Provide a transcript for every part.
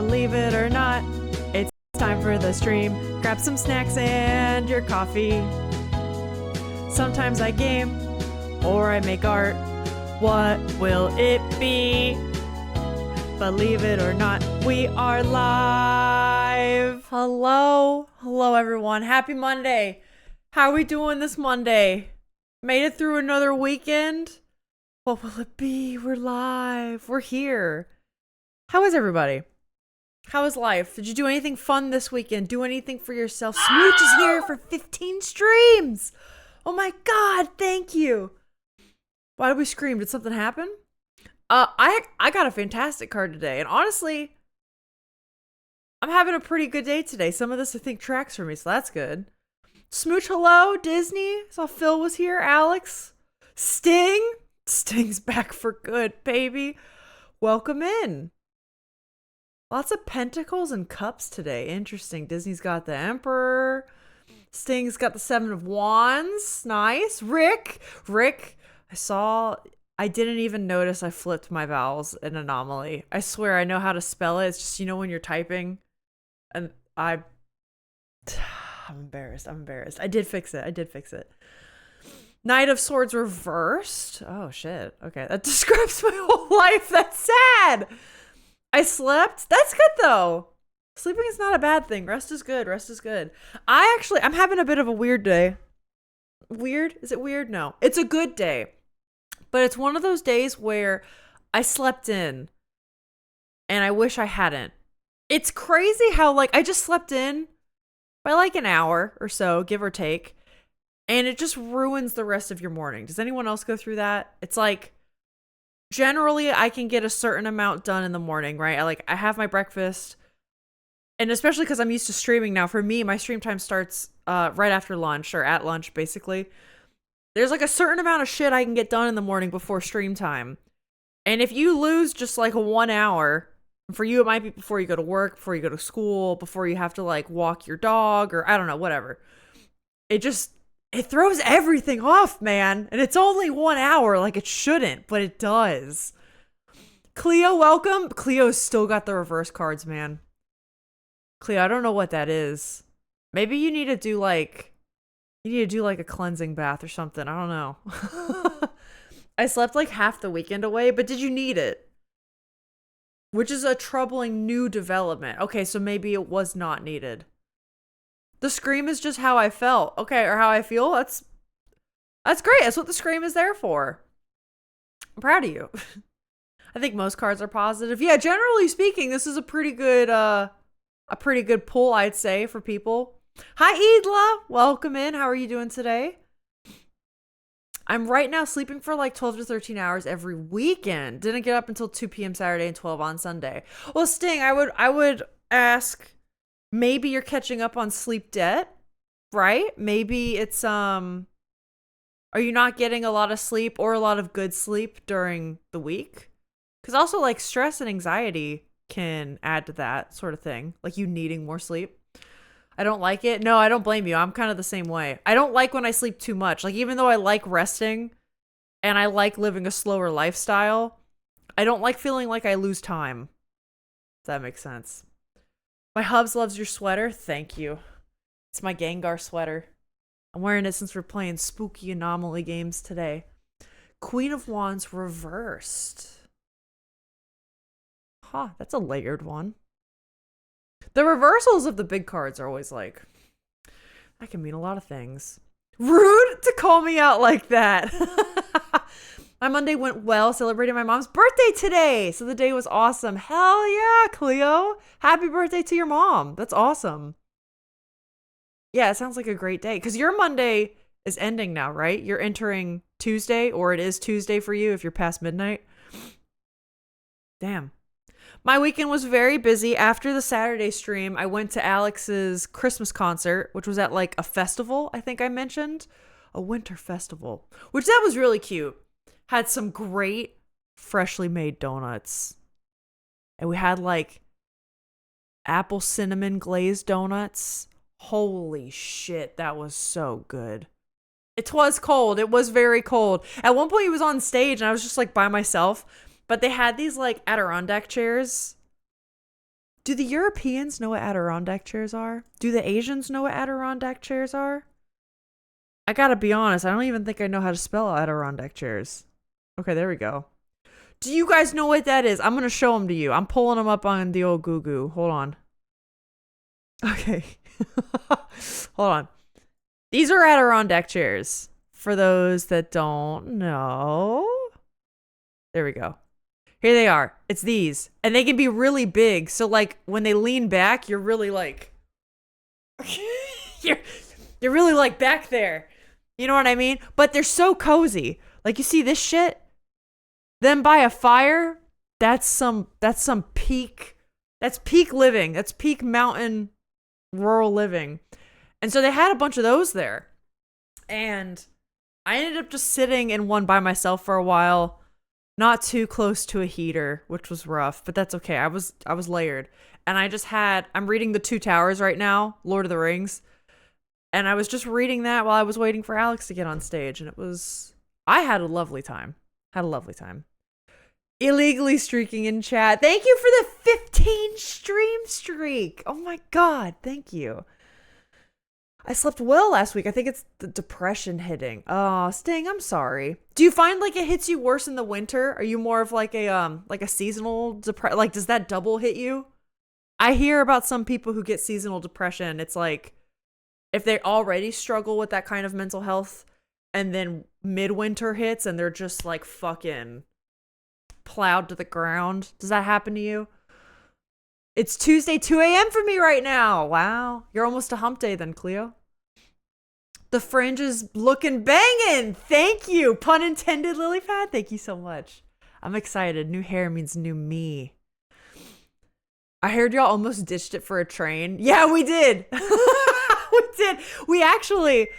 Believe it or not, it's time for the stream. Grab some snacks and your coffee. Sometimes I game or I make art. What will it be? Believe it or not, we are live. Hello everyone. Happy Monday. How are we doing this Monday? Made it through another weekend? What will it be? We're live. We're here. How is everybody? How is life? Did you do anything fun this weekend? Do anything for yourself? Smooch is here for 15 streams. Oh my God, thank you. Why did we scream? Did something happen? I got a fantastic card today, and honestly, I'm having a pretty good day today. Some of this I think tracks for me, so that's good. Smooch, hello, Disney. Saw Phil was here, Alex. Sting. Sting's back for good, baby. Welcome in. Lots of pentacles and cups today. Interesting. Disney's got the Emperor. Sting's got the Seven of Wands. Nice. Rick. I didn't even notice I flipped my vowels in Anomaly. I swear I know how to spell it. It's just, when you're typing. And I'm embarrassed. I did fix it. Knight of Swords reversed. Oh, shit. Okay, that describes my whole life. That's sad. I slept. That's good, though. Sleeping is not a bad thing. Rest is good. I'm having a bit of a weird day. Weird? Is it weird? No. It's a good day. But it's one of those days where I slept in and I wish I hadn't. It's crazy how, I just slept in by an hour or so, give or take. And it just ruins the rest of your morning. Does anyone else go through that? It's generally I can get a certain amount done in the morning, right? I have my breakfast. And especially because I'm used to streaming now. For me, my stream time starts right after lunch or at lunch, basically. There's a certain amount of shit I can get done in the morning before stream time. And if you lose just 1 hour, for you it might be before you go to work, before you go to school, before you have to walk your dog, or I don't know, whatever. It throws everything off, man. And it's only 1 hour, it shouldn't, but it does. Cleo, welcome. Cleo's still got the reverse cards, man. Cleo, I don't know what that is. Maybe you need to do a cleansing bath or something. I don't know. I slept half the weekend away, but did you need it? Which is a troubling new development. Okay, so maybe it was not needed. The scream is just how I felt. Okay, or how I feel. That's great. That's what the scream is there for. I'm proud of you. I think most cards are positive. Yeah, generally speaking, this is a pretty good pull, I'd say, for people. Hi, Idla. Welcome in. How are you doing today? I'm right now sleeping for 12 to 13 hours every weekend. Didn't get up until 2 p.m. Saturday and 12 on Sunday. Well, Sting, I would ask, maybe you're catching up on sleep debt, right? Maybe it's, are you not getting a lot of sleep or a lot of good sleep during the week? Because also, stress and anxiety can add to that sort of thing. You needing more sleep. I don't like it. No, I don't blame you. I'm kind of the same way. I don't like when I sleep too much. Even though I like resting and I like living a slower lifestyle, I don't like feeling like I lose time. If that makes sense. My hubs loves your sweater. Thank you. It's my Gengar sweater. I'm wearing it since we're playing spooky Anomaly games today. Queen of Wands reversed. Huh, that's a layered one. The reversals of the big cards are always that can mean a lot of things. Rude to call me out like that. My Monday went well, celebrating my mom's birthday today. So the day was awesome. Hell yeah, Cleo. Happy birthday to your mom. That's awesome. Yeah, it sounds like a great day. Because your Monday is ending now, right? You're entering Tuesday, or it is Tuesday for you if you're past midnight. Damn. My weekend was very busy. After the Saturday stream, I went to Alex's Christmas concert, which was at a festival, I think I mentioned. A winter festival, which that was really cute. Had some great freshly made donuts. And we had apple cinnamon glazed donuts. Holy shit, that was so good. It was cold. It was very cold. At one point he was on stage and I was just by myself. But they had these Adirondack chairs. Do the Europeans know what Adirondack chairs are? Do the Asians know what Adirondack chairs are? I gotta be honest, I don't even think I know how to spell Adirondack chairs. Okay, there we go. Do you guys know what that is? I'm gonna show them to you. I'm pulling them up on the old Goo. Hold on. Okay. Hold on. These are Adirondack chairs. For those that don't know. There we go. Here they are. It's these. And they can be really big. So like when they lean back, you're really like you're really like back there. You know what I mean? But they're so cozy. Like you see this shit? Then by a fire, that's some peak living. That's peak mountain rural living. And so they had a bunch of those there. And I ended up just sitting in one by myself for a while, not too close to a heater, which was rough, but that's okay. I was layered. And I'm reading The Two Towers right now, Lord of the Rings. And I was just reading that while I was waiting for Alex to get on stage. And I had a lovely time. Illegally streaking in chat. Thank you for the 15 stream streak. Oh my God. Thank you. I slept well last week. I think it's the depression hitting. Oh, Sting, I'm sorry. Do you find like it hits you worse in the winter? Are you more of like a seasonal depression? Like, does that double hit you? I hear about some people who get seasonal depression. It's like if they already struggle with that kind of mental health and then midwinter hits and they're just like fucking plowed to the ground. Does that happen to you? It's Tuesday, 2 a.m. for me right now. Wow. You're almost to hump day then, Cleo. The fringe is looking banging. Thank you. Pun intended, Lilypad. Thank you so much. I'm excited. New hair means new me. I heard y'all almost ditched it for a train. Yeah, we did. We did. We actually,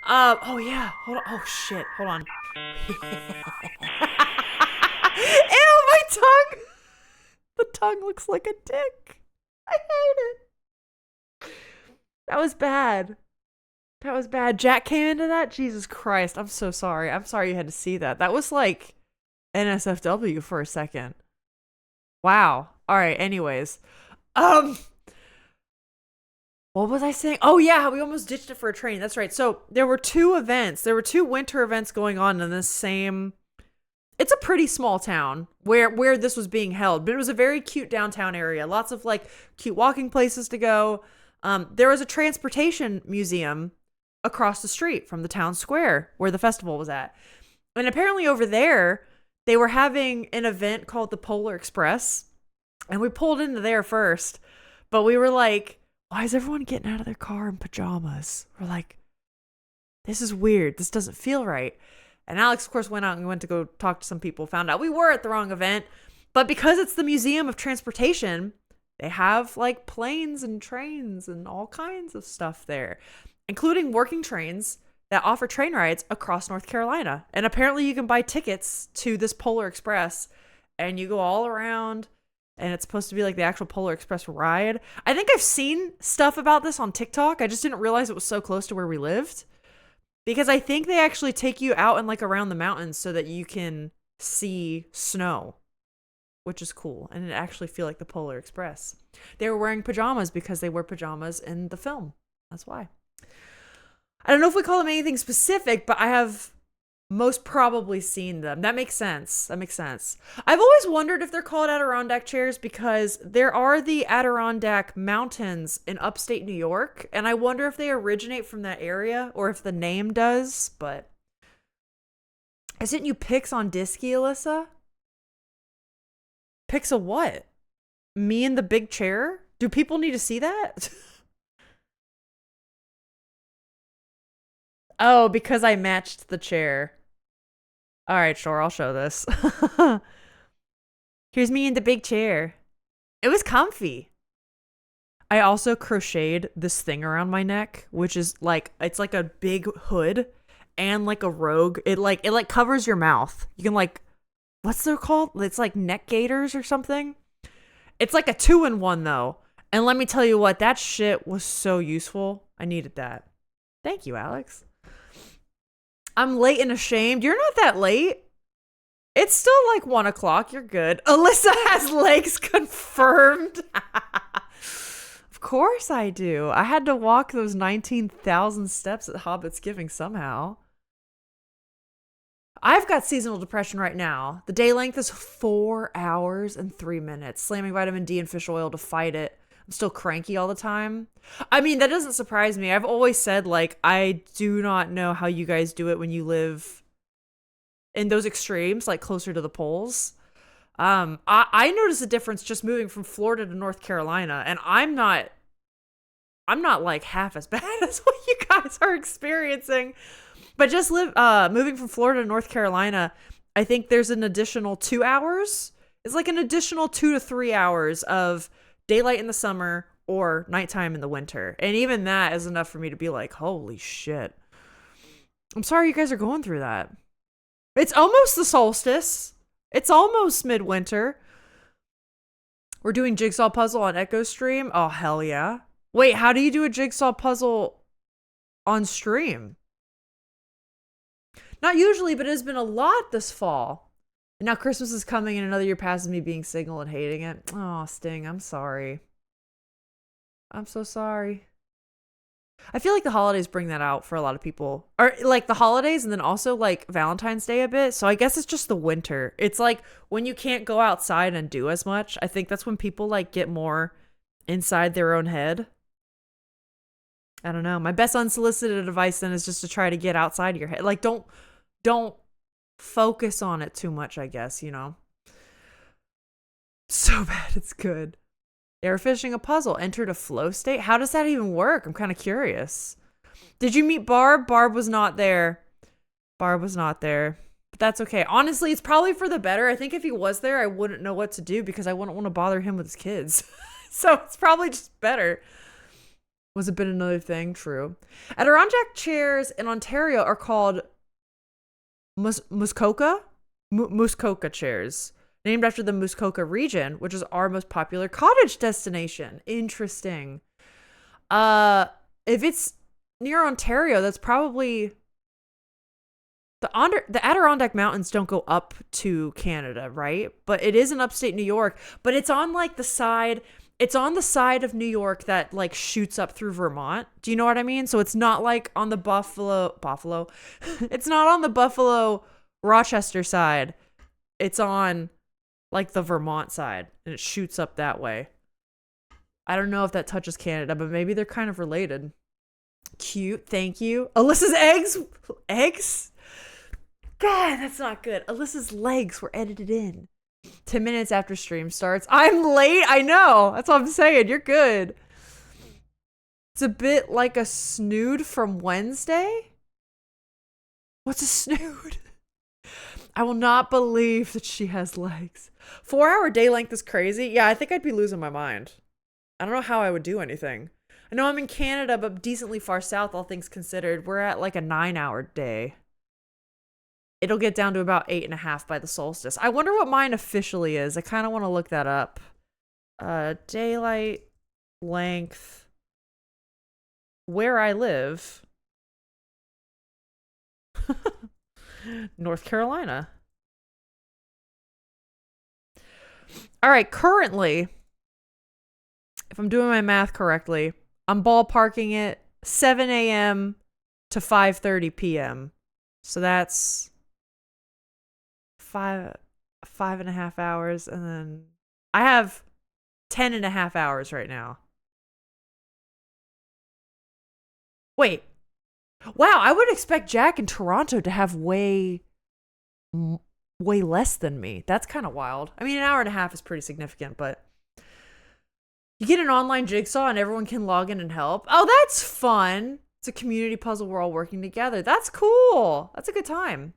oh yeah. Hold on. Oh shit. Hold on. Ew, my tongue. The tongue looks like a dick. I hate it. That was bad. Jack came into that? Jesus Christ. I'm so sorry. I'm sorry you had to see that. That was like NSFW for a second. Wow. All right. Anyways. What was I saying? Oh yeah, we almost ditched it for a train. That's right. So there were two events. There were two winter events going on in the same... It's a pretty small town where this was being held, but it was a very cute downtown area. Lots of like cute walking places to go. There was a transportation museum across the street from the town square where the festival was at. And apparently over there, they were having an event called the Polar Express. And we pulled into there first, but we were like, why is everyone getting out of their car in pajamas? We're like, this is weird. This doesn't feel right. And Alex, of course, went out and went to go talk to some people, found out we were at the wrong event. But because it's the Museum of Transportation, they have like planes and trains and all kinds of stuff there, including working trains that offer train rides across North Carolina. And apparently you can buy tickets to this Polar Express and you go all around and it's supposed to be like the actual Polar Express ride. I think I've seen stuff about this on TikTok. I just didn't realize it was so close to where we lived. Because I think they actually take you out and like around the mountains so that you can see snow, which is cool. And it actually feel like the Polar Express. They were wearing pajamas because they wear pajamas in the film. That's why. I don't know if we call them anything specific, but I have most probably seen them. That makes sense. I've always wondered if they're called Adirondack chairs because there are the Adirondack Mountains in upstate New York, and I wonder if they originate from that area or if the name does, but I sent you pics on Disky, Alyssa? Pics of what? Me in the big chair? Do people need to see that? Oh, because I matched the chair. All right, sure, I'll show this. Here's me in the big chair. It was comfy. I also crocheted this thing around my neck, which is like, it's like a big hood and like a rogue. It covers your mouth. You can like, what's it called? It's like neck gaiters or something. It's like a 2-in-1 though. And let me tell you what, that shit was so useful. I needed that. Thank you, Alex. I'm late and ashamed. You're not that late. It's still like 1 o'clock. You're good. Alyssa has legs confirmed. course I do. I had to walk those 19,000 steps at Hobbit's Giving somehow. I've got seasonal depression right now. The day length is 4 hours and 3 minutes. Slamming vitamin D and fish oil to fight it. I'm still cranky all the time. I mean, that doesn't surprise me. I've always said, like, I do not know how you guys do it when you live in those extremes, like closer to the poles. I noticed a difference just moving from Florida to North Carolina, and I'm not like half as bad as what you guys are experiencing. But just moving from Florida to North Carolina, I think there's an additional 2 hours. It's like an additional 2 to 3 hours of daylight in the summer or nighttime in the winter. And even that is enough for me to be like, holy shit. I'm sorry you guys are going through that. It's almost the solstice. It's almost midwinter. We're doing jigsaw puzzle on Echo Stream. Oh, hell yeah. Wait, how do you do a jigsaw puzzle on stream? Not usually, but it has been a lot this fall. And now Christmas is coming and another year passes me being single and hating it. Oh, Sting, I'm sorry. I'm so sorry. I feel like the holidays bring that out for a lot of people. Or like the holidays and then also like Valentine's Day a bit. So I guess it's just the winter. It's like when you can't go outside and do as much. I think that's when people like get more inside their own head. I don't know. My best unsolicited advice then is just to try to get outside of your head. Like don't focus on it too much, I guess, you know. So bad it's good. Air fishing a puzzle. Entered a flow state. How does that even work? I'm kind of curious. Did you meet Barb? Barb was not there. Barb was not there. But that's okay. Honestly, it's probably for the better. I think if he was there, I wouldn't know what to do because I wouldn't want to bother him with his kids. So it's probably just better. Was a bit another thing. True. Adirondack chairs in Ontario are called Muskoka chairs, named after the Muskoka region, which is our most popular cottage destination. Interesting. If it's near Ontario, that's probably the Adirondack Mountains don't go up to Canada, right? But it is in upstate New York, but it's on like the side. It's on the side of New York that like shoots up through Vermont. Do you know what I mean? So it's not like on the Buffalo. It's not on the Buffalo Rochester side. It's on like the Vermont side and it shoots up that way. I don't know if that touches Canada, but maybe they're kind of related. Cute. Thank you. Alyssa's eggs? God, that's not good. Alyssa's legs were edited in. 10 minutes after stream starts. I'm late. I know. That's what I'm saying. You're good. It's a bit like a snood from Wednesday. What's a snood? I will not believe that she has legs. 4-hour day length is crazy. Yeah, I think I'd be losing my mind. I don't know how I would do anything. I know I'm in Canada, but decently far south, all things considered. We're at like a 9-hour day. It'll get down to about 8.5 by the solstice. I wonder what mine officially is. I kind of want to look that up. Daylight length. Where I live. North Carolina. All right, currently, if I'm doing my math correctly, I'm ballparking it 7 a.m. to 5:30 p.m. So that's 5.5 hours, and then I have 10.5 hours right now. Wait. Wow, I would expect Jack in Toronto to have way less than me. That's kind of wild. I mean, an hour and a half is pretty significant, but you get an online jigsaw and everyone can log in and help. Oh, that's fun. It's a community puzzle. We're all working together. That's cool. That's a good time.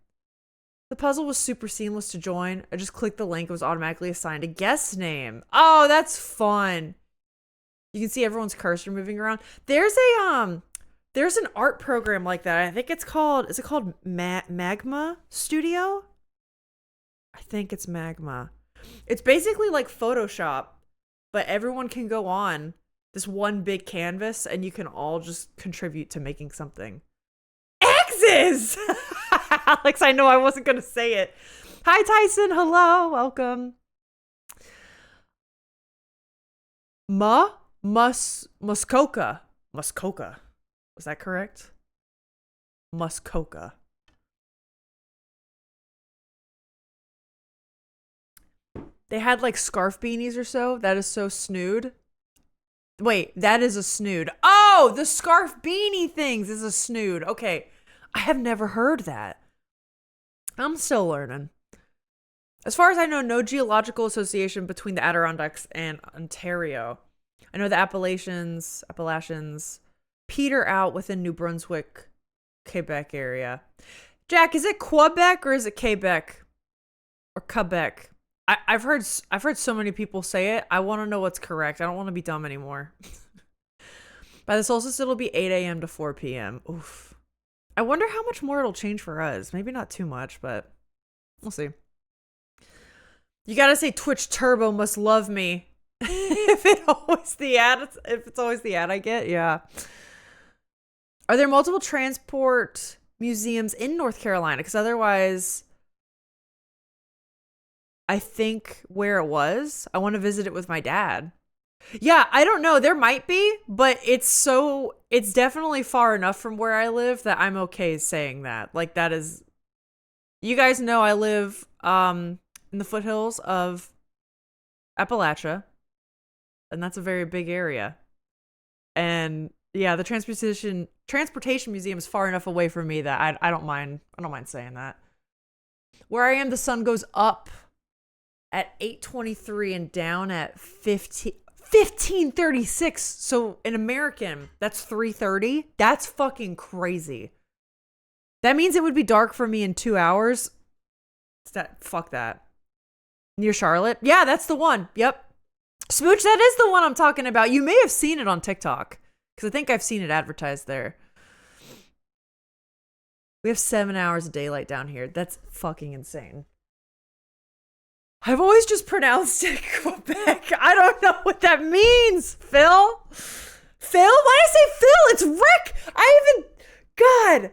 The puzzle was super seamless to join. I just clicked the link. It was automatically assigned a guest name. Oh, that's fun. You can see everyone's cursor moving around. There's an art program like that. I think it's called, is it called Magma Studio? I think it's Magma. It's basically like Photoshop, but everyone can go on this one big canvas and you can all just contribute to making something. X's! Alex, I know I wasn't going to say it. Hi, Tyson. Hello. Welcome. Muskoka. Muskoka. Was that correct? Muskoka. They had like scarf beanies or so. That is so snood. Wait, that is a snood. Oh, the scarf beanie things is a snood. Okay. I have never heard that. I'm still learning. As far as I know, no geological association between the Adirondacks and Ontario. I know the Appalachians peter out within New Brunswick, Quebec area. Jack, is it Quebec or is it Quebec? Or Quebec? I've heard so many people say it. I want to know what's correct. I don't want to be dumb anymore. By the solstice, it'll be 8 a.m. to 4 p.m. Oof. I wonder how much more it'll change for us. Maybe not too much, but we'll see. You gotta say Twitch Turbo must love me. if it's always the ad I get, yeah. Are there multiple transport museums in North Carolina? Because otherwise, I think where it was, I want to visit it with my dad. Yeah, I don't know. There might be, but it's definitely far enough from where I live that I'm okay saying that. Like that is, you guys know I live in the foothills of Appalachia, and that's a very big area. And yeah, the transportation museum is far enough away from me that I don't mind saying that. Where I am, the sun goes up at 8:23 and down at 15:36. So in American, that's 3:30. That's fucking crazy. That means it would be dark for me in 2 hours. Fuck that. Near Charlotte? Yeah, that's the one. Yep. Smooch, that is the one I'm talking about. You may have seen it on TikTok, because I think I've seen it advertised there. We have 7 hours of daylight down here. That's fucking insane. I've always just pronounced it Quebec. I don't know what that means, Phil. Phil? Why did I say Phil? It's Rick. God.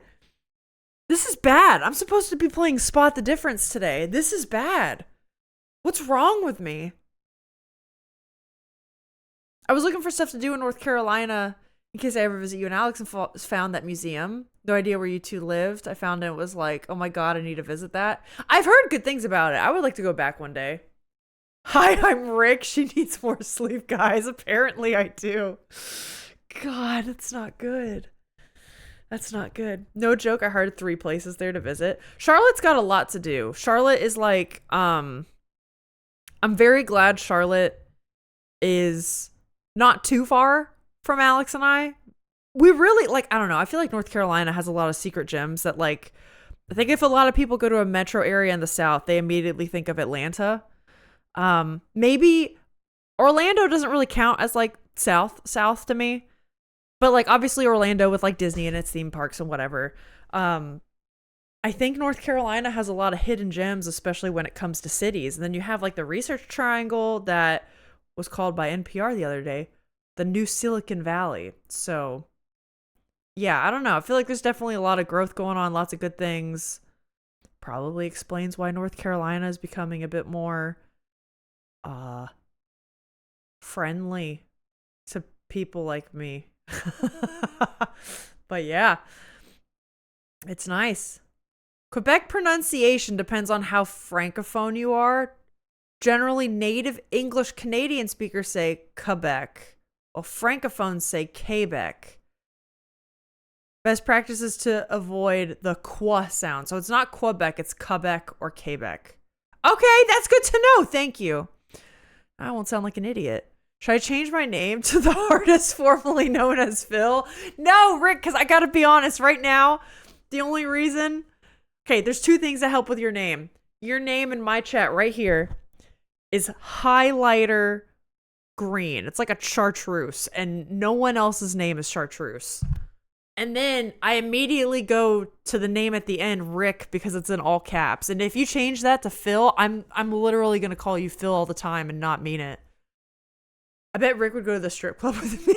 This is bad. I'm supposed to be playing Spot the Difference today. This is bad. What's wrong with me? I was looking for stuff to do in North Carolina in case I ever visit you and Alex, and found that museum. No idea where you two lived. I found it was like, oh my God, I need to visit that. I've heard good things about it. I would like to go back one day. Hi, I'm Rick. She needs more sleep, guys. Apparently I do. God, that's not good. That's not good. No joke, I heard 3 places there to visit. Charlotte's got a lot to do. Charlotte is like, I'm very glad Charlotte is not too far from Alex and I. We really, like, I don't know. I feel like North Carolina has a lot of secret gems that, like, I think if a lot of people go to a metro area in the South, they immediately think of Atlanta. Maybe Orlando doesn't really count as, like, South to me. But, like, obviously Orlando with, like, Disney and its theme parks and whatever. I think North Carolina has a lot of hidden gems, especially when it comes to cities. And then you have, like, the Research Triangle that was called by NPR the other day the New Silicon Valley. So, yeah, I don't know. I feel like there's definitely a lot of growth going on, lots of good things. Probably explains why North Carolina is becoming a bit more friendly to people like me. But yeah, it's nice. Quebec pronunciation depends on how francophone you are. Generally, native English Canadian speakers say Quebec, while francophones say Quebec. Best practice is to avoid the qua sound. So it's not Quebec, it's Quebec or Quebec. Okay, that's good to know. Thank you. I won't sound like an idiot. Should I change my name to the artist formerly known as Phil? No, Rick, because I got to be honest right now. The only reason... Okay, there's 2 things that help with your name. Your name in my chat right here is highlighter green. It's like a chartreuse, and no one else's name is chartreuse. And then I immediately go to the name at the end, Rick, because it's in all caps. And if you change that to Phil, I'm literally going to call you Phil all the time and not mean it. I bet Rick would go to the strip club with me.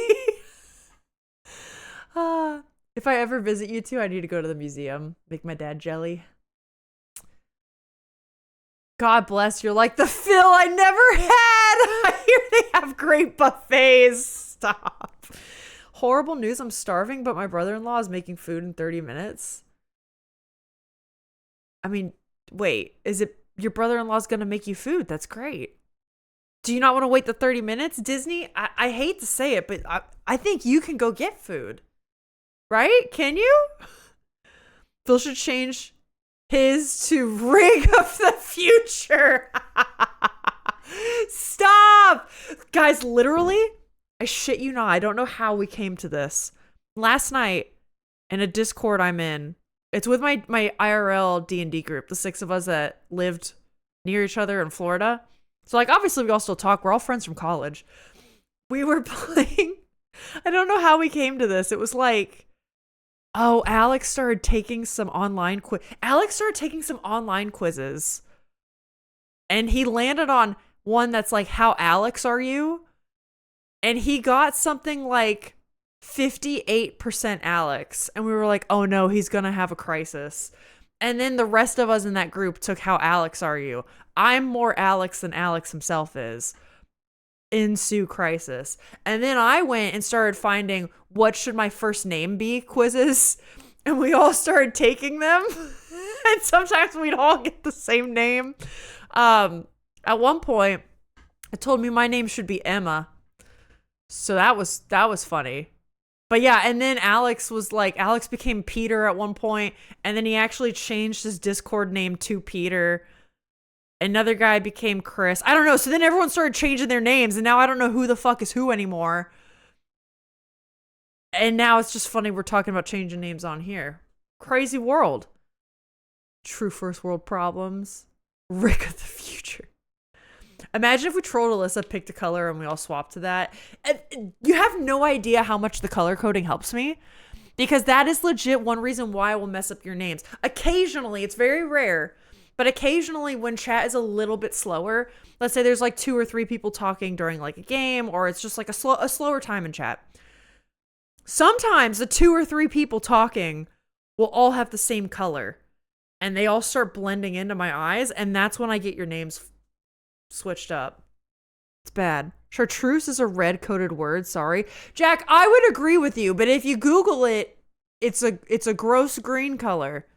If I ever visit you two, I need to go to the museum. Make my dad jelly. God bless, you're like the Phil I never had. I hear they have great buffets. Stop. Horrible news. I'm starving, but my brother-in-law is making food in 30 minutes. I mean, wait, is it your brother-in-law's going to make you food? That's great. Do you not want to wait the 30 minutes? Disney, I hate to say it, but I think you can go get food. Right? Can you? Phil should change his to Rig of the Future. Stop! Guys, literally, I shit you not. I don't know how we came to this. Last night, in a Discord I'm in, it's with my IRL D&D group, the 6 of us that lived near each other in Florida. So, like, obviously, we all still talk. We're all friends from college. We were playing. I don't know how we came to this. It was like, oh, Alex started taking some online quizzes. And he landed on one that's like, how Alex are you? And he got something like 58% Alex. And we were like, oh no, he's going to have a crisis. And then the rest of us in that group took how Alex are you? I'm more Alex than Alex himself is. Ensue crisis. And then I went and started finding what should my first name be quizzes. And we all started taking them. And sometimes we'd all get the same name. At one point, it told me my name should be Emma. So that was funny. But yeah, and then Alex became Peter at one point, and then he actually changed his Discord name to Peter. Another guy became Chris. I don't know. So then everyone started changing their names, and now I don't know who the fuck is who anymore. And now it's just funny we're talking about changing names on here. Crazy world. True first world problems. Rick of the Future. Imagine if we trolled Alyssa, picked a color, and we all swapped to that. And you have no idea how much the color coding helps me, because that is legit one reason why I will mess up your names. Occasionally, it's very rare, but occasionally when chat is a little bit slower, let's say there's like 2 or 3 people talking during like a game, or it's just like a slower time in chat. Sometimes the 2 or 3 people talking will all have the same color, and they all start blending into my eyes, and that's when I get your names switched up. It's bad. Chartreuse is a red coded word. Sorry, Jack. I would agree with you, but if you Google it, it's a gross green color.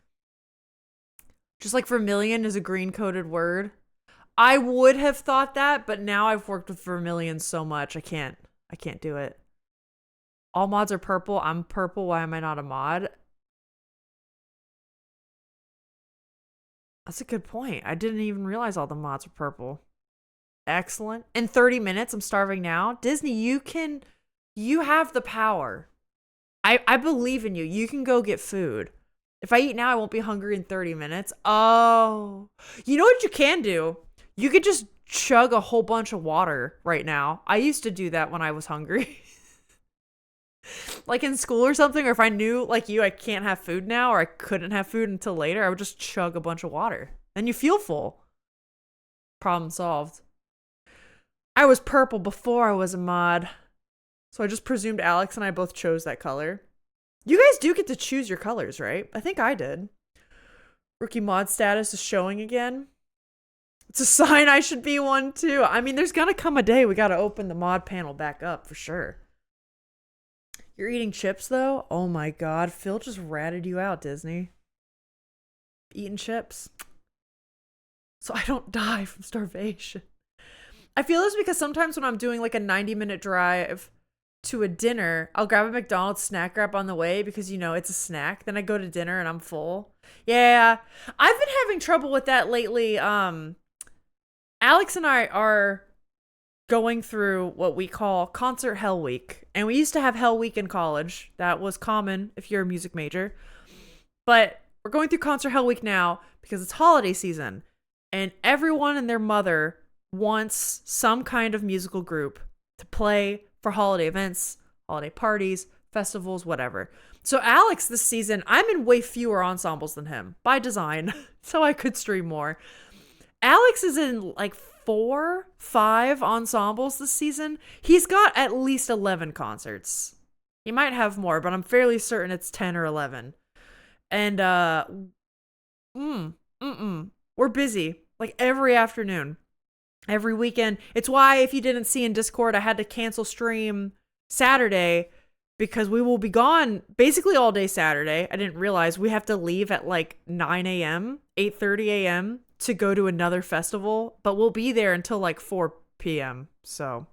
Just like vermilion is a green coded word. I would have thought that, but now I've worked with vermilion so much, I can't do it. All mods are purple. I'm purple. Why am I not a mod? That's a good point. I didn't even realize all the mods were purple. Excellent. In 30 minutes, I'm starving now. Disney, you have the power. I believe in you. You can go get food. If I eat now, I won't be hungry in 30 minutes. Oh, you know what you can do? You could just chug a whole bunch of water right now. I used to do that when I was hungry. Like in school or something, or if I knew, like you, I can't have food now, or I couldn't have food until later, I would just chug a bunch of water. Then you feel full. Problem solved. I was purple before I was a mod. So I just presumed Alex and I both chose that color. You guys do get to choose your colors, right? I think I did. Rookie mod status is showing again. It's a sign I should be one too. I mean, there's gonna come a day we gotta open the mod panel back up for sure. You're eating chips though? Oh my god, Phil just ratted you out, Disney. Eating chips. So I don't die from starvation. I feel this because sometimes when I'm doing like a 90-minute drive to a dinner, I'll grab a McDonald's snack wrap on the way because, you know, it's a snack. Then I go to dinner and I'm full. Yeah, I've been having trouble with that lately. Alex and I are going through what we call Concert Hell Week. And we used to have Hell Week in college. That was common if you're a music major. But we're going through Concert Hell Week now because it's holiday season. And everyone and their mother wants some kind of musical group to play for holiday events, holiday parties, festivals, whatever. So Alex this season, I'm in way fewer ensembles than him by design, so I could stream more. Alex is in like 4, 5 ensembles this season. He's got at least 11 concerts. He might have more, but I'm fairly certain it's 10 or 11. And we're busy like every afternoon. Every weekend. It's why if you didn't see in Discord, I had to cancel stream Saturday because we will be gone basically all day Saturday. I didn't realize we have to leave at like 9 a.m., 8:30 a.m. to go to another festival, but we'll be there until like 4 p.m. So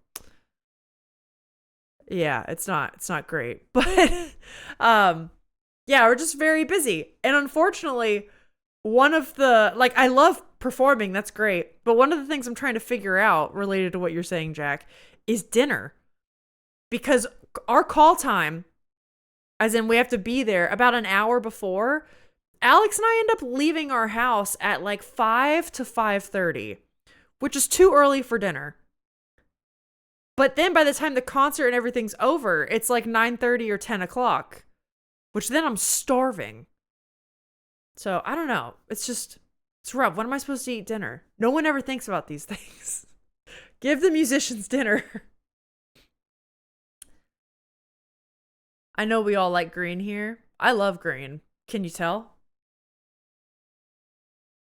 yeah, it's not great. But yeah, we're just very busy. And unfortunately, one of the like I love performing, that's great. But one of the things I'm trying to figure out related to what you're saying, Jack, is dinner. Because our call time, as in we have to be there about an hour before, Alex and I end up leaving our house at like 5 to 5:30, which is too early for dinner. But then by the time the concert and everything's over, it's like 9:30 or 10 o'clock, which then I'm starving. So I don't know. It's rough. When am I supposed to eat dinner? No one ever thinks about these things. Give the musicians dinner. I know we all like green here. I love green. Can you tell?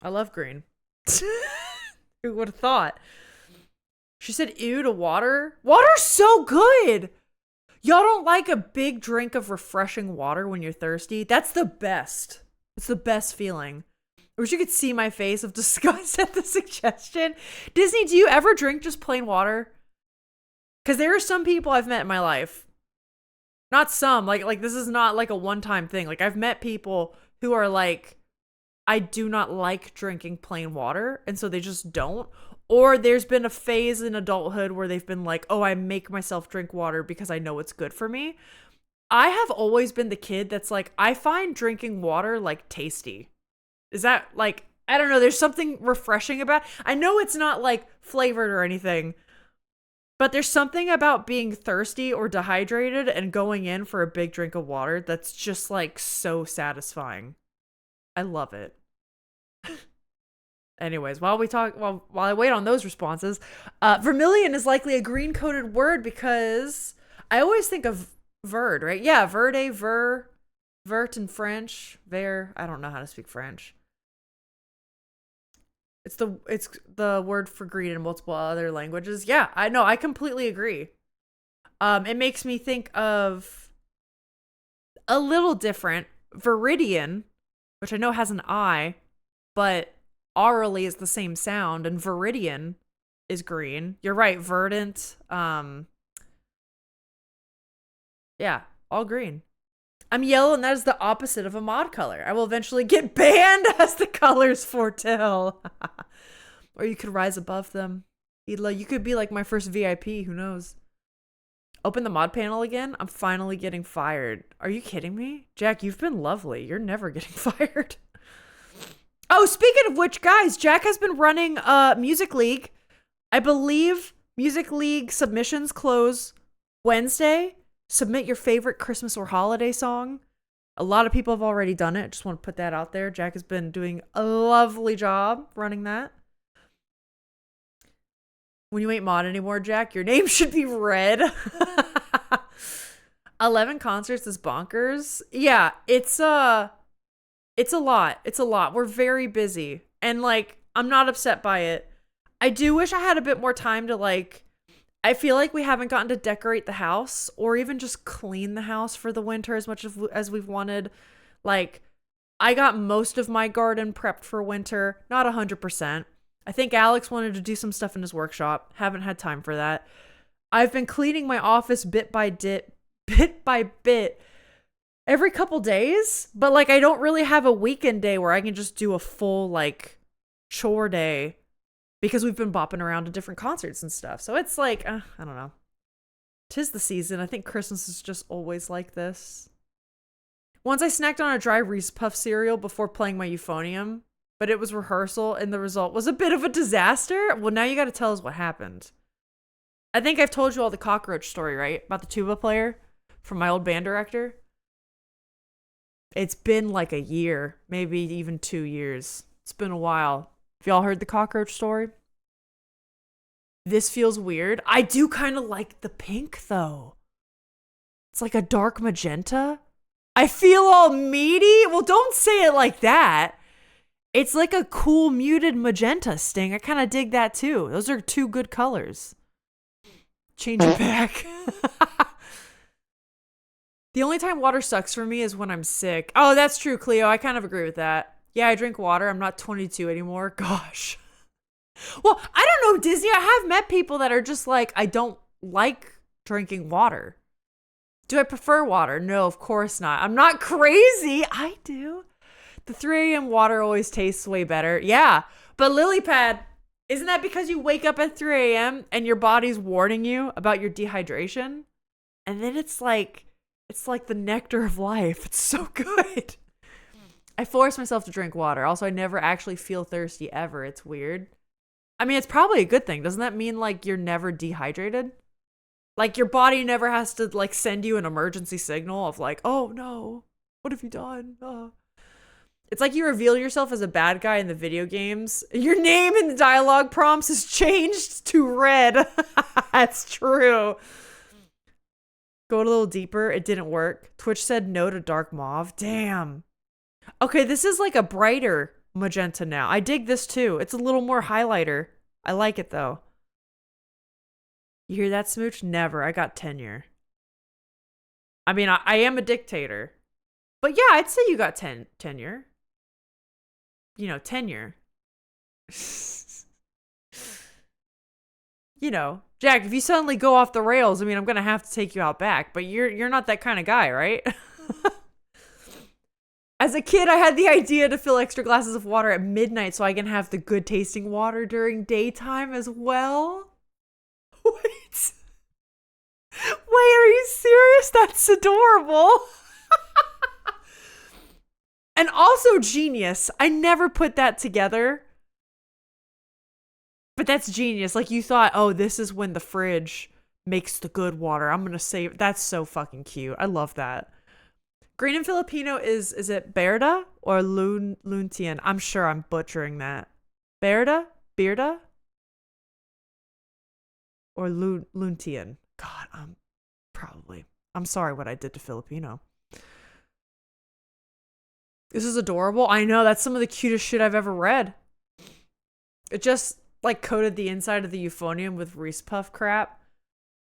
I love green. Who would have thought? She said ew to water. Water's so good. Y'all don't like a big drink of refreshing water when you're thirsty? That's the best. It's the best feeling. I wish you could see my face of disgust at the suggestion. Disney, do you ever drink just plain water? Because there are some people I've met in my life. Not some. Like this is not like a one-time thing. Like I've met people who are like, I do not like drinking plain water, and so they just don't. Or there's been a phase in adulthood where they've been like, oh, I make myself drink water because I know it's good for me. I have always been the kid that's like, I find drinking water like tasty. Is that like, I don't know, there's something refreshing about it. I know it's not like flavored or anything, but there's something about being thirsty or dehydrated and going in for a big drink of water that's just like so satisfying. I love it. Anyways, while I wait on those responses, vermilion is likely a green coded word because I always think of verd, right? Yeah, verde, vert in French, ver. I don't know how to speak French. It's the word for green in multiple other languages. Yeah, I know. I completely agree. It makes me think of a little different viridian, which I know has an I, but orally is the same sound, and viridian is green. You're right, verdant. Yeah, all green. I'm yellow, and that is the opposite of a mod color. I will eventually get banned as the colors foretell. Or you could rise above them. Idla, you could be like my first VIP, who knows? Open the mod panel again? I'm finally getting fired. Are you kidding me? Jack, you've been lovely. You're never getting fired. Oh, speaking of which, guys, Jack has been running Music League. I believe Music League submissions close Wednesday. Submit your favorite Christmas or holiday song. A lot of people have already done it. Just want to put that out there. Jack has been doing a lovely job running that. When you ain't mod anymore, Jack, your name should be red. 11 concerts is bonkers. Yeah, it's a lot. It's a lot. We're very busy. And like, I'm not upset by it. I do wish I had a bit more time to like, I feel like we haven't gotten to decorate the house or even just clean the house for the winter as much as we've wanted. Like, I got most of my garden prepped for winter. Not 100%. I think Alex wanted to do some stuff in his workshop. Haven't had time for that. I've been cleaning my office bit by bit every couple days, but like I don't really have a weekend day where I can just do a full like chore day because we've been bopping around to different concerts and stuff. So it's like, I don't know. 'Tis the season. I think Christmas is just always like this. Once I snacked on a dry Reese Puff cereal before playing my euphonium, but it was rehearsal and the result was a bit of a disaster. Well, now you got to tell us what happened. I think I've told you all the cockroach story, right? About the tuba player from my old band director. It's been like a year, maybe even 2 years. It's been a while. Have y'all heard the cockroach story? This feels weird. I do kind of like the pink, though. It's like a dark magenta. I feel all meaty. Well, don't say it like that. It's like a cool muted magenta, Sting. I kind of dig that, too. Those are two good colors. Change it back. The only time water sucks for me is when I'm sick. Oh, that's true, Cleo. I kind of agree with that. Yeah, I drink water. I'm not 22 anymore. Gosh. Well, I don't know, Disney. I have met people that are just like, I don't like drinking water. Do I prefer water? No, of course not. I'm not crazy. I do. The 3 a.m. water always tastes way better. Yeah. But lily pad, isn't that because you wake up at 3 a.m. and your body's warning you about your dehydration? And then it's like the nectar of life. It's so good. I force myself to drink water. Also, I never actually feel thirsty ever. It's weird. I mean, it's probably a good thing. Doesn't that mean like you're never dehydrated? Like your body never has to like send you an emergency signal of like, oh no, what have you done? It's like you reveal yourself as a bad guy in the video games. Your name in the dialogue prompts is changed to red. That's true. Go a little deeper. It didn't work. Twitch said no to dark mauve. Damn. Okay, this is like a brighter magenta now. I dig this too. It's a little more highlighter. I like it though. You hear that, Smooch? Never. I got tenure. I mean, I am a dictator. But yeah, I'd say you got tenure. You know, tenure. You know, Jack, if you suddenly go off the rails, I mean, I'm going to have to take you out back. But you're not that kind of guy, right? As a kid, I had the idea to fill extra glasses of water at midnight so I can have the good tasting water during daytime as well. Wait, are you serious? That's adorable. And also genius. I never put that together. But that's genius. Like you thought, oh, this is when the fridge makes the good water. I'm going to save. That's so fucking cute. I love that. Green in Filipino is it Berda or Luntian? I'm sure I'm butchering that. Berda? Bearda? Or Luntian. God, I'm sorry what I did to Filipino. This is adorable. I know, that's some of the cutest shit I've ever read. It just like coated the inside of the euphonium with Reese Puff crap.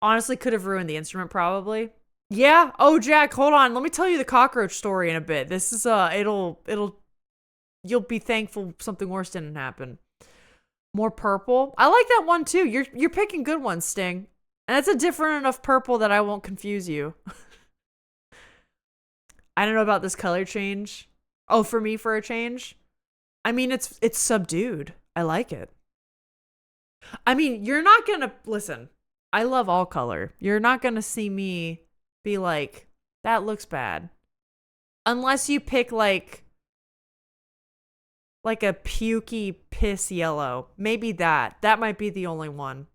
Honestly, could have ruined the instrument probably. Yeah. Oh, Jack, hold on. Let me tell you the cockroach story in a bit. This is you'll be thankful something worse didn't happen. More purple. I like that one too. You're picking good ones, Sting. And it's a different enough purple that I won't confuse you. I don't know about this color change. Oh, for me for a change? I mean, it's subdued. I like it. I mean, you're not gonna listen. I love all color. You're not gonna see me be like, that looks bad. Unless you pick like a pukey piss yellow. Maybe that. That might be the only one.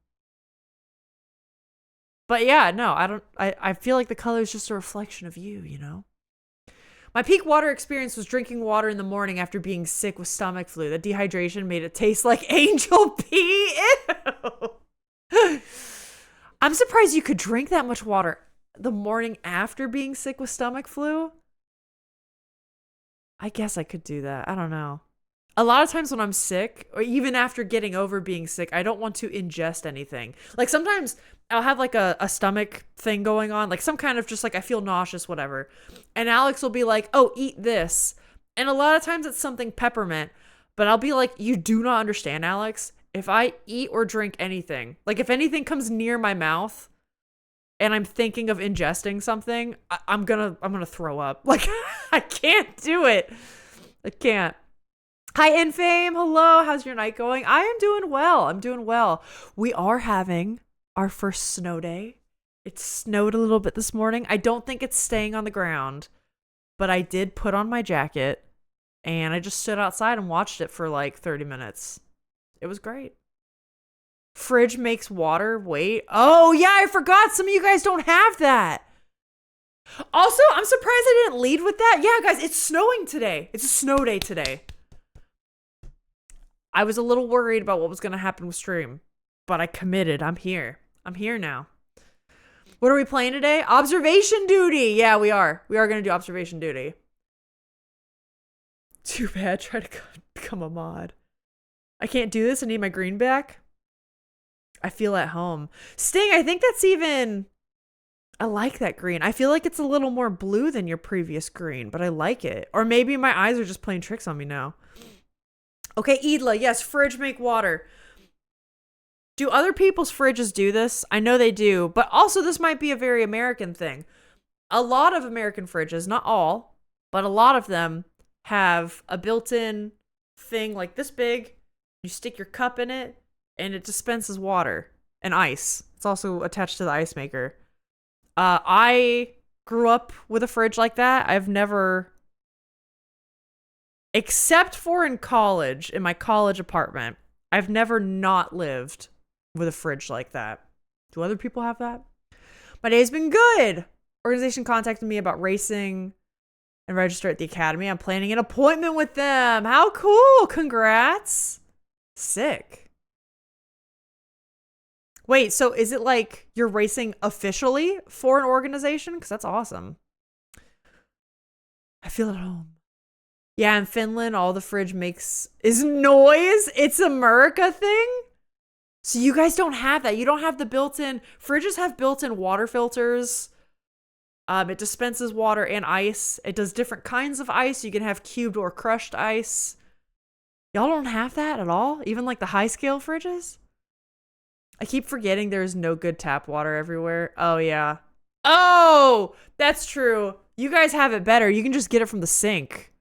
But yeah, no, I feel like the color is just a reflection of you, you know? My peak water experience was drinking water in the morning after being sick with stomach flu. The dehydration made it taste like angel pee. Ew. I'm surprised you could drink that much water the morning after being sick with stomach flu. I guess I could do that. I don't know. A lot of times when I'm sick, or even after getting over being sick, I don't want to ingest anything. Like sometimes I'll have like a stomach thing going on, like some kind of just like I feel nauseous, whatever. And Alex will be like, oh, eat this. And a lot of times it's something peppermint, but I'll be like, you do not understand, Alex. If I eat or drink anything, like if anything comes near my mouth and I'm thinking of ingesting something, I'm gonna throw up. Like I can't do it. I can't. Hi, Infame. Hello. How's your night going? I am doing well. I'm doing well. We are having our first snow day. It snowed a little bit this morning. I don't think it's staying on the ground, but I did put on my jacket and I just stood outside and watched it for like 30 minutes. It was great. Fridge makes water wait. Oh, yeah, I forgot. Some of you guys don't have that. Also, I'm surprised I didn't lead with that. Yeah, guys, it's snowing today. It's a snow day today. I was a little worried about what was going to happen with stream, but I committed. I'm here. I'm here now. What are we playing today? Observation duty. Yeah, we are. We are going to do observation duty. Too bad. Try to become a mod. I can't do this. I need my green back. I feel at home. Sting, I think that's even... I like that green. I feel like it's a little more blue than your previous green, but I like it. Or maybe my eyes are just playing tricks on me now. Okay, Idla, yes, fridge make water. Do other people's fridges do this? I know they do, but also this might be a very American thing. A lot of American fridges, not all, but a lot of them have a built-in thing like this big. You stick your cup in it, and it dispenses water and ice. It's also attached to the ice maker. I grew up with a fridge like that. I've never, except for in college, in my college apartment, I've never not lived with a fridge like that. Do other people have that? My day's been good. Organization contacted me about racing and register at the academy. I'm planning an appointment with them. How cool. Congrats. Sick. Wait, so is it like you're racing officially for an organization? Because that's awesome. I feel at home. Yeah, in Finland, all the fridge makes is noise. It's a America thing. So you guys don't have that. You don't have the built-in, fridges have built-in water filters. It dispenses water and ice. It does different kinds of ice. You can have cubed or crushed ice. Y'all don't have that at all? Even like the high-scale fridges? I keep forgetting there's no good tap water everywhere. Oh, yeah. Oh, that's true. You guys have it better. You can just get it from the sink.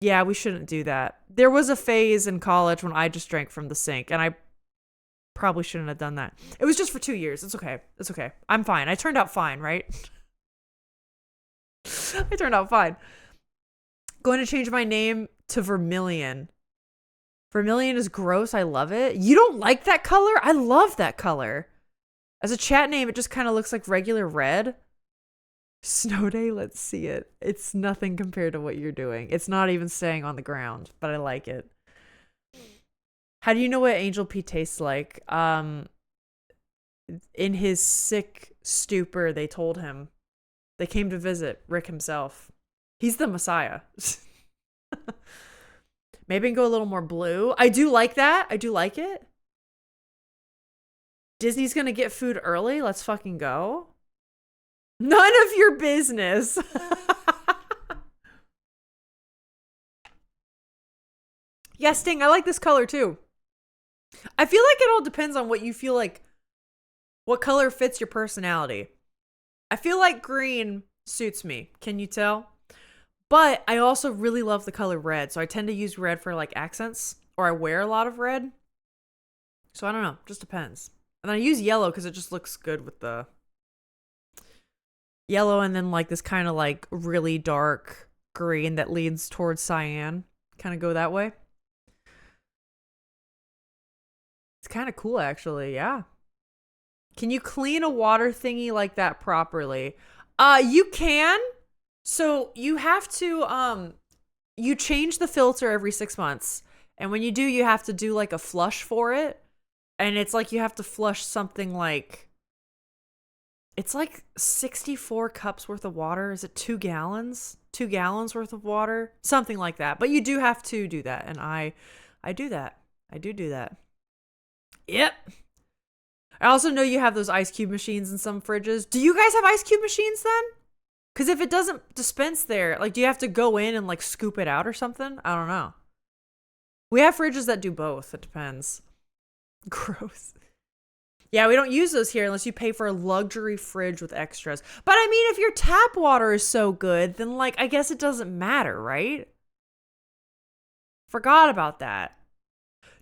Yeah, we shouldn't do that. There was a phase in college when I just drank from the sink, and I probably shouldn't have done that. It was just for 2 years. It's okay. It's okay. I'm fine. I turned out fine, right? I turned out fine. Going to change my name to Vermilion. Vermilion is gross. I love it. You don't like that color? I love that color. As a chat name, it just kind of looks like regular red. Snow day, let's see it. It's nothing compared to what you're doing. It's not even staying on the ground, but I like it. How do you know what Angel P tastes like? In his sick stupor, they told him. They came to visit Rick himself. He's the Messiah. Maybe I can go a little more blue. I do like that. I do like it. Disney's gonna get food early. Let's fucking go. None of your business. Yeah, Sting, I like this color too. I feel like it all depends on what you feel like, what color fits your personality. I feel like green suits me. Can you tell? But I also really love the color red. So I tend to use red for like accents, or I wear a lot of red. So I don't know. Just depends. And I use yellow because it just looks good with the yellow, and then like this kind of like really dark green that leads towards cyan. Kind of go that way. It's kind of cool actually. Yeah. Can you clean a water thingy like that properly? You can. So you have to you change the filter every 6 months. And when you do, you have to do like a flush for it. And it's like you have to flush something like, it's like 64 cups worth of water. Is it 2 gallons? 2 gallons worth of water? Something like that. But you do have to do that. And I do that. I do that. Yep. I also know you have those ice cube machines in some fridges. Do you guys have ice cube machines then? Because if it doesn't dispense there, like, do you have to go in and like scoop it out or something? I don't know. We have fridges that do both. It depends. Gross. Yeah, we don't use those here unless you pay for a luxury fridge with extras. But I mean, if your tap water is so good, then like, I guess it doesn't matter, right? Forgot about that.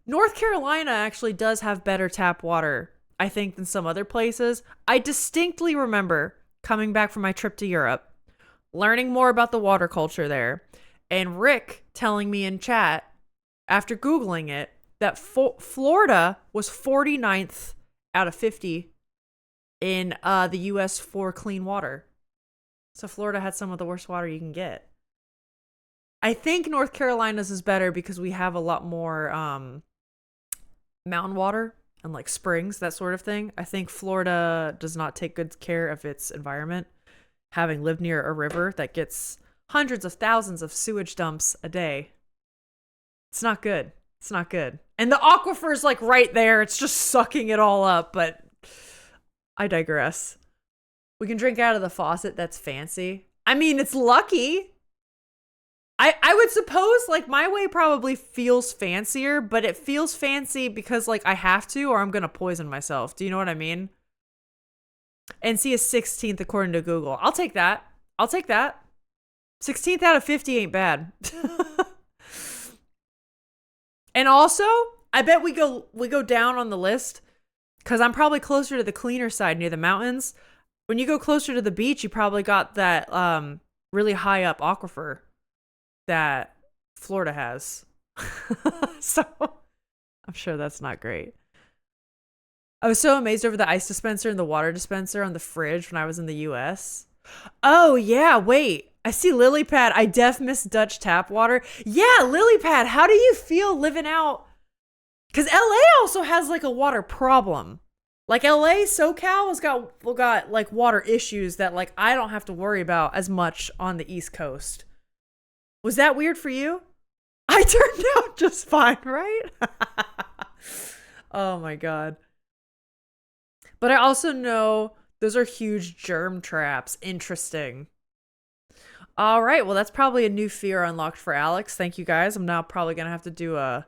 North Carolina actually does have better tap water, I think, than some other places. I distinctly remember coming back from my trip to Europe, learning more about the water culture there, and Rick telling me in chat, after Googling it, that Florida was 49th out of 50 in the U.S. for clean water. So Florida had some of the worst water you can get. I think North Carolina's is better because we have a lot more mountain water and like springs, that sort of thing. I think Florida does not take good care of its environment, having lived near a river that gets hundreds of thousands of sewage dumps a day. It's not good. It's not good. And the aquifer's like right there. It's just sucking it all up. But I digress. We can drink out of the faucet. That's fancy. I mean, it's lucky. I would suppose like my way probably feels fancier, but it feels fancy because like I have to or I'm going to poison myself. Do you know what I mean? And see a 16th according to Google. I'll take that. 16th out of 50 ain't bad. And also, I bet we go down on the list because I'm probably closer to the cleaner side near the mountains. When you go closer to the beach, you probably got that really high up aquifer that Florida has. So I'm sure that's not great. I was so amazed over the ice dispenser and the water dispenser on the fridge when I was in the US. Oh, yeah, wait. I see Lily Pad. I def miss Dutch tap water. Yeah, Lily Pad, how do you feel living out? Because LA also has like a water problem. Like LA, SoCal has got like water issues that like I don't have to worry about as much on the East Coast. Was that weird for you? I turned out just fine, right? Oh my God. But I also know those are huge germ traps. Interesting. All right. Well, that's probably a new fear unlocked for Alex. Thank you guys. I'm now probably going to have to do a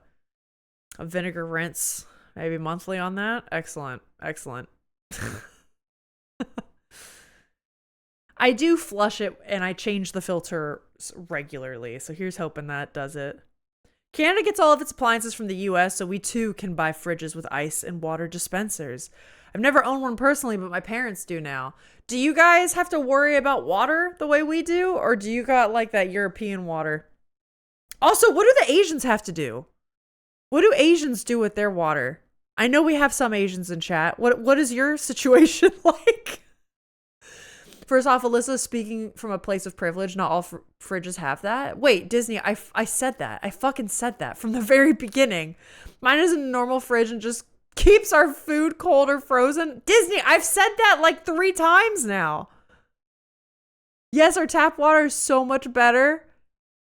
vinegar rinse maybe monthly on that. Excellent. I do flush it and I change the filter regularly. So here's hoping that does it. Canada gets all of its appliances from the US, so we too can buy fridges with ice and water dispensers. I've never owned one personally, but my parents do now. Do you guys have to worry about water the way we do? Or do you got like that European water? Also, what do the Asians have to do? What do Asians do with their water? I know we have some Asians in chat. What is your situation like? First off, Alyssa, speaking from a place of privilege, not all fridges have that. Wait, Disney, I said that. I fucking said that from the very beginning. Mine is a normal fridge and just keeps our food cold or frozen. Disney, I've said that like 3 times now. Yes, our tap water is so much better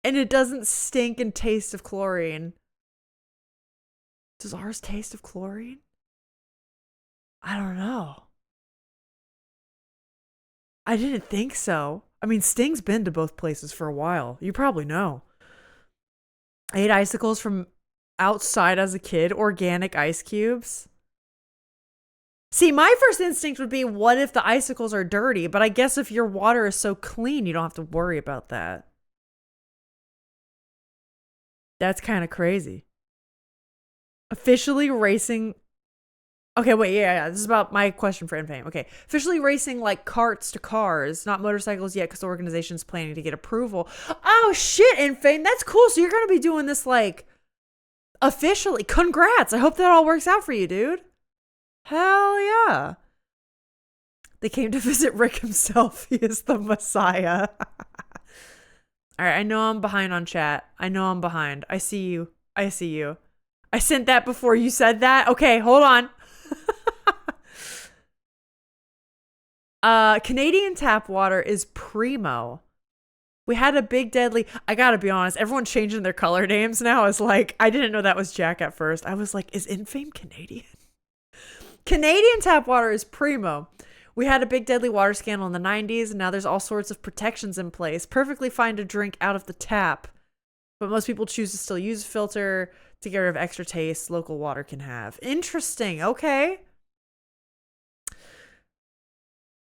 and it doesn't stink and taste of chlorine. Does ours taste of chlorine? I don't know. I didn't think so. I mean, Sting's been to both places for a while. You probably know. I ate icicles from outside as a kid. Organic ice cubes. See, my first instinct would be, what if the icicles are dirty? But I guess if your water is so clean, you don't have to worry about that. That's kind of crazy. Officially racing... Okay, wait, yeah. This is about my question for Infame. Okay, officially racing like carts to cars, not motorcycles yet, because the organization's planning to get approval. Oh shit, Infame, that's cool. So you're gonna be doing this like officially. Congrats! I hope that all works out for you, dude. Hell yeah! They came to visit Rick himself. He is the Messiah. All right, I know I'm behind on chat. I know I'm behind. I see you. I sent that before you said that. Okay, hold on. Canadian tap water is primo. We had a big deadly... I gotta be honest, everyone changing their color names now is like... I didn't know that was Jack at first. I was like, is Infame Canadian? Canadian tap water is primo. We had a big deadly water scandal in the 90s, and now there's all sorts of protections in place. Perfectly fine to drink out of the tap. But most people choose to still use a filter to get rid of extra taste local water can have. Interesting. Okay.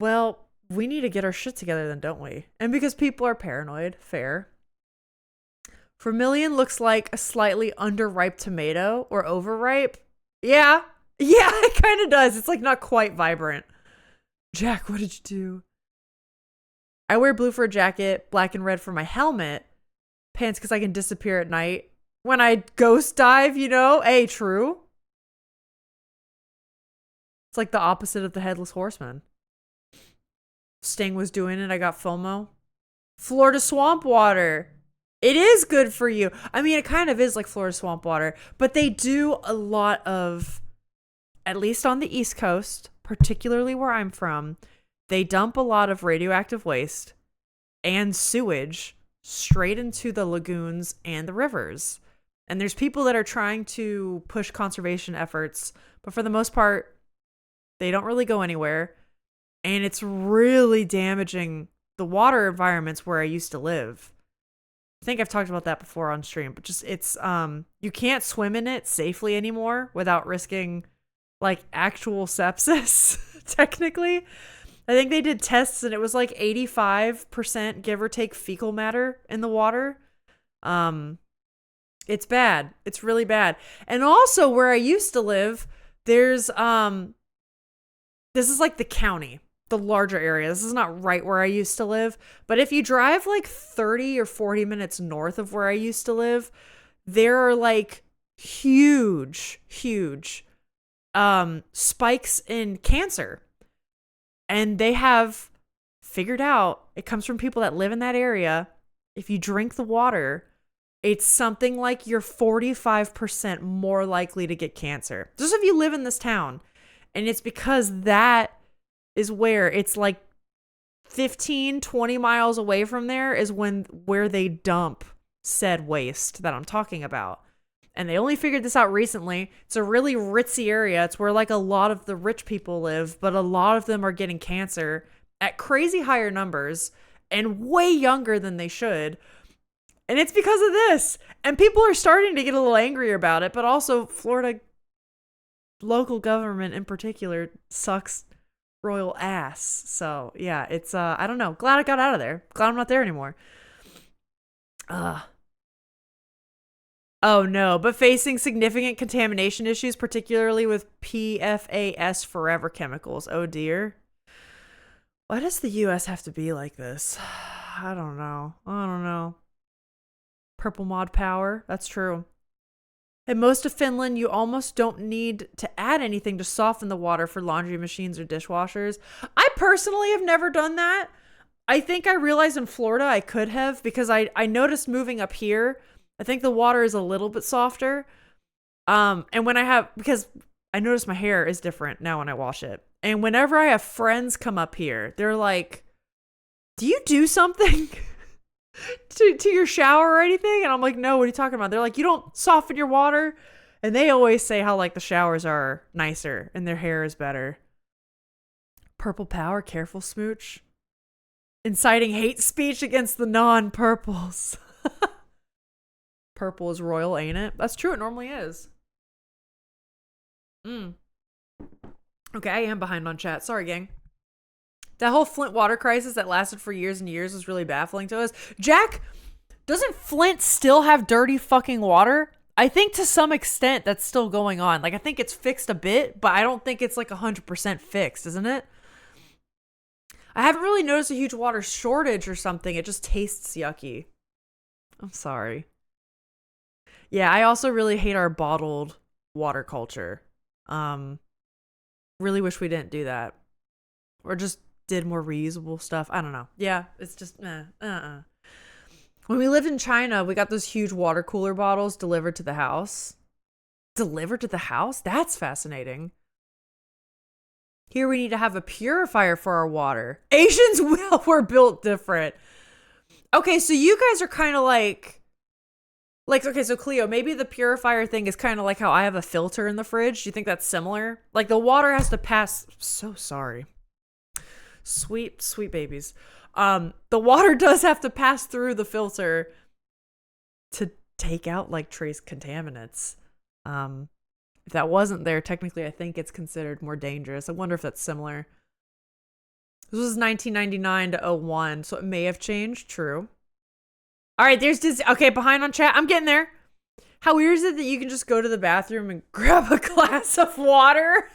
Well, we need to get our shit together then, don't we? And because people are paranoid. Fair. Vermilion looks like a slightly underripe tomato or overripe. Yeah. Yeah, it kind of does. It's like not quite vibrant. Jack, what did you do? I wear blue for a jacket, black and red for my helmet. Pants because I can disappear at night. When I ghost dive, you know? Hey, true. It's like the opposite of the Headless Horseman. Sting was doing it. I got FOMO. Florida swamp water. It is good for you. I mean, it kind of is like Florida swamp water. But they do a lot of, at least on the East Coast, particularly where I'm from, they dump a lot of radioactive waste and sewage straight into the lagoons and the rivers. And there's people that are trying to push conservation efforts, but for the most part, They don't really go anywhere. And it's really damaging the water environments where I used to live. I think I've talked about that before on stream, but just it's you can't swim in it safely anymore without risking like actual sepsis technically. I think they did tests and it was like 85% give or take fecal matter in the water. It's bad. It's really bad. And also where I used to live, there's this is like the county, the larger area. This is not right where I used to live, but if you drive like 30 or 40 minutes north of where I used to live, there are like huge spikes in cancer. And they have figured out it comes from people that live in that area. If you drink the water, it's something like you're 45% more likely to get cancer. Just if you live in this town. And it's because that is where it's like 15, 20 miles away from there is where they dump said waste that I'm talking about. And they only figured this out recently. It's a really ritzy area. It's where like a lot of the rich people live, but a lot of them are getting cancer at crazy higher numbers and way younger than they should. And it's because of this. And people are starting to get a little angry about it, but also Florida local government in particular sucks royal ass. So yeah, it's I don't know. Glad I got out of there. Glad I'm not there anymore. Oh no, but facing significant contamination issues, particularly with PFAS forever chemicals. Oh dear. Why does the US have to be like this? I don't know. Purple mod power. That's true. In most of Finland, you almost don't need to add anything to soften the water for laundry machines or dishwashers. I personally have never done that. I think I realized in Florida I could have because I noticed moving up here, I think the water is a little bit softer. And because I notice my hair is different now when I wash it. And whenever I have friends come up here, they're like, do you do something to your shower or anything? And I'm like, no, what are you talking about? They're like, you don't soften your water? And they always say how like the showers are nicer and their hair is better. Purple power, careful smooch. Inciting hate speech against the non-purples. Purple is royal, ain't it? That's true, it normally is. Okay, I am behind on chat. Sorry, gang. That whole Flint water crisis that lasted for years and years was really baffling to us. Jack, doesn't Flint still have dirty fucking water? I think to some extent that's still going on. Like, I think it's fixed a bit, but I don't think it's like 100% fixed, isn't it? I haven't really noticed a huge water shortage or something. It just tastes yucky. I'm sorry. Yeah, I also really hate our bottled water culture. Really wish we didn't do that. Or just did more reusable stuff. I don't know. Yeah, it's just When we lived in China, we got those huge water cooler bottles delivered to the house. Delivered to the house? That's fascinating. Here we need to have a purifier for our water. Asians were built different. Okay, so you guys are kind of like, okay, so Cleo, maybe the purifier thing is kind of like how I have a filter in the fridge. Do you think that's similar? Like the water has to pass. So sorry. Sweet, sweet babies. The water does have to pass through the filter to take out like trace contaminants. If that wasn't there, technically I think it's considered more dangerous. I wonder if that's similar. This was 1999 to 01, so it may have changed. True. All right, there's this. Okay, behind on chat. I'm getting there. How weird is it that you can just go to the bathroom and grab a glass of water?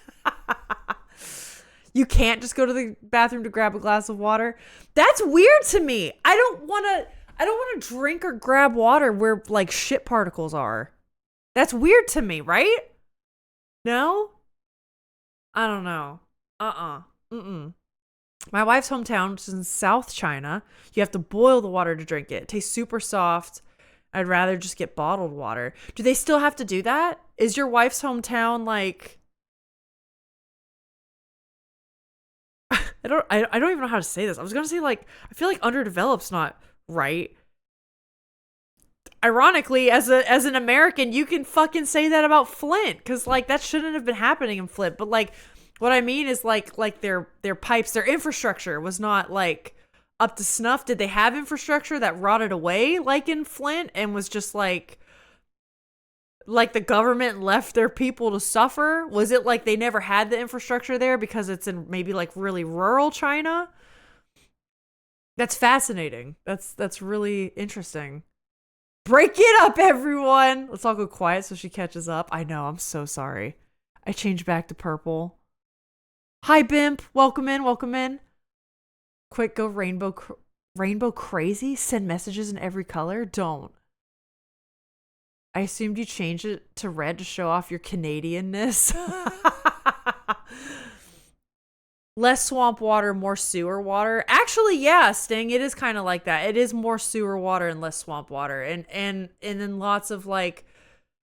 You can't just go to the bathroom to grab a glass of water. That's weird to me. I don't want to drink or grab water where like shit particles are. That's weird to me, right? No? I don't know. My wife's hometown, which is in South China, you have to boil the water to drink it. It tastes super soft. I'd rather just get bottled water. Do they still have to do that? Is your wife's hometown like... I don't even know how to say this. I was going to say like, I feel like underdeveloped's not right. Ironically, as an American, you can fucking say that about Flint because like that shouldn't have been happening in Flint. But like What I mean is like their pipes, their infrastructure was not like up to snuff. Did they have infrastructure that rotted away like in Flint and was just like the government left their people to suffer? Was it like they never had the infrastructure there because it's in maybe like really rural China? That's fascinating. That's really interesting. Break it up, everyone. Let's all go quiet so she catches up. I know, I'm so sorry. I changed back to purple. Hi, Bimp. Welcome in, welcome in. Quick, go rainbow crazy? Send messages in every color? Don't. I assumed you changed it to red to show off your Canadianness. Less swamp water, more sewer water. Actually, yeah, Sting, it is kind of like that. It is more sewer water and less swamp water. And then lots of like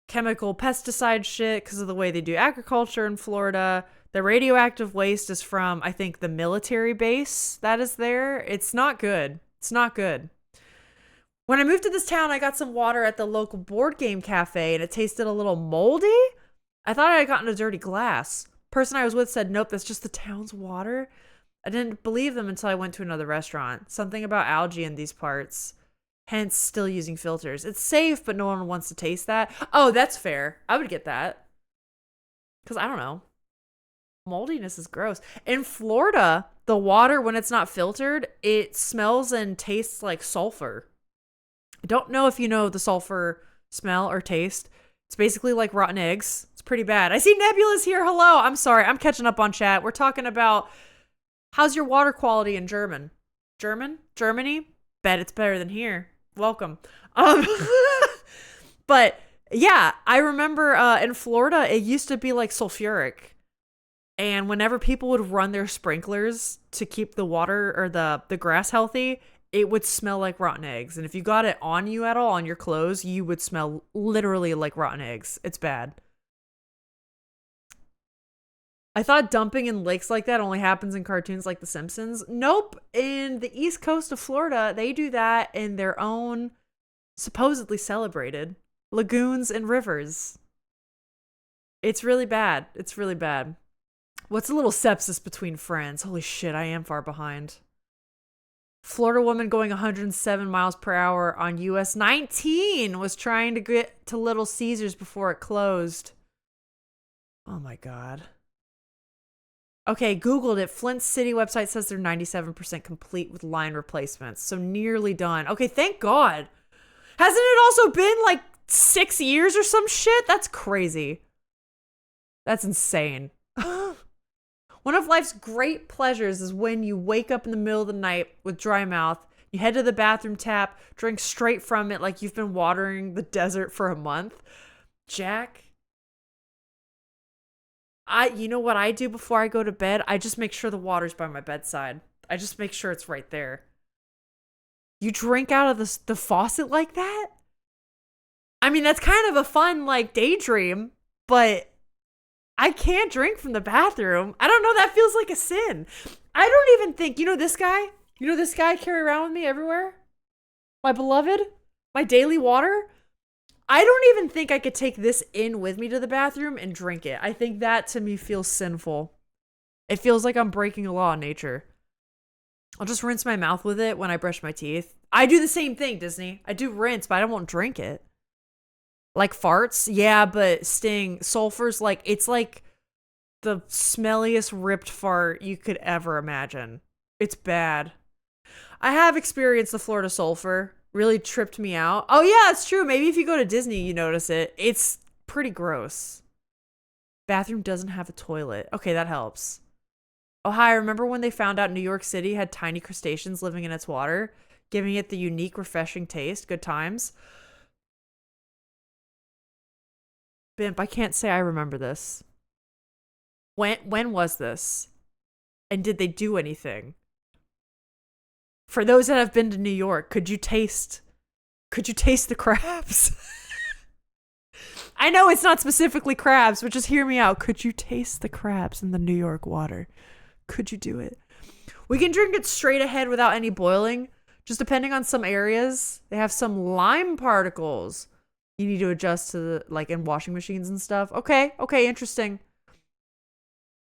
chemical pesticide shit because of the way they do agriculture in Florida. The radioactive waste is from, I think, the military base that is there. It's not good. It's not good. When I moved to this town, I got some water at the local board game cafe and it tasted a little moldy. I thought I had gotten a dirty glass. Person I was with said, nope, that's just the town's water. I didn't believe them until I went to another restaurant. Something about algae in these parts. Hence, still using filters. It's safe, but no one wants to taste that. Oh, that's fair. I would get that. Because I don't know. Moldiness is gross. In Florida, the water, when it's not filtered, it smells and tastes like sulfur. I don't know if you know the sulfur smell or taste. It's basically like rotten eggs. It's pretty bad. I see Nebula's here. Hello. I'm sorry. I'm catching up on chat. We're talking about how's your water quality in Germany? Bet it's better than here. Welcome. But yeah, I remember in Florida, it used to be like sulfuric. And whenever people would run their sprinklers to keep the water or the grass healthy, it would smell like rotten eggs. And if you got it on you at all, on your clothes, you would smell literally like rotten eggs. It's bad. I thought dumping in lakes like that only happens in cartoons like The Simpsons. Nope. In the east coast of Florida, they do that in their own supposedly celebrated lagoons and rivers. It's really bad. It's really bad. What's a little sepsis between friends? Holy shit, I am far behind. Florida woman going 107 miles per hour on US 19 was trying to get to Little Caesars before it closed. Oh my God. Okay, Googled it. Flint City website says they're 97% complete with line replacements. So nearly done. Okay, thank God. Hasn't it also been like 6 years or some shit? That's crazy. That's insane. One of life's great pleasures is when you wake up in the middle of the night with dry mouth, you head to the bathroom tap, drink straight from it like you've been watering the desert for a month. Jack, you know what I do before I go to bed? I just make sure the water's by my bedside. I just make sure it's right there. You drink out of the faucet like that? I mean, that's kind of a fun, like, daydream, but I can't drink from the bathroom. I don't know. That feels like a sin. I don't even think, you know this guy? You know this guy I carry around with me everywhere? My beloved? My daily water? I don't even think I could take this in with me to the bathroom and drink it. I think that to me feels sinful. It feels like I'm breaking a law of nature. I'll just rinse my mouth with it when I brush my teeth. I do the same thing, Disney. I do rinse, but I won't drink it. Like farts? Yeah, but Sting, sulfur's like, it's like the smelliest ripped fart you could ever imagine. It's bad. I have experienced the Florida sulfur. Really tripped me out. Oh yeah, it's true. Maybe if you go to Disney, you notice it. It's pretty gross. Bathroom doesn't have a toilet. Okay, that helps. Oh hi, remember when they found out New York City had tiny crustaceans living in its water, giving it the unique, refreshing taste? Good times. Bimp, I can't say I remember this. When was this? And did they do anything? For those that have been to New York, could you taste the crabs? I know it's not specifically crabs, but just hear me out. Could you taste the crabs in the New York water? Could you do it? We can drink it straight ahead without any boiling. Just depending on some areas, they have some lime particles you need to adjust to, the, like in washing machines and stuff. Okay, interesting.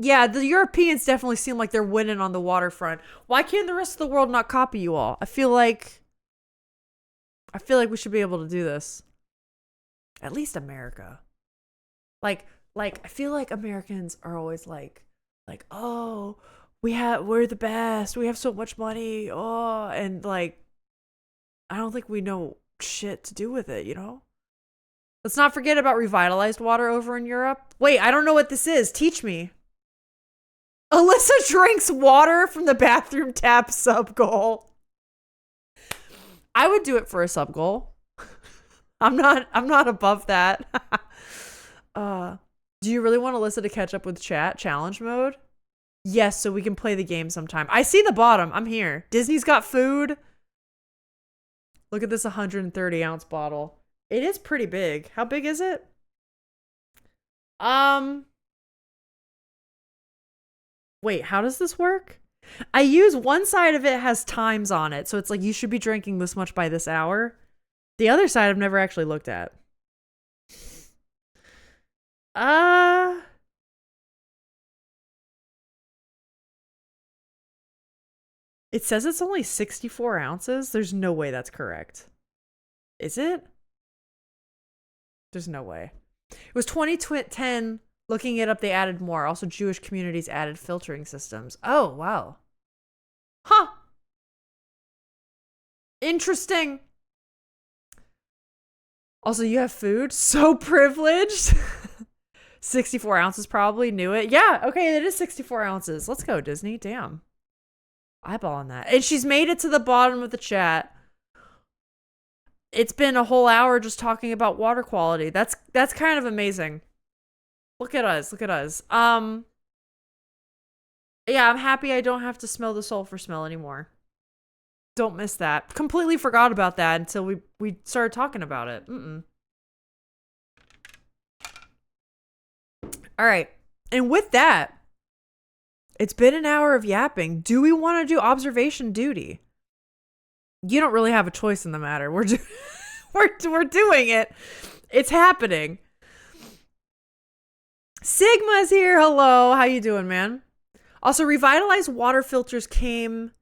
Yeah, the Europeans definitely seem like they're winning on the waterfront. Why can't the rest of the world not copy you all? I feel like we should be able to do this. At least America. Like I feel like Americans are always like, oh, we're the best. We have so much money. Oh, and like, I don't think we know shit to do with it, you know? Let's not forget about revitalized water over in Europe. Wait, I don't know what this is. Teach me. Alyssa drinks water from the bathroom tap sub goal. I would do it for a sub goal. I'm not above that. Do you really want Alyssa to catch up with chat challenge mode? Yes, so we can play the game sometime. I see the bottom. I'm here. Disney's got food. Look at this 130-ounce bottle. It is pretty big. How big is it? Wait, how does this work? I use one side of it has times on it. So it's like you should be drinking this much by this hour. The other side I've never actually looked at. It says it's only 64 ounces. There's no way that's correct. Is it? There's no way. It was 2010. Looking it up, they added more. Also, Jewish communities added filtering systems. Oh, wow. Huh. Interesting. Also, you have food? So privileged. 64 ounces probably. Knew it. Yeah, okay, it is 64 ounces. Let's go, Disney. Damn. Eyeballing that. And she's made it to the bottom of the chat. It's been a whole hour just talking about water quality. That's kind of amazing. Look at us. Look at us. Yeah, I'm happy I don't have to smell the sulfur smell anymore. Don't miss that. Completely forgot about that until we started talking about it. All right. And with that, it's been an hour of yapping. Do we want to do observation duty? You don't really have a choice in the matter. We're doing it. It's happening. Sigma's here. Hello. How you doing, man? Also, revitalized water filters came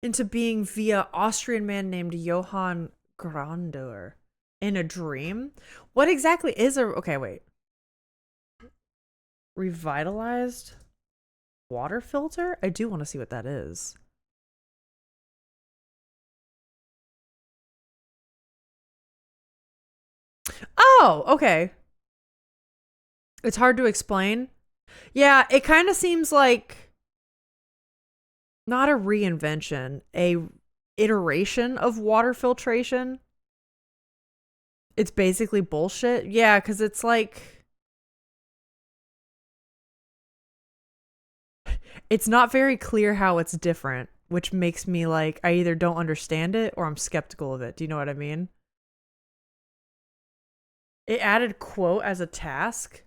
into being via Austrian man named Johann Grandeur in a dream. What exactly is a... Okay, wait. Revitalized water filter? I do want to see what that is. Oh, okay. It's hard to explain. Yeah, it kind of seems like not a reinvention, a iteration of water filtration. It's basically bullshit. Yeah, because it's like... It's not very clear how it's different, which makes me like, I either don't understand it or I'm skeptical of it. Do you know what I mean? It added quote as a task.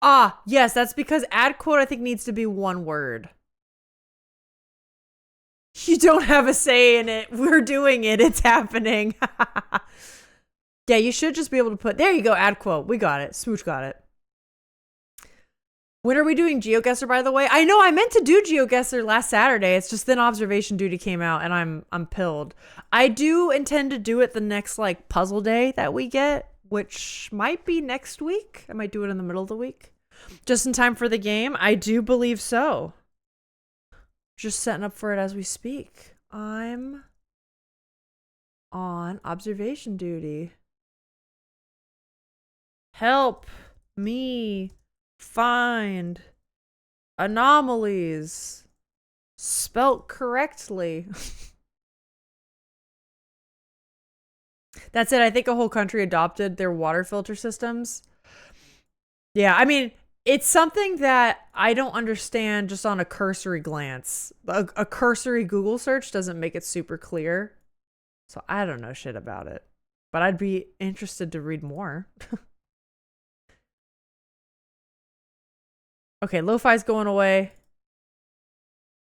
Ah, yes, that's because add quote I think needs to be one word. You don't have a say in it. We're doing it. It's happening. Yeah, you should just be able to put... There you go, add quote. We got it. Smooch got it. When are we doing GeoGuessr, by the way? I know I meant to do GeoGuessr last Saturday. It's just then observation duty came out and I'm pilled. I do intend to do it the next like puzzle day that we get, which might be next week. I might do it in the middle of the week. Just in time for the game? I do believe so. Just setting up for it as we speak. I'm on observation duty. Help me find anomalies spelt correctly. That's it. I think a whole country adopted their water filter systems. Yeah, I mean, it's something that I don't understand just on a cursory glance. A cursory Google search doesn't make it super clear. So I don't know shit about it. But I'd be interested to read more. Okay, lo-fi's going away.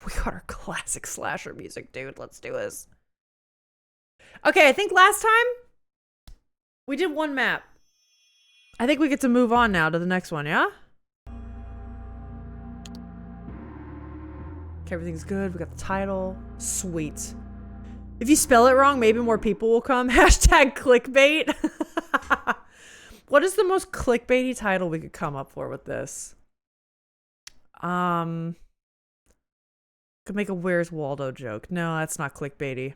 We got our classic slasher music, dude. Let's do this. Okay, I think last time we did one map. I think we get to move on now to the next one, yeah? Okay, everything's good. We got the title. Sweet. If you spell it wrong, maybe more people will come. Hashtag clickbait. What is the most clickbaity title we could come up for with this? Could make a Where's Waldo joke. No, that's not clickbaity.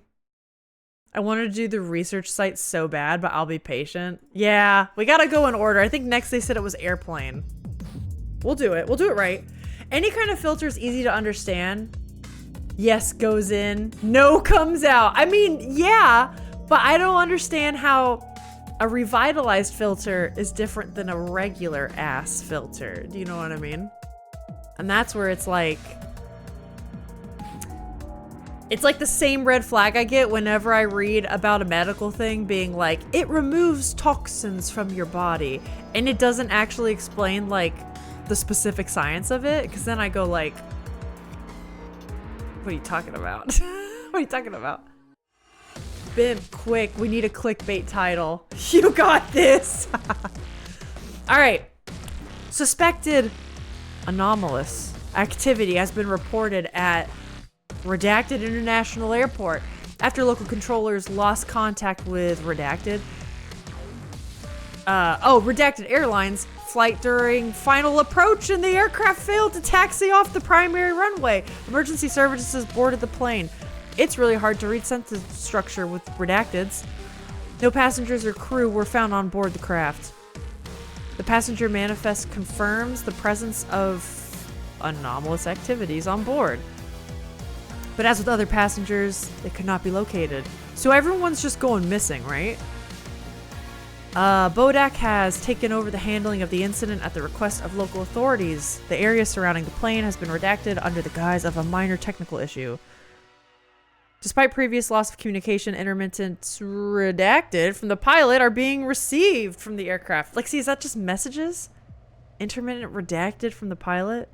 I wanted to do the research site so bad, but I'll be patient. Yeah, we gotta go in order. I think next they said it was airplane. We'll do it. We'll do it right. Any kind of filter is easy to understand. Yes goes in, no comes out. I mean, yeah, but I don't understand how a revitalized filter is different than a regular ass filter. Do you know what I mean? And that's where it's like the same red flag I get whenever I read about a medical thing being like, it removes toxins from your body. And it doesn't actually explain like the specific science of it. Cause then I go like, what are you talking about? What are you talking about? Bim, quick, we need a clickbait title. You got this. All right. Suspected anomalous activity has been reported at Redacted International Airport after local controllers lost contact with Redacted. Redacted Airlines flight during final approach and the aircraft failed to taxi off the primary runway. Emergency services boarded the plane. It's really hard to read sentence structure with Redacteds. No passengers or crew were found on board the craft. The passenger manifest confirms the presence of anomalous activities on board. But as with other passengers, they could not be located. So everyone's just going missing, right? Bodak has taken over the handling of the incident at the request of local authorities. The area surrounding the plane has been redacted under the guise of a minor technical issue. Despite previous loss of communication, intermittent redacted from the pilot are being received from the aircraft. Like, see, is that just messages? Intermittent redacted from the pilot?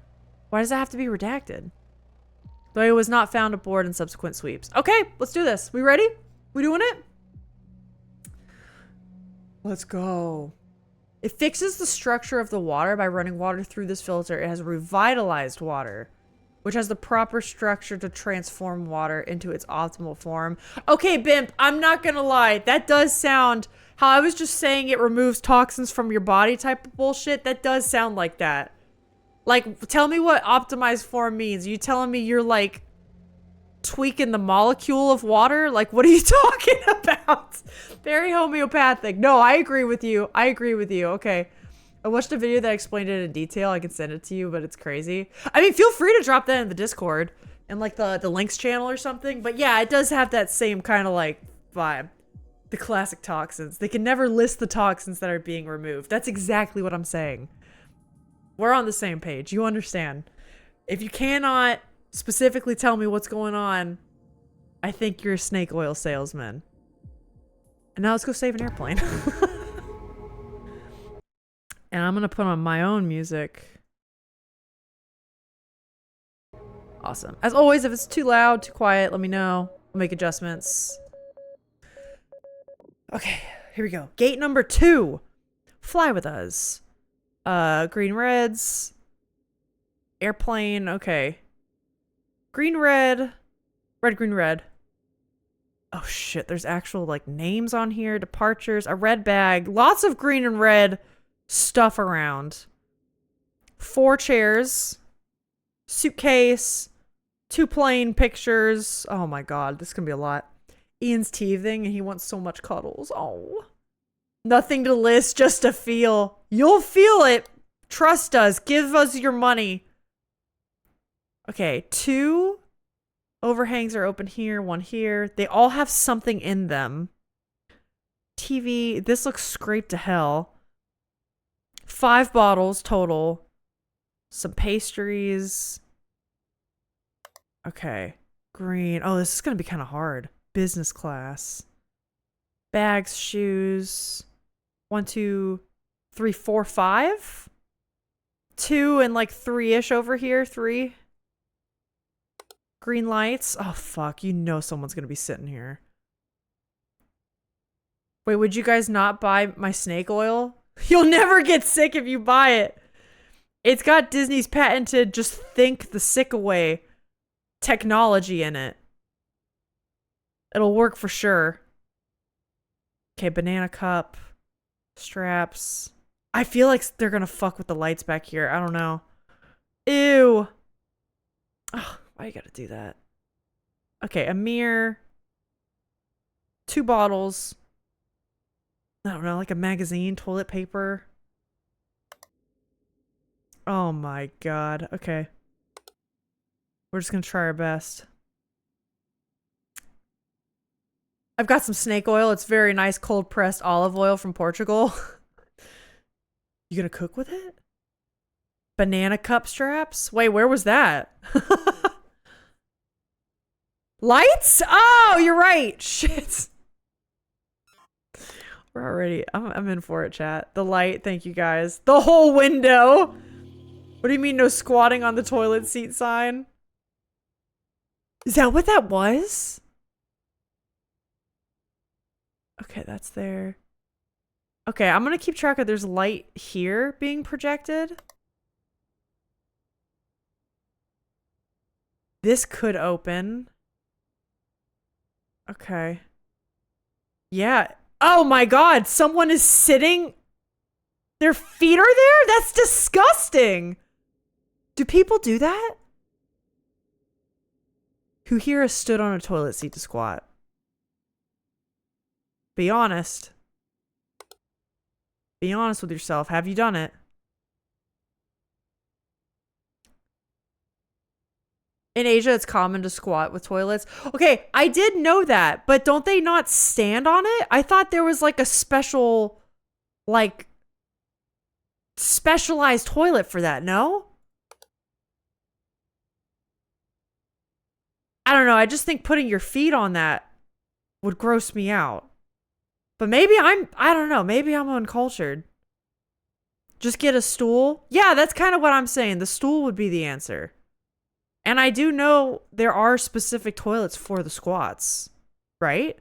Why does that have to be redacted? Though it was not found aboard in subsequent sweeps. Okay, let's do this. We ready? We doing it? Let's go. It fixes the structure of the water by running water through this filter. It has revitalized water, which has the proper structure to transform water into its optimal form. Okay, Bimp, I'm not gonna lie. That does sound, how I was just saying it removes toxins from your body type of bullshit. That does sound like that. Like, tell me what optimized form means. Are you telling me you're like tweaking the molecule of water? Like, what are you talking about? Very homeopathic. No, I agree with you. I agree with you. Okay. I watched a video that explained it in detail. I can send it to you, but it's crazy. I mean, feel free to drop that in the Discord and like the links channel or something. But yeah, it does have that same kind of like vibe. The classic toxins. They can never list the toxins that are being removed. That's exactly what I'm saying. We're on the same page. You understand. If you cannot specifically tell me what's going on, I think you're a snake oil salesman. And now let's go save an airplane. And I'm going to put on my own music. Awesome. As always, if it's too loud, too quiet, let me know. I'll make adjustments. Okay, here we go. Gate number 2. Fly with us. Green reds. Airplane, okay. Green red. Red, green, red. Oh shit, there's actual like names on here. Departures. A red bag. Lots of green and red stuff around. 4 chairs. Suitcase. 2 plane pictures. Oh my god, this is gonna be a lot. Ian's teething and he wants so much cuddles. Oh. Nothing to list, just to feel. You'll feel it. Trust us. Give us your money. Okay, 2 overhangs are open here, 1 here. They all have something in them. TV. This looks scraped to hell. 5 bottles total. Some pastries. Okay. Green. Oh, this is going to be kind of hard. Business class. Bags, shoes. 1, 2, 3, 4, 5. 2 and like 3-ish over here. 3. Green lights. Oh, fuck. You know someone's going to be sitting here. Wait, would you guys not buy my snake oil? You'll never get sick if you buy it. It's got Disney's patented just think the sick away. technology in it. It'll work for sure. Okay, banana cup, straps. I feel like they're gonna fuck with the lights back here. I don't know. Ew. Oh, why you gotta do that? Okay, a mirror. 2 bottles. I don't know, like a magazine, toilet paper. Oh my god. Okay. We're just gonna try our best. I've got some snake oil. It's very nice cold pressed olive oil from Portugal. You gonna cook with it? Banana cup straps? Wait, where was that? Lights? Oh, you're right. Shit. We're already, I'm in for it, chat. The light, thank you guys. The whole window. What do you mean no squatting on the toilet seat sign? Is that what that was? Okay, that's there. Okay, I'm gonna keep track of there's light here being projected. This could open. Okay. Yeah. Oh my god, someone is sitting. Their feet are there? That's disgusting. Do people do that? Who here has stood on a toilet seat to squat? Be honest. Be honest with yourself. Have you done it? In Asia, it's common to squat with toilets. Okay, I did know that, but don't they not stand on it? I thought there was like a special, like, specialized toilet for that, no? I don't know, I just think putting your feet on that would gross me out. But maybe I don't know, maybe I'm uncultured. Just get a stool? Yeah, that's kind of what I'm saying. The stool would be the answer. And I do know there are specific toilets for the squats, right?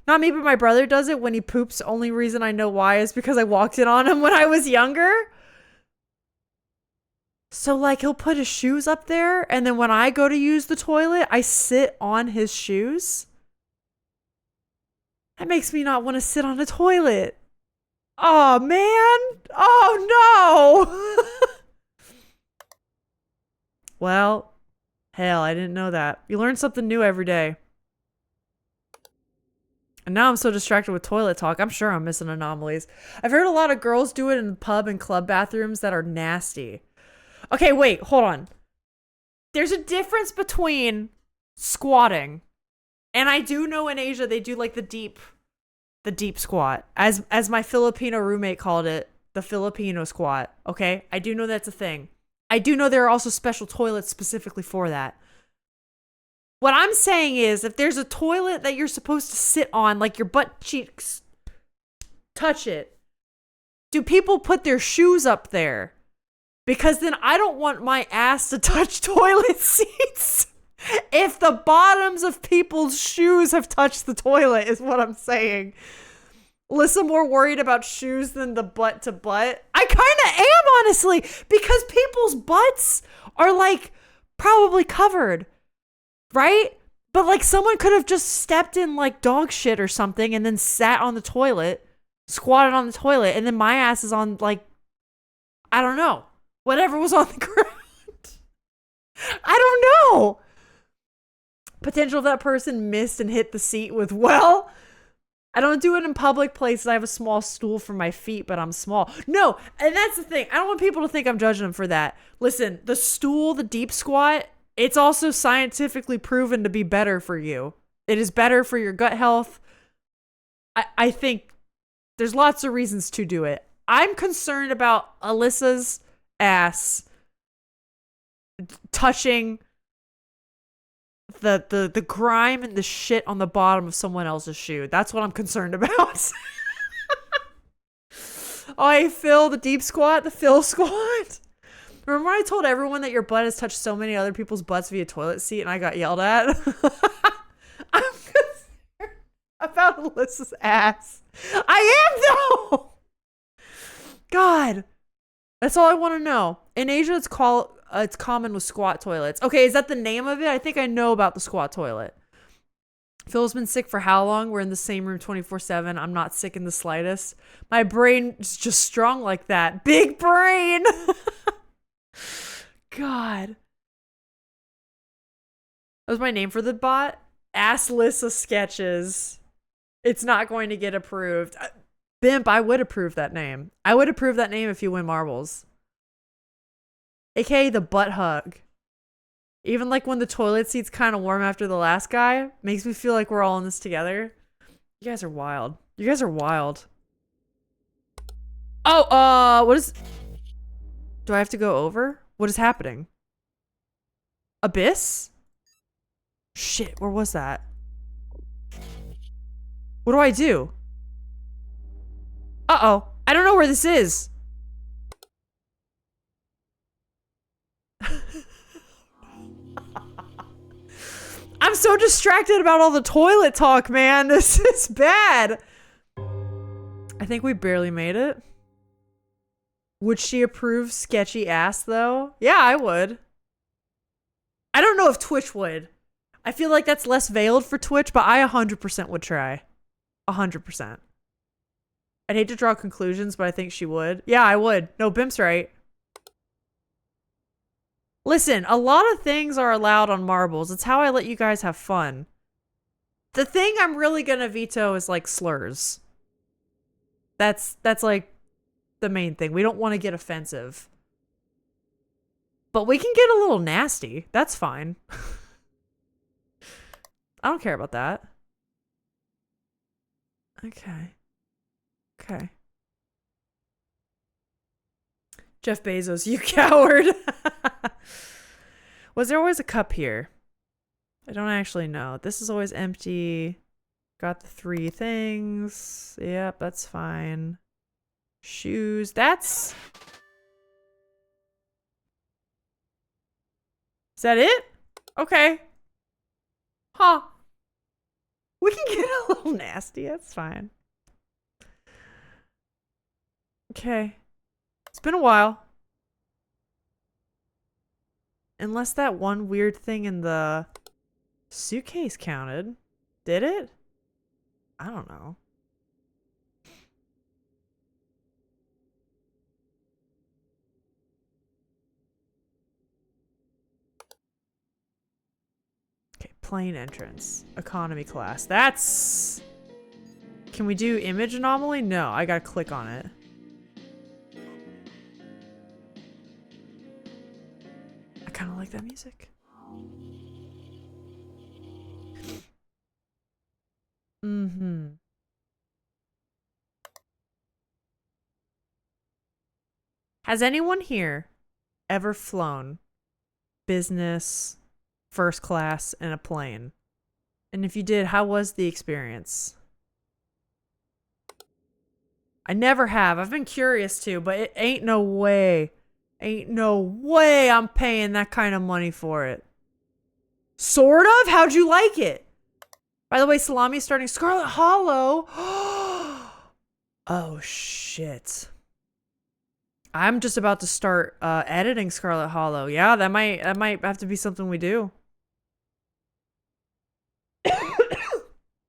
Not me, but my brother does it when he poops. Only reason I know why is because I walked in on him when I was younger. So, like, he'll put his shoes up there, and then when I go to use the toilet, I sit on his shoes. That makes me not want to sit on a toilet. Oh, man. Oh, no. Well, hell, I didn't know that. You learn something new every day. And now I'm so distracted with toilet talk, I'm sure I'm missing anomalies. I've heard a lot of girls do it in pub and club bathrooms that are nasty. Okay, wait, hold on. There's a difference between squatting, and I do know in Asia they do like the deep squat. As my Filipino roommate called it, the Filipino squat. Okay? I do know that's a thing. I do know there are also special toilets specifically for that. What I'm saying is, if there's a toilet that you're supposed to sit on, like your butt cheeks touch it, do people put their shoes up there? Because then I don't want my ass to touch toilet seats if the bottoms of people's shoes have touched the toilet, is what I'm saying. Alyssa more worried about shoes than the butt to butt. I kind of am, honestly, because people's butts are like probably covered, right? But like someone could have just stepped in like dog shit or something and then sat on the toilet, squatted on the toilet, and then my ass is on like, I don't know, whatever was on the ground. I don't know. Potential of that person missed and hit the seat with, well, I don't do it in public places. I have a small stool for my feet, but I'm small. No, and that's the thing. I don't want people to think I'm judging them for that. Listen, the stool, the deep squat, it's also scientifically proven to be better for you. It is better for your gut health. I think there's lots of reasons to do it. I'm concerned about Alyssa's ass touching the grime and the shit on the bottom of someone else's shoe. That's what I'm concerned about. Oh, hey, Phil, the deep squat, the Phil squat. Remember when I told everyone that your butt has touched so many other people's butts via toilet seat and I got yelled at? I'm concerned about Alyssa's ass. I am, though. God. That's all I want to know. In Asia, it's called it's common with squat toilets. Okay, is that the name of it? I think I know about the squat toilet. Phil's been sick for how long? We're in the same room 24/7. I'm not sick in the slightest. My brain is just strong like that. Big brain. God. That was my name for the bot. Ass list of sketches. It's not going to get approved. Bimp, I would approve that name. I would approve that name if you win marbles. AKA the butt hug. Even like when the toilet seat's kind of warm after the last guy, makes me feel like we're all in this together. You guys are wild. You guys are wild. Oh, what is... Do I have to go over? What is happening? Abyss? Shit, where was that? What do I do? Uh-oh. I don't know where this is. I'm so distracted about all the toilet talk, man. This is bad. I think we barely made it. Would she approve sketchy ass, though? Yeah, I would. I don't know if Twitch would. I feel like that's less veiled for Twitch, but I 100% would try. 100%. I'd hate to draw conclusions, but I think she would. Yeah, I would. No, Bimp's right. Listen, a lot of things are allowed on marbles. It's how I let you guys have fun. The thing I'm really gonna veto is like slurs. That's like the main thing. We don't want to get offensive. But we can get a little nasty. That's fine. I don't care about that. Okay. Okay. Jeff Bezos, you coward. Was there always a cup here? I don't actually know. This is always empty. Got the 3 things. Yep, that's fine. Shoes. That's... Is that it? Okay. Huh. We can get a little nasty. That's fine. Okay. It's been a while. Unless that one weird thing in the suitcase counted. Did it? I don't know. Okay, plane entrance. Economy class. That's... Can we do image anomaly? No, I gotta click on it. I kind of like that music. Mm-hmm. Has anyone here ever flown business, first class, in a plane? And if you did, how was the experience? I never have. I've been curious to, but it ain't no way. Ain't no way I'm paying that kind of money for it. Sort of? How'd you like it? By the way, Salami's starting Scarlet Hollow. Oh, shit. I'm just about to start editing Scarlet Hollow. Yeah, that might have to be something we do.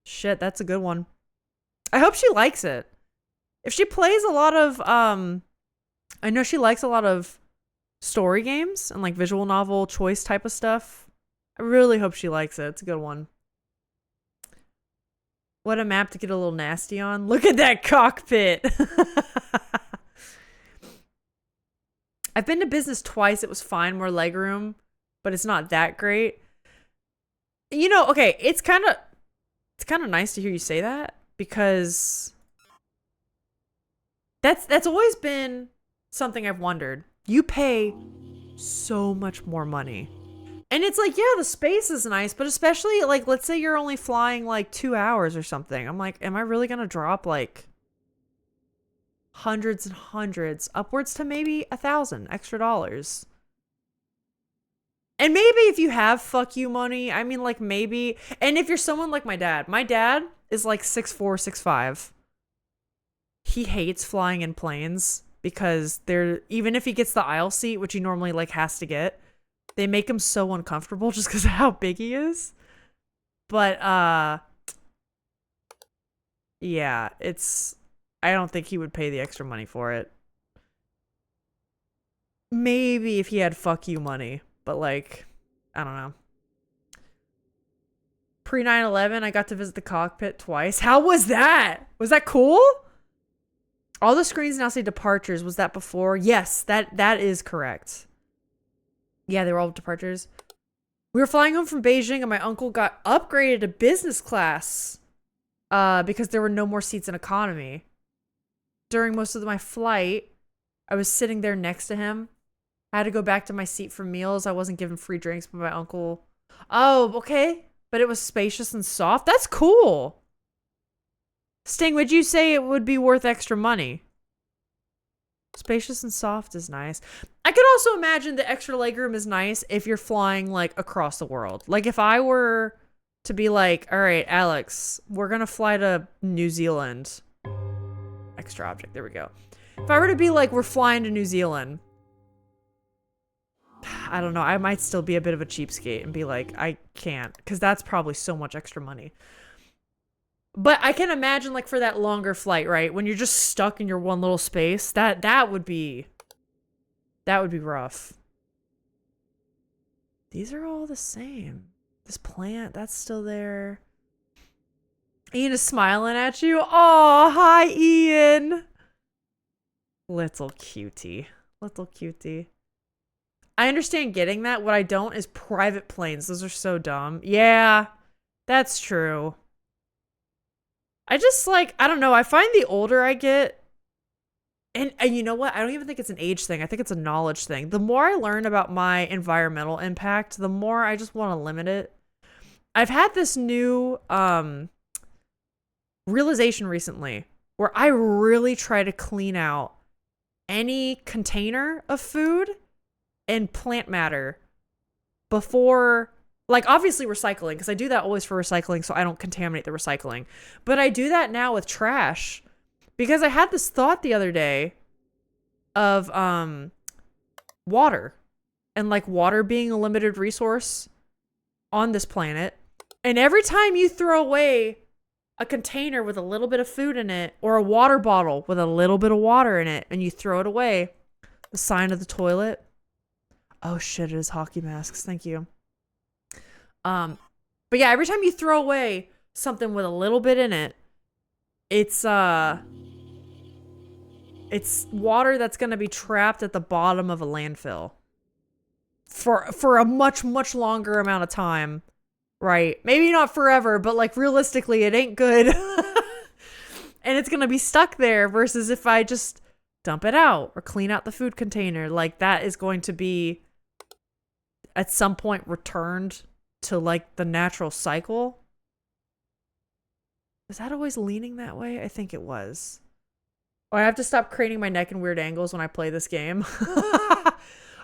Shit, that's a good one. I hope she likes it. If she plays a lot of I know she likes a lot of story games and like visual novel choice type of stuff. I really hope she likes it. It's a good one. What a map to get a little nasty on. Look at that cockpit. I've been to business twice. It was fine, more legroom, but it's not that great. You know, okay, it's kind of nice to hear you say that because that's always been something I've wondered. You pay so much more money. And it's like, yeah, the space is nice, but especially like, let's say you're only flying like 2 hours or something. I'm like, am I really going to drop like hundreds and hundreds, upwards to maybe $1,000 extra dollars? And maybe if you have fuck you money, I mean like maybe, and if you're someone like my dad is like 6'4", 6'5". He hates flying in planes because they're, even if he gets the aisle seat, which he normally like has to get, they make him so uncomfortable just because of how big he is. But yeah, I don't think he would pay the extra money for it. Maybe if he had fuck you money, but like, I don't know. Pre 9/11, I got to visit the cockpit twice. How was that? Was that cool? All the screens now say departures. Was that before? Yes, that is correct. Yeah, they were all departures. We were flying home from Beijing and my uncle got upgraded to business class because there were no more seats in economy. During most of my flight, I was sitting there next to him. I had to go back to my seat for meals. I wasn't given free drinks by my uncle. Oh, okay. But it was spacious and soft. That's cool. Sting, would you say it would be worth extra money? Spacious and soft is nice. I could also imagine the extra legroom is nice if you're flying like across the world. Like if I were to be like, all right, Alex, we're going to fly to New Zealand. Extra object. There we go. If I were to be like, we're flying to New Zealand, I don't know. I might still be a bit of a cheapskate and be like, I can't, because that's probably so much extra money. But I can imagine like for that longer flight, right? When you're just stuck in your one little space, that would be rough. These are all the same. This plant, that's still there. Ian is smiling at you. Oh, hi, Ian. Little cutie. Little cutie. I understand getting that. What I don't is private planes. Those are so dumb. Yeah, that's true. I just like, I don't know. I find the older I get, and you know what? I don't even think it's an age thing. I think it's a knowledge thing. The more I learn about my environmental impact, the more I just want to limit it. I've had this new realization recently where I really try to clean out any container of food and plant matter before, like obviously recycling, because I do that always for recycling so I don't contaminate the recycling. But I do that now with trash because I had this thought the other day of water and like water being a limited resource on this planet. And every time you throw away a container with a little bit of food in it or a water bottle with a little bit of water in it and you throw it away, the sign of the toilet. Oh shit, it is hockey masks. Thank you. But yeah, every time you throw away something with a little bit in it, it's water that's going to be trapped at the bottom of a landfill for a much, much longer amount of time. Right. Maybe not forever, but like realistically, it ain't good. And it's going to be stuck there versus if I just dump it out or clean out the food container, like that is going to be at some point returned to like the natural cycle. Is that always leaning that way? I think it was. Oh, I have to stop craning my neck in weird angles when I play this game.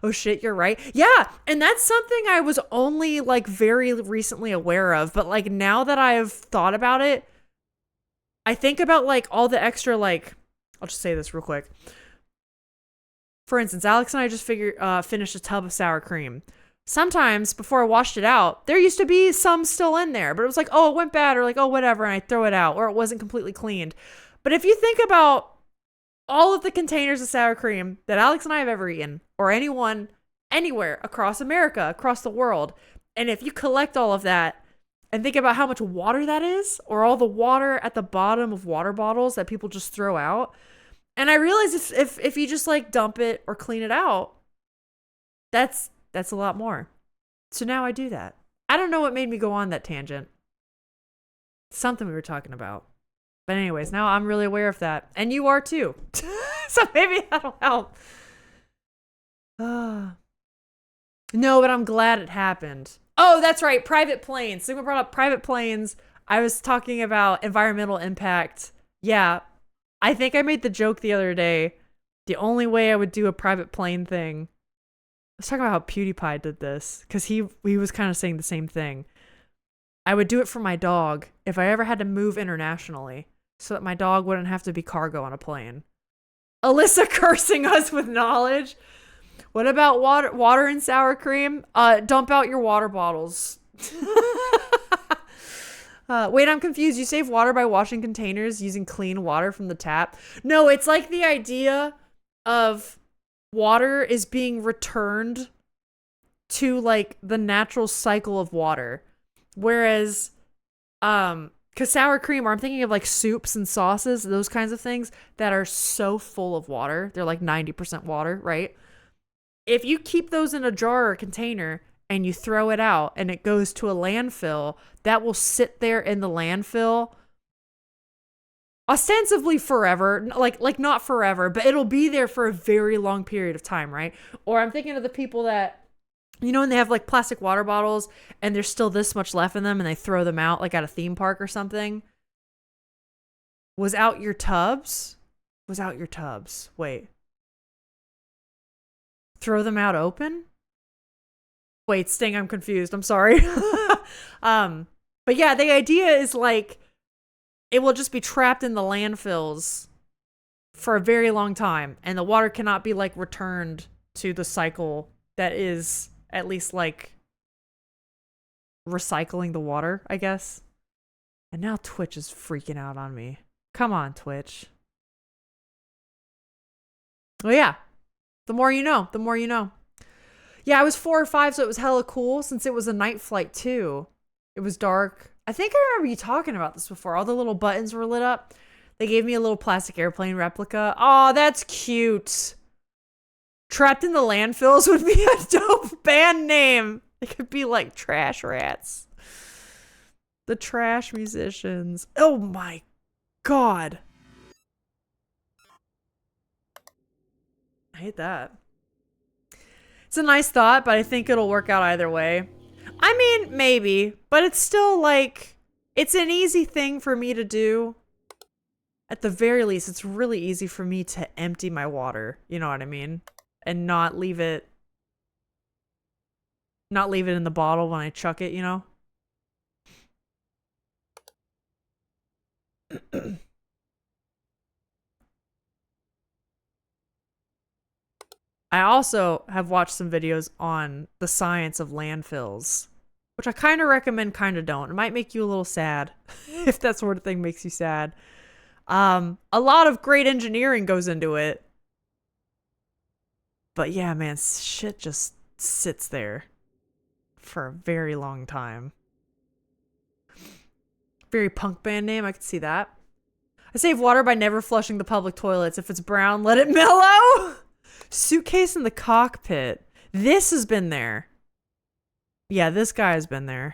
Oh shit, you're right. Yeah, and that's something I was only like very recently aware of, but like now that I've thought about it, I think about like all the extra like, I'll just say this real quick. For instance, Alex and I just finished a tub of sour cream. Sometimes before I washed it out, there used to be some still in there, but it was like, oh, it went bad, or like, oh, whatever, and I throw it out, or it wasn't completely cleaned. But if you think about all of the containers of sour cream that Alex and I have ever eaten, or anyone, anywhere across America, across the world, and if you collect all of that and think about how much water that is, or all the water at the bottom of water bottles that people just throw out, and I realize if you just like dump it or clean it out, that's a lot more. So now I do that. I don't know what made me go on that tangent. Something we were talking about. But anyways, now I'm really aware of that. And you are too. So maybe that'll help. No, but I'm glad it happened. Oh, that's right. Private planes. Sigma brought up private planes. I was talking about environmental impact. Yeah. I think I made the joke the other day. The only way I would do a private plane thing. I was talking about how PewDiePie did this. Because he was kind of saying the same thing. I would do it for my dog if I ever had to move internationally so that my dog wouldn't have to be cargo on a plane. Alyssa cursing us with knowledge. What about water and sour cream? Dump out your water bottles. Wait, I'm confused. You save water by washing containers using clean water from the tap? No, it's like the idea of water is being returned to like the natural cycle of water. Whereas, because sour cream, or I'm thinking of like soups and sauces, those kinds of things that are so full of water. They're like 90% water, right? If you keep those in a jar or a container and you throw it out and it goes to a landfill, that will sit there in the landfill ostensibly forever, like not forever, but it'll be there for a very long period of time, right? Or I'm thinking of the people that, you know, when they have like plastic water bottles and there's still this much left in them and they throw them out like at a theme park or something. Was out your tubs? Wait. Throw them out open? Wait, Sting, I'm confused. I'm sorry. But yeah, the idea is like it will just be trapped in the landfills for a very long time, and the water cannot be like returned to the cycle that is at least like recycling the water, I guess. And now Twitch is freaking out on me. Come on, Twitch. Well, yeah. The more you know, the more you know. Yeah, I was 4 or 5, so it was hella cool since it was a night flight too. It was dark. I think I remember you talking about this before. All the little buttons were lit up. They gave me a little plastic airplane replica. Oh, that's cute. Trapped in the Landfills would be a dope band name. It could be like Trash Rats. The Trash Musicians. Oh my god. I hate that. It's a nice thought, but I think it'll work out either way. I mean, maybe, but it's still like, it's an easy thing for me to do. At the very least, it's really easy for me to empty my water. You know what I mean? And not leave it in the bottle when I chuck it, you know? I also have watched some videos on the science of landfills, which I kind of recommend, kind of don't. It might make you a little sad if that sort of thing makes you sad. A lot of great engineering goes into it. But yeah, man, shit just sits there for a very long time. Very punk band name, I could see that. I save water by never flushing the public toilets. If it's brown, let it mellow. Suitcase in the cockpit. This has been there. Yeah, this guy has been there.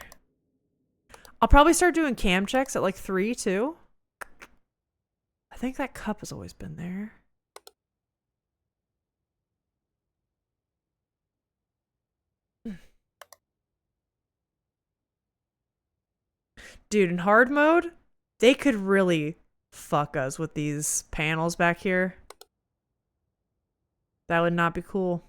I'll probably start doing cam checks at like 3 too. I think that cup has always been there. Dude, in hard mode, they could really fuck us with these panels back here. That would not be cool.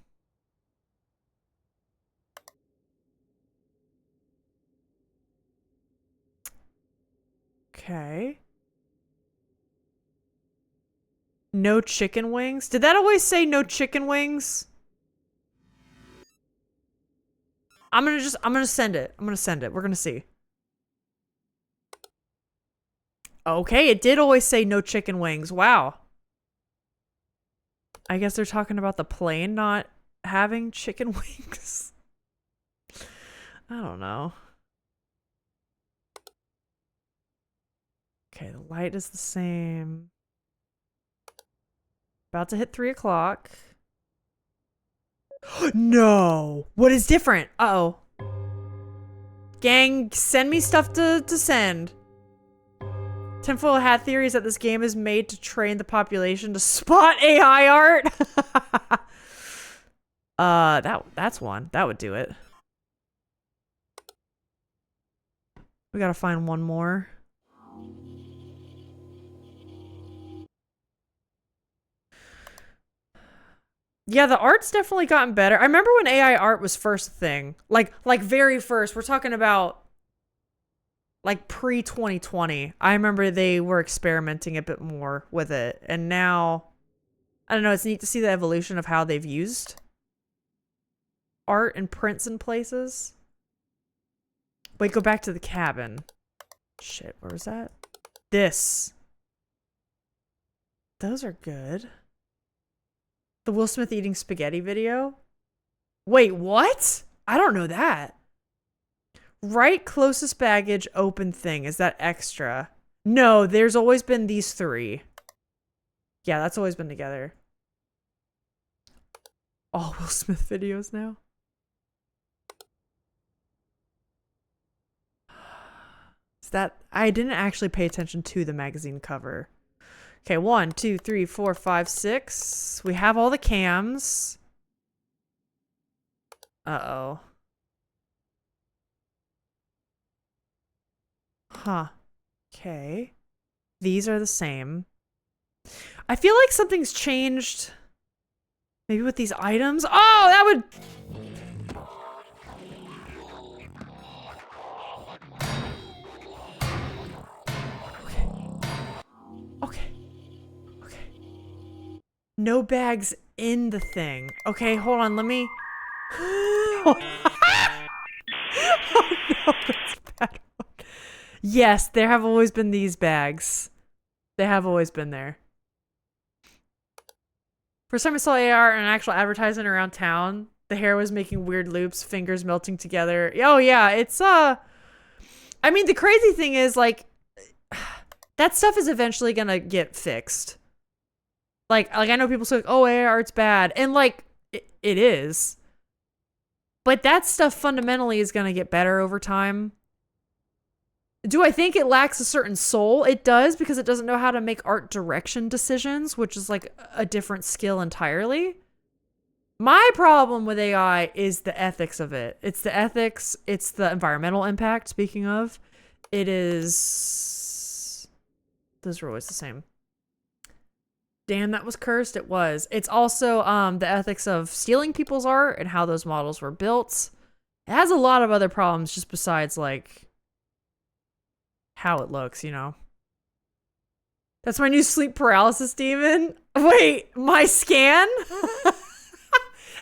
Okay. No chicken wings? Did that always say no chicken wings? I'm gonna send it. I'm gonna send it. We're gonna see. Okay, it did always say no chicken wings. Wow. I guess they're talking about the plane not having chicken wings. I don't know. Okay, the light is the same. About to hit 3 o'clock. No! What is different? Uh-oh. Gang, send me stuff to send. Tinfoil hat theory is that this game is made to train the population to spot AI art. That's one. That would do it. We gotta find one more. Yeah, the art's definitely gotten better. I remember when AI art was first a thing. Like very first. We're talking about like pre-2020. I remember they were experimenting a bit more with it. And now I don't know, it's neat to see the evolution of how they've used art and prints in places. Wait, go back to the cabin. Shit, where was that? This. Those are good. The Will Smith eating spaghetti video? Wait, what? I don't know that. Right closest baggage open thing. Is that extra? No, there's always been these 3. Yeah, that's always been together. All Will Smith videos now. Is that... I didn't actually pay attention to the magazine cover. Okay, 1, 2, 3, 4, 5, 6. We have all the cams. Uh-oh. Huh. Okay. These are the same. I feel like something's changed. Maybe with these items. Oh, that would... Okay. No bags in the thing. Okay, hold on. Let me... Oh no, that's a bad one. Yes, there have always been these bags. They have always been there. First time I saw AR in an actual advertisement around town, the hair was making weird loops, fingers melting together. Oh yeah, it's I mean, the crazy thing is, like, that stuff is eventually gonna get fixed. Like I know people say, like, oh, AR art's bad, and like it is. But that stuff fundamentally is gonna get better over time. Do I think it lacks a certain soul? It does, because it doesn't know how to make art direction decisions, which is like a different skill entirely. My problem with AI is the ethics of it. It's the ethics, it's the environmental impact, speaking of. It is... Those are always the same. Damn, that was cursed. It was. It's also the ethics of stealing people's art and how those models were built. It has a lot of other problems just besides, like, how it looks, you know. That's my new sleep paralysis demon. Wait, my scan?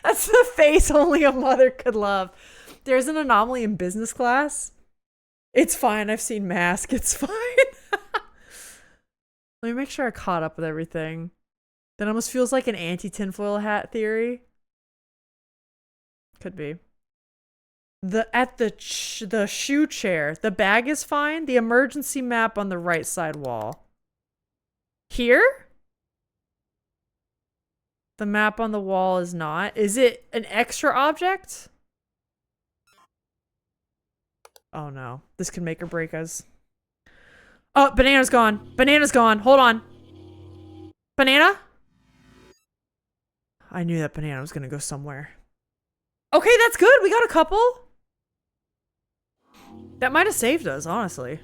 That's the face only a mother could love. There's an anomaly in business class. It's fine. I've seen Mask. It's fine. Let me make sure I caught up with everything. That almost feels like an anti-tinfoil hat theory. Could be. The shoe chair. The bag is fine. The emergency map on the right side wall. Here? The map on the wall is not. Is it an extra object? Oh no. This could make or break us. Oh, banana's gone. Banana's gone. Hold on. Banana? I knew that banana was gonna go somewhere. Okay, that's good. We got a couple. That might have saved us, honestly.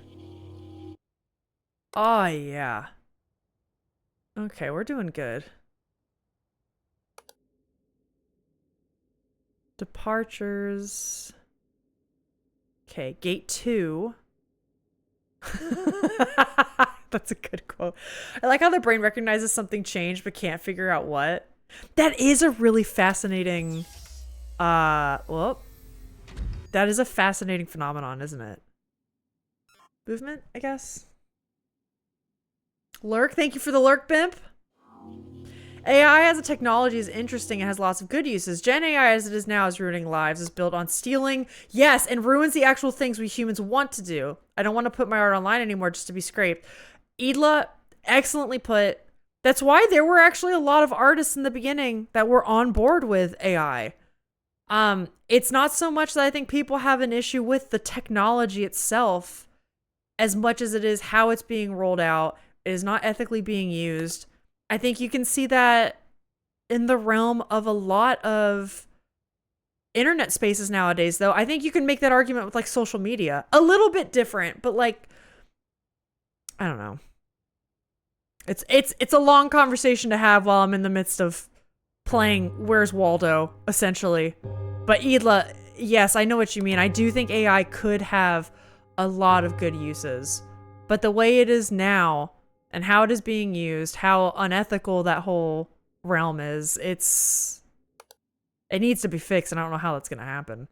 Oh, yeah. Okay, we're doing good. Departures. Okay, gate 2. That's a good quote. I like how the brain recognizes something changed but can't figure out what. That is a really fascinating... well... That is a fascinating phenomenon, isn't it? Movement, I guess? Lurk, thank you for the lurk, Bimp. AI as a technology is interesting and has lots of good uses. Gen AI as it is now is ruining lives, is built on stealing, yes, and ruins the actual things we humans want to do. I don't want to put my art online anymore just to be scraped. Idla, excellently put. That's why there were actually a lot of artists in the beginning that were on board with AI. It's not so much that I think people have an issue with the technology itself as much as it is how it's being rolled out. It is not ethically being used. I think you can see that in the realm of a lot of internet spaces nowadays, though. I think you can make that argument with like social media. A little bit different, but like, I don't know. It's a long conversation to have while I'm in the midst of playing Where's Waldo, essentially. But Idla, yes, I know what you mean. I do think AI could have a lot of good uses. But the way it is now, and how it is being used, how unethical that whole realm is. It needs to be fixed, and I don't know how that's gonna happen.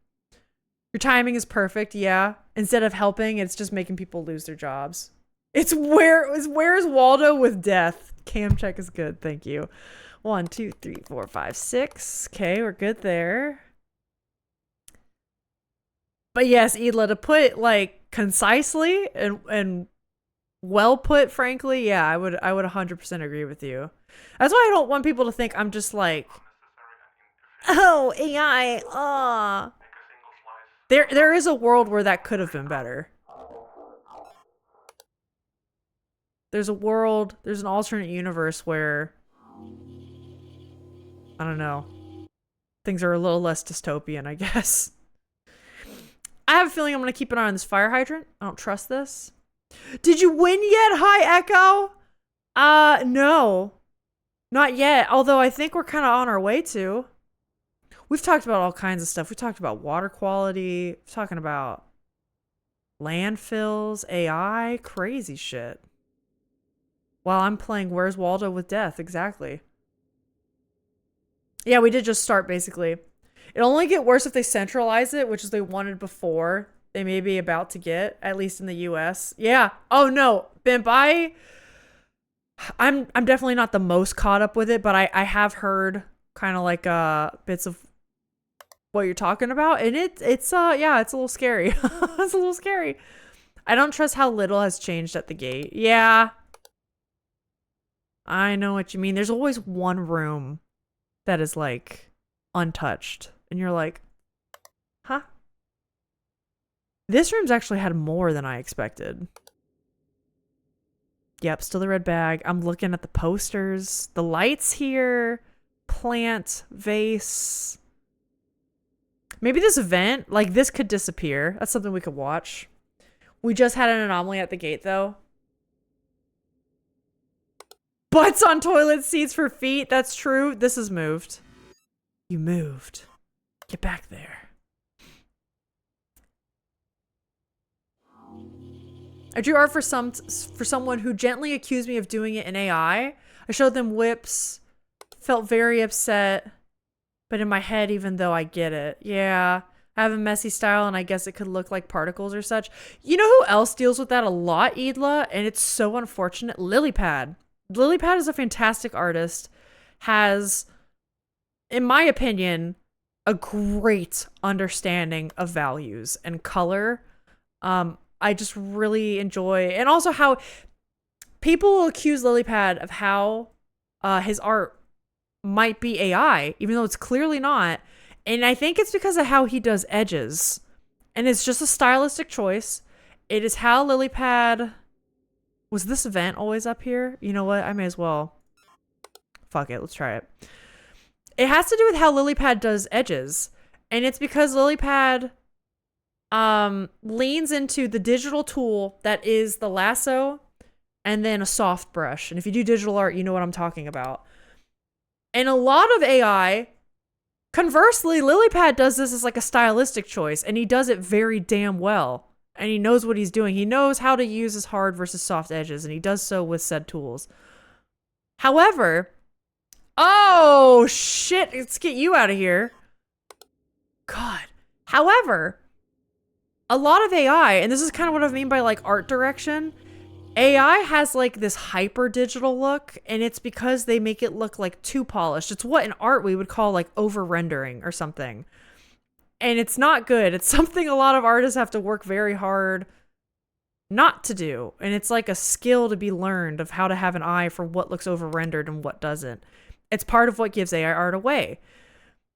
Your timing is perfect, yeah. Instead of helping, it's just making people lose their jobs. It's where's Waldo with death? Cam check is good, thank you. 1, 2, 3, 4, 5, 6. Okay, we're good there. But yes, Edla, to put like concisely and well put, frankly, yeah, I would 100% agree with you. That's why I don't want people to think I'm just like, oh, AI, There is a world where that could have been better. There's an alternate universe where, I don't know, things are a little less dystopian, I guess. I have a feeling I'm going to keep an eye on this fire hydrant. I don't trust this. Did you win yet? Hi, Echo. No. Not yet, although I think we're kind of on our way to. We've talked about all kinds of stuff. We talked about water quality. We're talking about landfills, AI, crazy shit. While I'm playing Where's Waldo with Death, exactly. Yeah, we did just start, basically. It'll only get worse if they centralize it, which is they wanted before. They may be about to get, at least in the US. Yeah. Oh no, Bimp, I'm definitely not the most caught up with it, but I have heard kind of like bits of what you're talking about, and it's yeah, it's a little scary. It's a little scary. I don't trust how little has changed at the gate. Yeah. I know what you mean. There's always one room that is like untouched, and you're like, huh? This room's actually had more than I expected. Yep, still the red bag. I'm looking at the posters. The lights here. Plant, vase. Maybe this event, like this could disappear. That's something we could watch. We just had an anomaly at the gate though. Butts on toilet seats for feet. That's true. This has moved. You moved. Get back there. I drew art for someone who gently accused me of doing it in AI. I showed them whips, felt very upset, but in my head, even though I get it. Yeah, I have a messy style, and I guess it could look like particles or such. You know who else deals with that a lot, Edla? And it's so unfortunate. Lilypad. Lilypad is a fantastic artist. Has, in my opinion, a great understanding of values and color. I just really enjoy, and also how people will accuse Lilypad of how his art might be AI, even though it's clearly not. And I think it's because of how he does edges. And it's just a stylistic choice. It is how Lilypad... Was this event always up here? You know what? I may as well. Fuck it. Let's try it. It has to do with how Lilypad does edges. And it's because Lilypad leans into the digital tool that is the lasso and then a soft brush. And if you do digital art, you know what I'm talking about. And a lot of AI, conversely, Lilypad does this as like a stylistic choice, and he does it very damn well. And he knows what he's doing. He knows how to use his hard versus soft edges, and he does so with said tools. However, oh shit, let's get you out of here. God. However, a lot of AI, and this is kind of what I mean by like art direction, AI has like this hyper digital look, and it's because they make it look like too polished. It's what in art we would call like over rendering or something. And it's not good. It's something a lot of artists have to work very hard not to do. And it's like a skill to be learned of how to have an eye for what looks over rendered and what doesn't. It's part of what gives AI art away.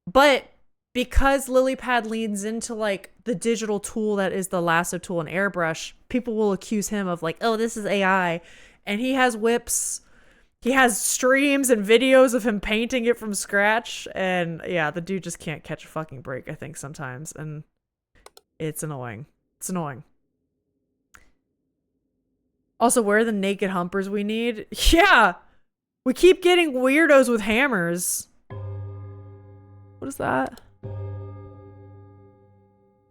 But because Lilypad leans into like the digital tool that is the lasso tool and airbrush, people will accuse him of like, oh, this is AI. And he has whips. He has streams and videos of him painting it from scratch. And yeah, the dude just can't catch a fucking break, I think, sometimes. And it's annoying. It's annoying. Also, where are the naked humpers we need? Yeah! We keep getting weirdos with hammers. What is that?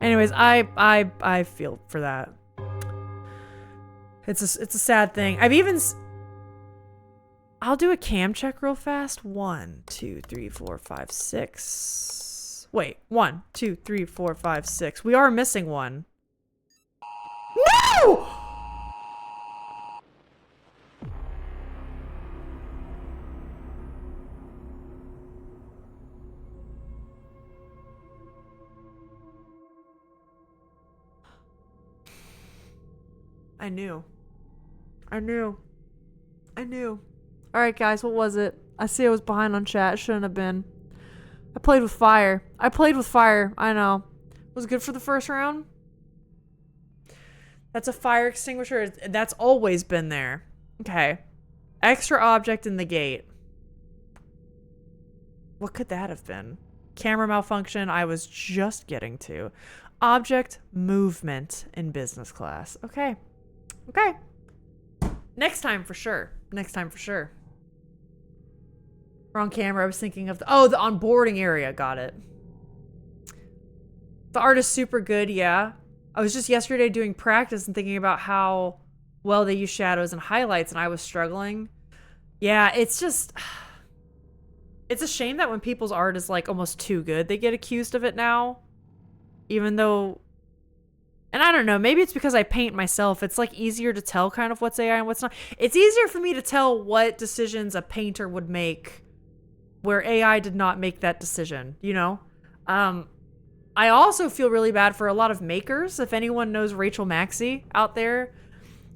Anyways, I feel for that. It's a sad thing. I've even... I'll do a cam check real fast. 1, 2, 3, 4, 5, 6. Wait, 1, 2, 3, 4, 5, 6. We are missing one. No! I knew. Alright, guys, what was it? I see I was behind on chat. Shouldn't have been. I played with fire. I know. Was it good for the first round? That's a fire extinguisher. That's always been there. Okay. Extra object in the gate. What could that have been? Camera malfunction. I was just getting to. Object movement in business class. Okay. Next time for sure. Wrong camera. I was thinking of the onboarding area. Got it. The art is super good. Yeah. I was just yesterday doing practice and thinking about how well they use shadows and highlights, and I was struggling. Yeah, it's just... It's a shame that when people's art is like almost too good, they get accused of it now. Even though... And I don't know, maybe it's because I paint myself. It's like easier to tell kind of what's AI and what's not. It's easier for me to tell what decisions a painter would make where AI did not make that decision, you know? I also feel really bad for a lot of makers. If anyone knows Rachel Maxey out there,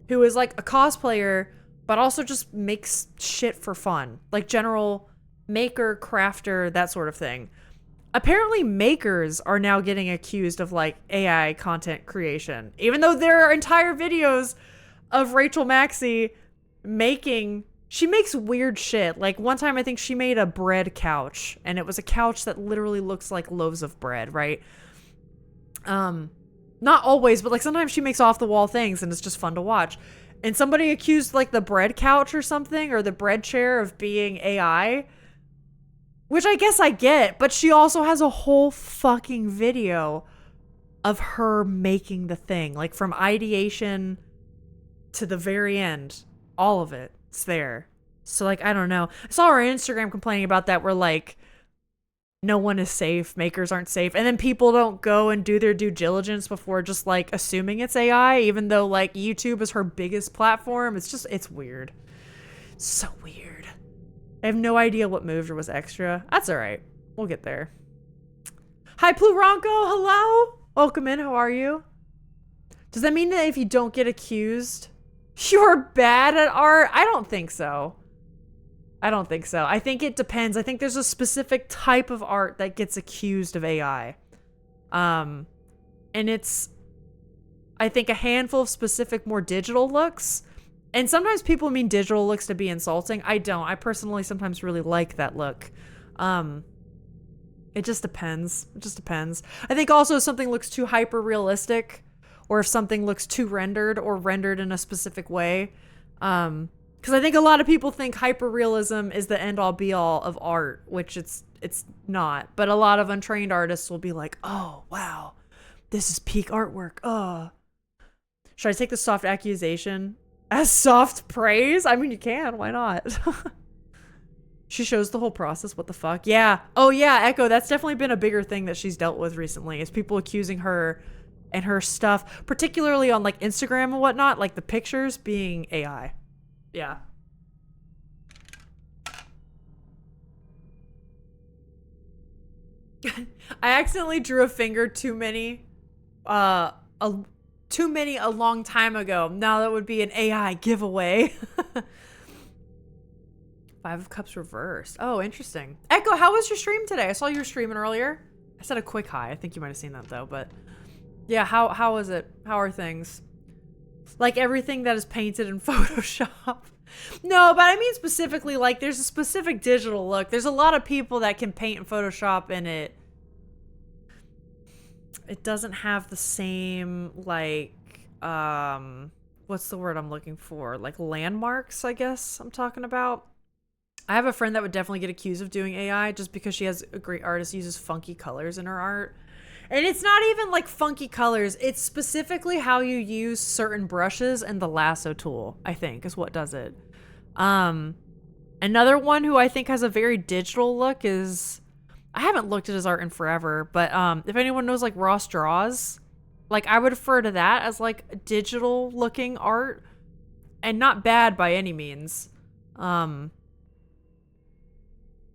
who is like a cosplayer, but also just makes shit for fun. Like general maker, crafter, that sort of thing. Apparently makers are now getting accused of like AI content creation. Even though there are entire videos of Rachel Maxey making... She makes weird shit. Like one time I think she made a bread couch, and it was a couch that literally looks like loaves of bread, right? Not always, but like sometimes she makes off the wall things and it's just fun to watch. And somebody accused like the bread couch or something, or the bread chair, of being AI, which I guess I get, but she also has a whole fucking video of her making the thing, like from ideation to the very end, all of it. It's there. So like, I don't know. I saw her on Instagram complaining about that, where like no one is safe, makers aren't safe, and then people don't go and do their due diligence before just like assuming it's AI, even though like YouTube is her biggest platform. It's weird. So weird. I have no idea what moved or was extra. That's all right. We'll get there. Hi Pluronco, hello. Welcome in. How are you? Does that mean that if you don't get accused, you're bad at art? I don't think so. I think it depends. I think there's a specific type of art that gets accused of AI. And it's, I think, a handful of specific more digital looks. And sometimes people mean digital looks to be insulting. I don't. I personally sometimes really like that look. It just depends. I think also if something looks too hyper realistic, or if something looks too rendered or rendered in a specific way. Because I think a lot of people think hyperrealism is the end-all be-all of art, which it's not. But a lot of untrained artists will be like, oh, wow, this is peak artwork. Should I take the soft accusation as soft praise? I mean, you can. Why not? She shows the whole process. What the fuck? Yeah. Oh, yeah, Echo. That's definitely been a bigger thing that she's dealt with recently, is people accusing her and her stuff, particularly on like Instagram and whatnot, like the pictures being AI. Yeah. I accidentally drew a finger too many a long time ago. Now that would be an AI giveaway. 5 of Cups reversed. Oh, interesting. Echo, how was your stream today? I saw you were streaming earlier. I said a quick hi. I think you might have seen that though, but yeah, how was it? How are things? Like everything that is painted in Photoshop. No, but I mean specifically, like there's a specific digital look. There's a lot of people that can paint in Photoshop, and it doesn't have the same, like, what's the word I'm looking for? Like landmarks, I guess I'm talking about. I have a friend that would definitely get accused of doing AI just because she has a great artist, uses funky colors in her art. And it's not even like funky colors. It's specifically how you use certain brushes and the lasso tool, I think, is what does it. Another one who I think has a very digital look is, I haven't looked at his art in forever, but if anyone knows like Ross Draws, like I would refer to that as like digital looking art, and not bad by any means. Um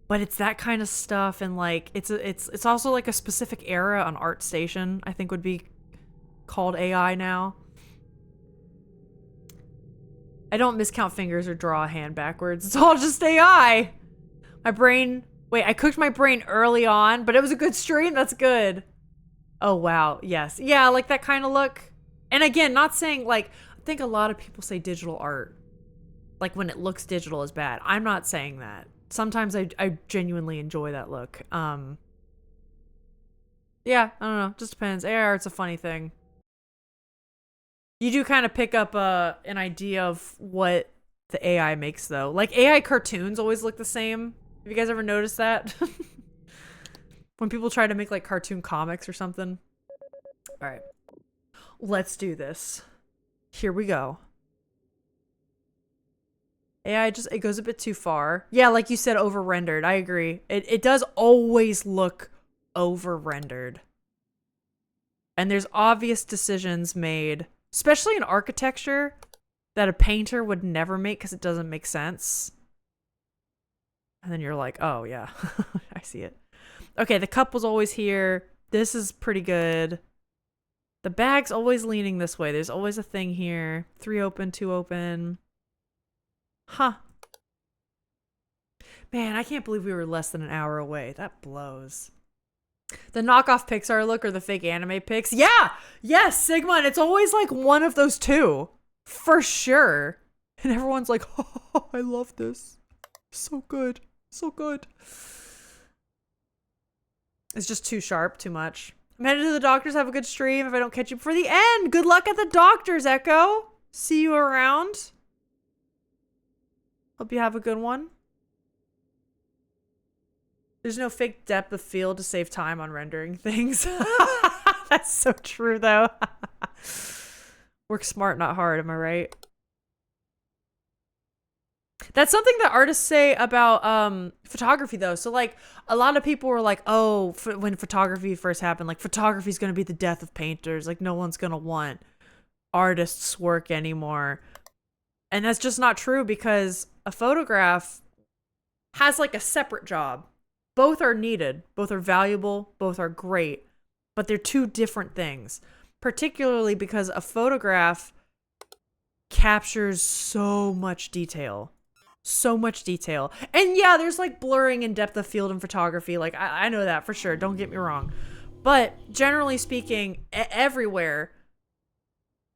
but it's that kind of stuff, and like it's also like a specific era on ArtStation, I think would be called AI now. I don't miscount fingers or draw a hand backwards. It's all just AI. My brain, wait, I cooked my brain early on, but it was a good stream. That's good. Oh, wow. Yes. Yeah, like that kind of look. And again, not saying like, I think a lot of people say digital art, like when it looks digital is bad. I'm not saying that. Sometimes I genuinely enjoy that look. Yeah, I don't know. Just depends. AI art's a funny thing. You do kind of pick up an idea of what the AI makes, though. Like, AI cartoons always look the same. Have you guys ever noticed that? When people try to make, like, cartoon comics or something. All right. Let's do this. Here we go. AI just, it goes a bit too far. Yeah, like you said, over-rendered. I agree. It does always look over-rendered. And there's obvious decisions made, especially in architecture, that a painter would never make because it doesn't make sense. And then you're like, oh, yeah, I see it. Okay, the cup was always here. This is pretty good. The bag's always leaning this way. There's always a thing here. 3 open, 2 open. Huh. Man, I can't believe we were less than an hour away. That blows. The knockoff Pixar look or the fake anime pics. Yeah! Yes, Sigma, and it's always like one of those two. For sure. And everyone's like, oh, I love this. So good. So good. It's just too sharp, too much. I'm headed to the doctor's. Have a good stream. If I don't catch you before the end, good luck at the doctor's, Echo. See you around. Hope you have a good one. There's no fake depth of field to save time on rendering things. That's so true, though. Work smart, not hard. Am I right? That's something that artists say about photography, though. So, like, a lot of people were like, oh, when photography first happened, like, photography is going to be the death of painters. Like, no one's going to want artists' work anymore. And that's just not true, because a photograph has, like, a separate job. Both are needed. Both are valuable. Both are great. But they're two different things. Particularly because a photograph captures so much detail. So much detail. And yeah, there's like blurring and depth of field in photography. Like, I know that for sure. Don't get me wrong. But generally speaking, everywhere,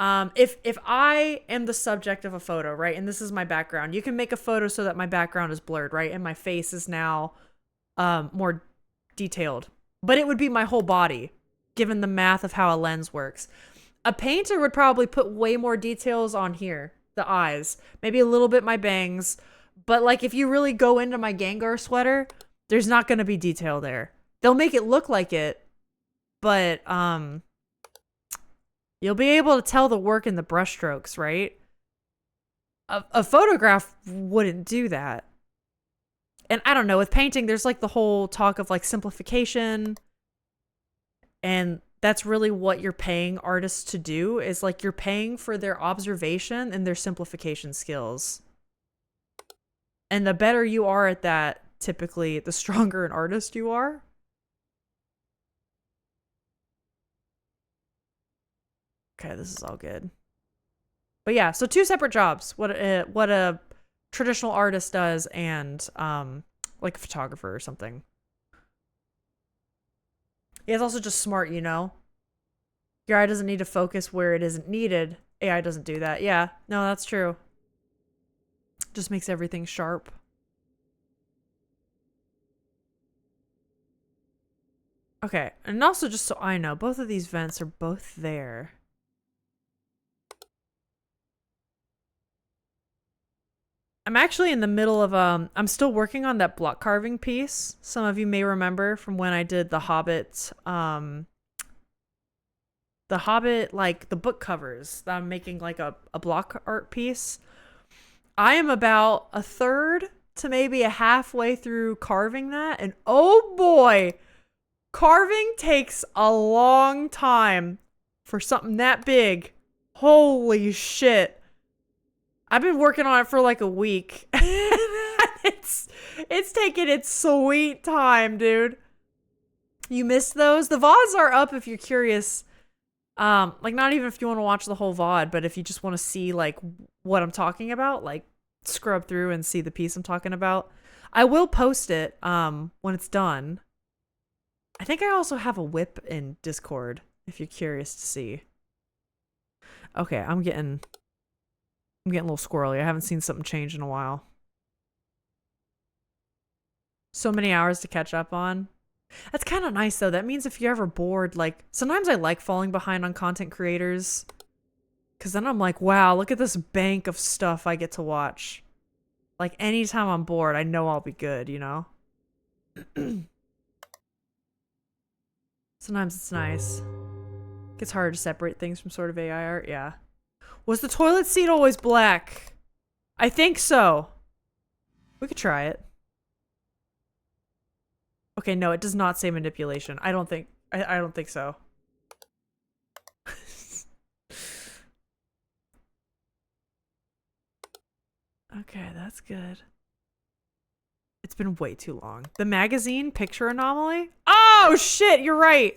if I am the subject of a photo, right, and this is my background, you can make a photo so that my background is blurred, right, and my face is now more detailed. But it would be my whole body, given the math of how a lens works. A painter would probably put way more details on here, the eyes, maybe a little bit my bangs. But like, if you really go into my Gengar sweater, there's not going to be detail there. They'll make it look like it, but you'll be able to tell the work in the brushstrokes, right? A photograph wouldn't do that. And I don't know, with painting, there's like the whole talk of like simplification. And that's really what you're paying artists to do, is like you're paying for their observation and their simplification skills. And the better you are at that, typically, the stronger an artist you are. Okay, this is all good. But yeah, so 2 separate jobs. What a traditional artist does, and like a photographer or something. Yeah, it's also just smart, you know? Your eye doesn't need to focus where it isn't needed. AI doesn't do that. Yeah, no, that's true. Just makes everything sharp. Okay, and also just so I know, both of these vents are both there. I'm actually in the middle of, I'm still working on that block carving piece. Some of you may remember from when I did the Hobbit, like the book covers that I'm making like a block art piece. I am about a third to maybe a halfway through carving that. And oh boy, carving takes a long time for something that big. Holy shit. I've been working on it for like a week. it's taking its sweet time, dude. You missed those? The VODs are up if you're curious. Like not even if you want to watch the whole VOD, but if you just want to see like what I'm talking about, like scrub through and see the piece I'm talking about. I will post it when it's done. I think I also have a whip in Discord if you're curious to see. Okay, I'm getting a little squirrely. I haven't seen something change in a while. So many hours to catch up on. That's kind of nice though. That means if you're ever bored, like sometimes I like falling behind on content creators because then I'm like, wow, look at this bank of stuff I get to watch. Like anytime I'm bored, I know I'll be good, you know? Sometimes it's nice. Gets harder to separate things from sort of AI art. Yeah. Was the toilet seat always black? I think so. We could try it. Okay, no, it does not say manipulation. I don't think so. Okay, that's good. It's been way too long. The magazine picture anomaly? Oh shit, you're right.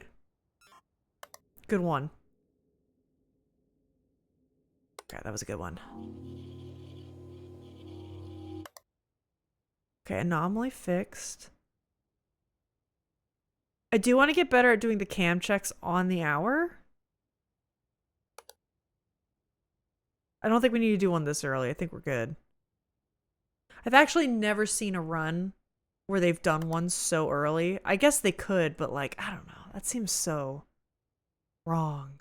Good one. Okay, that was a good one. Okay, anomaly fixed. I do want to get better at doing the cam checks on the hour. I don't think we need to do one this early. I think we're good. I've actually never seen a run where they've done one so early. I guess they could, but like, I don't know. That seems so wrong.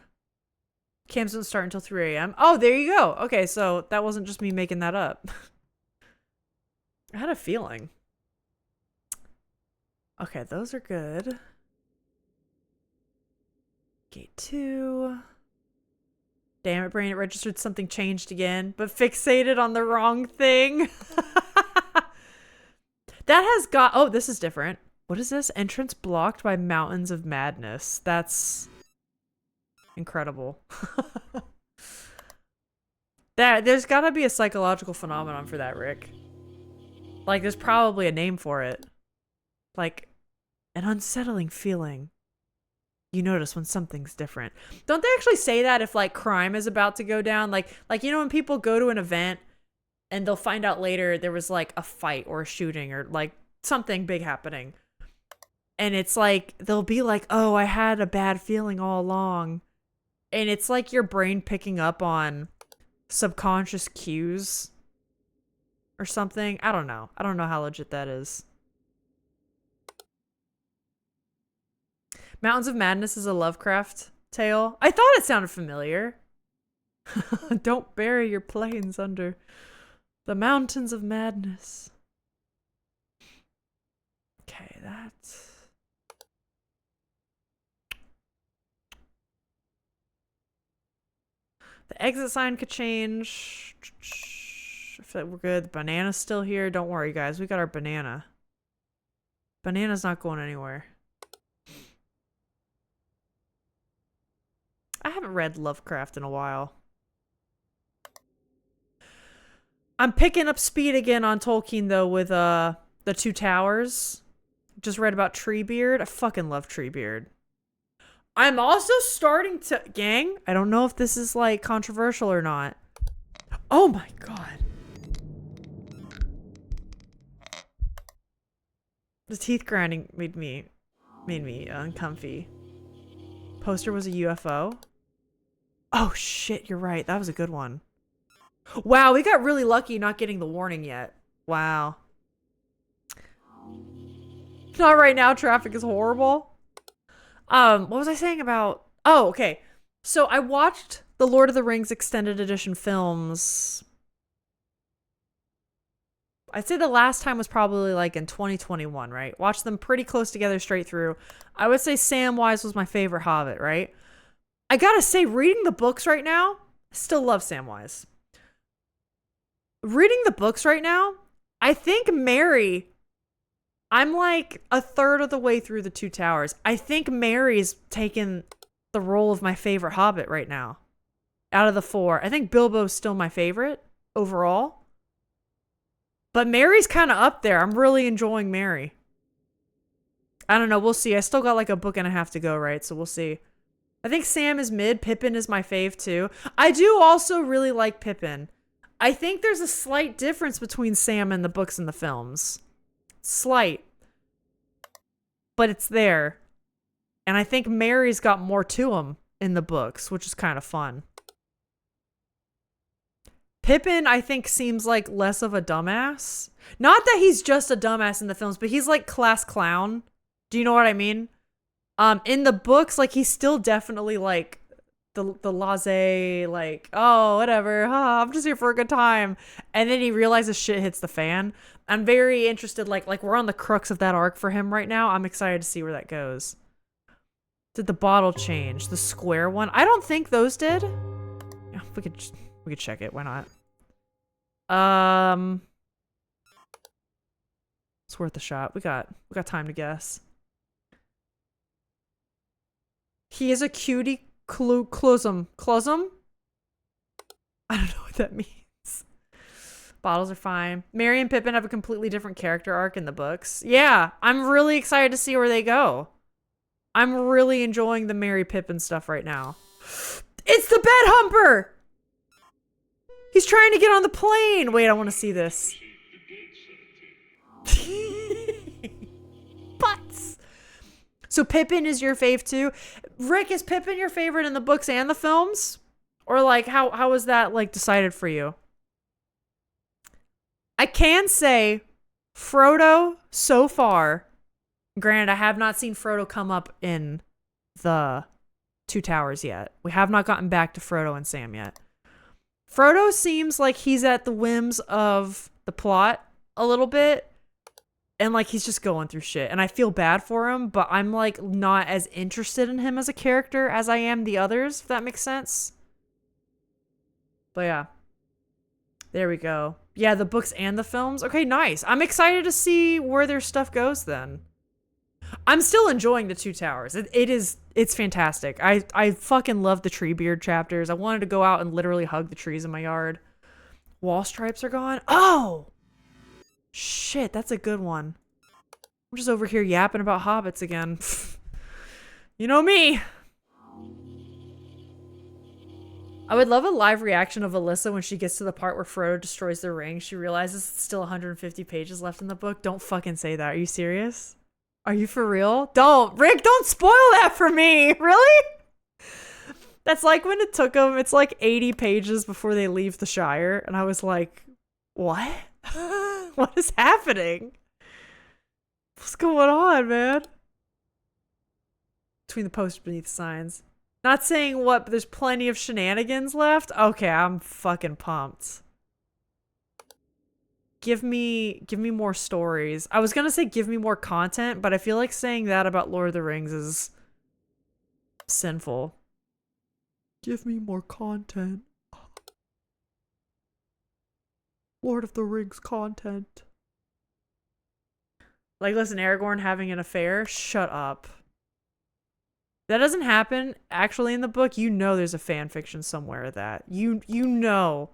Cams don't start until 3 a.m. Oh, there you go. Okay, so that wasn't just me making that up. I had a feeling. Okay, those are good. Gate 2. Damn it, brain, it registered something changed again, but fixated on the wrong thing. That has got... Oh, this is different. What is this? Entrance blocked by mountains of madness. That's incredible. There's got to be a psychological phenomenon for that, Rick. Like, there's probably a name for it. Like, an unsettling feeling you notice when something's different. Don't they actually say that if, like, crime is about to go down? Like you know, when people go to an event and they'll find out later there was, like, a fight or a shooting or, like, something big happening. And it's like, they'll be like, oh, I had a bad feeling all along. And it's like your brain picking up on subconscious cues or something. I don't know. I don't know how legit that is. Mountains of Madness is a Lovecraft tale. I thought it sounded familiar. Don't bury your planes under the mountains of madness. Okay, that's... The exit sign could change. I feel like we're good. The banana's still here. Don't worry, guys. We got our banana. Banana's not going anywhere. I haven't read Lovecraft in a while. I'm picking up speed again on Tolkien, though, with the Two Towers. Just read about Treebeard. I fucking love Treebeard. I'm also starting to... Gang, I don't know if this is, like, controversial or not. Oh my god. The teeth grinding made me uncomfy. Poster was a UFO. Oh shit, you're right. That was a good one. Wow, we got really lucky not getting the warning yet. Wow. Not right now, traffic is horrible. What was I saying about... Oh, okay. So I watched the Lord of the Rings extended edition films. I'd say the last time was probably like in 2021, right? Watched them pretty close together straight through. I would say Samwise was my favorite Hobbit, right? I gotta say, reading the books right now, I still love Samwise. Reading the books right now, I think Mary, I'm like a third of the way through the Two Towers. I think Mary's taken the role of my favorite Hobbit right now. Out of the four. I think Bilbo's still my favorite overall. But Mary's kind of up there. I'm really enjoying Mary. I don't know. We'll see. I still got like a book and a half to go, right? So we'll see. I think Sam is mid. Pippin is my fave too. I do also really like Pippin. I think there's a slight difference between Sam and the books and the films. Slight. But it's there. And I think Mary's got more to him in the books, which is kind of fun. Pippin, I think, seems like less of a dumbass. Not that he's just a dumbass in the films, but he's like class clown. Do you know what I mean? In the books, like he's still definitely like the laissez, like, oh, whatever, I'm just here for a good time. And then he realizes shit hits the fan. I'm very interested, like we're on the crux of that arc for him right now. I'm excited to see where that goes. Did the bottle change? The square one? I don't think those did. Yeah, we could check it. Why not? It's worth a shot. We got time to guess. He is a cutie closum. Closum? I don't know what that means. Bottles are fine. Merry and Pippin have a completely different character arc in the books. Yeah, I'm really excited to see where they go. I'm really enjoying the Merry Pippin stuff right now. It's the bed humper! He's trying to get on the plane! Wait, I want to see this. Butts! So Pippin is your fave too? Rick, is Pippin your favorite in the books and the films? Or like, how was that like decided for you? I can say Frodo so far, granted I have not seen Frodo come up in the Two Towers yet. We have not gotten back to Frodo and Sam yet. Frodo seems like he's at the whims of the plot a little bit. And like he's just going through shit. And I feel bad for him, but I'm like not as interested in him as a character as I am the others, if that makes sense. But yeah. There we go. Yeah, the books and the films. Okay, nice. I'm excited to see where their stuff goes then. I'm still enjoying the Two Towers. It's fantastic. I fucking love the Treebeard chapters. I wanted to go out and literally hug the trees in my yard. Wall stripes are gone. Oh! Shit, that's a good one. I'm just over here yapping about hobbits again. You know me. I would love a live reaction of Alyssa when she gets to the part where Frodo destroys the ring. She realizes it's still 150 pages left in the book. Don't fucking say that. Are you serious? Are you for real? Don't. Rick, don't spoil that for me. Really? That's like when it took them, it's like 80 pages before they leave the Shire. And I was like, what? What is happening? What's going on, man? Between the posts beneath the signs. Not saying what, but there's plenty of shenanigans left. Okay, I'm fucking pumped. Give me more stories. I was gonna say give me more content, but I feel like saying that about Lord of the Rings is sinful. Give me more content. Lord of the Rings content. Legolas and Aragorn having an affair? Shut up. That doesn't happen actually in the book. You know there's a fan fiction somewhere of that. You know.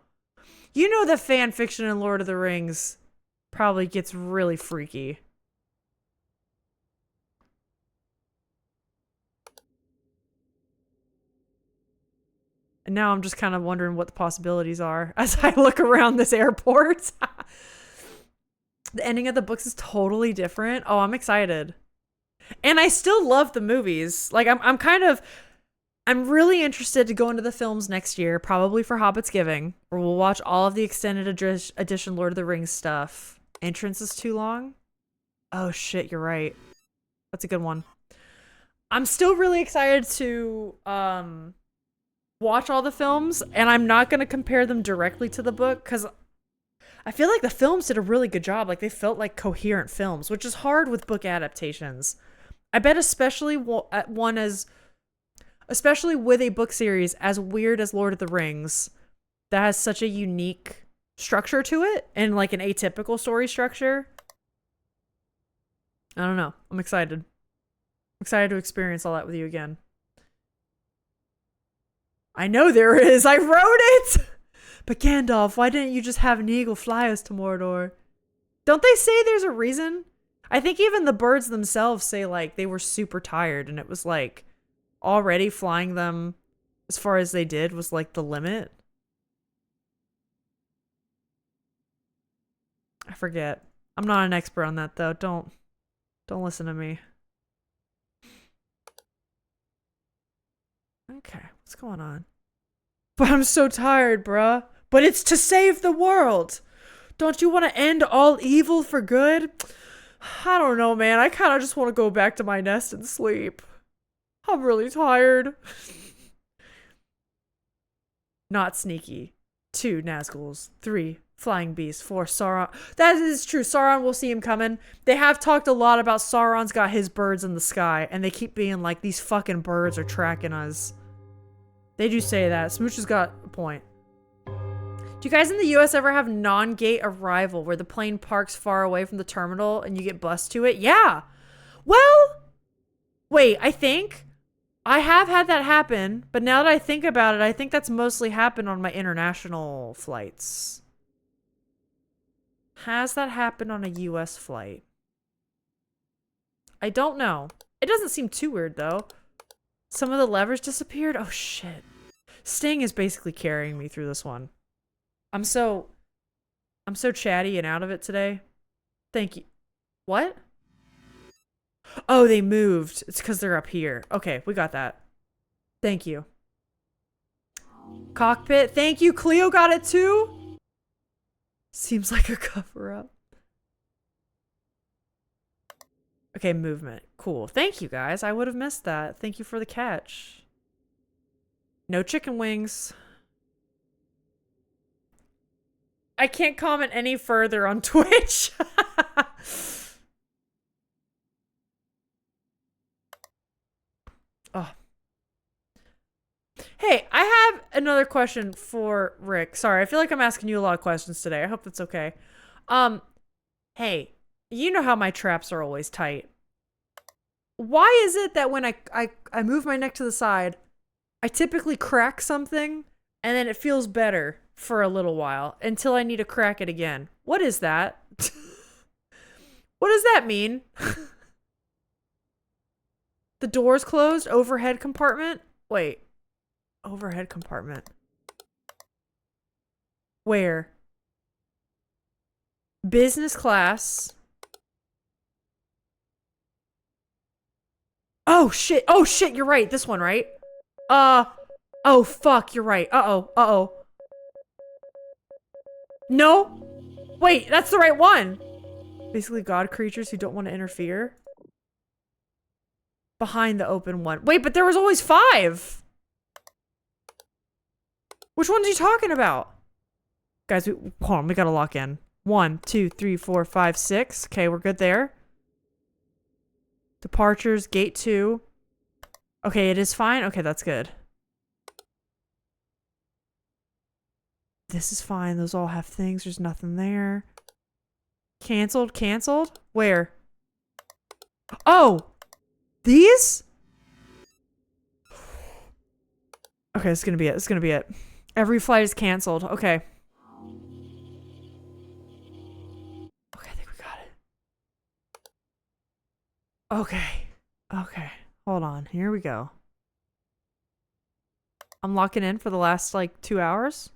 You know the fan fiction in Lord of the Rings probably gets really freaky. And now I'm just kind of wondering what the possibilities are as I look around this airport. The ending of the books is totally different. Oh, I'm excited. And I still love the movies. Like I'm really interested to go into the films next year, probably for Hobbit's Giving, where we'll watch all of the extended edition Lord of the Rings stuff. Entrance is too long? Oh shit, you're right. That's a good one. I'm still really excited to watch all the films, and I'm not going to compare them directly to the book because I feel like the films did a really good job. Like they felt like coherent films, which is hard with book adaptations. I bet especially with a book series as weird as Lord of the Rings that has such a unique structure to it and like an atypical story structure. I don't know. I'm excited. I'm excited to experience all that with you again. I know there is. I wrote it. But Gandalf, why didn't you just have an eagle fly us to Mordor? Don't they say there's a reason? I think even the birds themselves say like they were super tired and it was like already flying them as far as they did was like the limit. I forget. I'm not an expert on that though. Don't listen to me. Okay, what's going on? But I'm so tired, bruh. But it's to save the world. Don't you want to end all evil for good? I don't know, man. I kind of just want to go back to my nest and sleep. I'm really tired. Not sneaky. 2 Nazguls. 3 flying beasts. 4 Sauron. That is true. Sauron, we'll see him coming. They have talked a lot about Sauron's got his birds in the sky, and they keep being like, these fucking birds are tracking us. They do say that. Smooch has got a point. Do you guys in the US ever have non-gate arrival where the plane parks far away from the terminal and you get bused to it? Yeah. Well, wait, I think I have had that happen, but now that I think about it, I think that's mostly happened on my international flights. Has that happened on a US flight? I don't know. It doesn't seem too weird though. Some of the levers disappeared? Oh shit. Sting is basically carrying me through this one. I'm so chatty and out of it today. Thank you. What? Oh, they moved. It's because they're up here. Okay, we got that. Thank you. Cockpit. Thank you. Cleo got it too. Seems like a cover-up. Okay, movement. Cool. Thank you, guys. I would have missed that. Thank you for the catch. No chicken wings. I can't comment any further on Twitch. Oh. Hey, I have another question for Rick. Sorry, I feel like I'm asking you a lot of questions today. I hope that's okay. Hey, you know how my traps are always tight. Why is it that when I move my neck to the side, I typically crack something and then it feels better for a little while until I need to crack it again? What is that? What does that mean? The door's closed. Overhead compartment? Wait. Overhead compartment. Where? Business class. Oh shit. Oh shit, you're right. This one, right? Oh fuck, you're right. Uh-oh. Uh-oh. No. Wait, that's the right one. Basically god creatures who don't want to interfere. Behind the open one. Wait, but there was always 5. Which ones are you talking about? Guys, hold on, we gotta lock in. 1, 2, 3, 4, 5, 6. Okay, we're good there. Departures, gate 2. Okay, it is fine. Okay, that's good. This is fine. Those all have things. There's nothing there. Canceled? Canceled? Where? Oh! These? Okay, this is gonna be it. This is gonna be it. Every flight is canceled. Okay. Okay, I think we got it. Okay. Okay. Hold on. Here we go. I'm locking in for the last, like, 2 hours.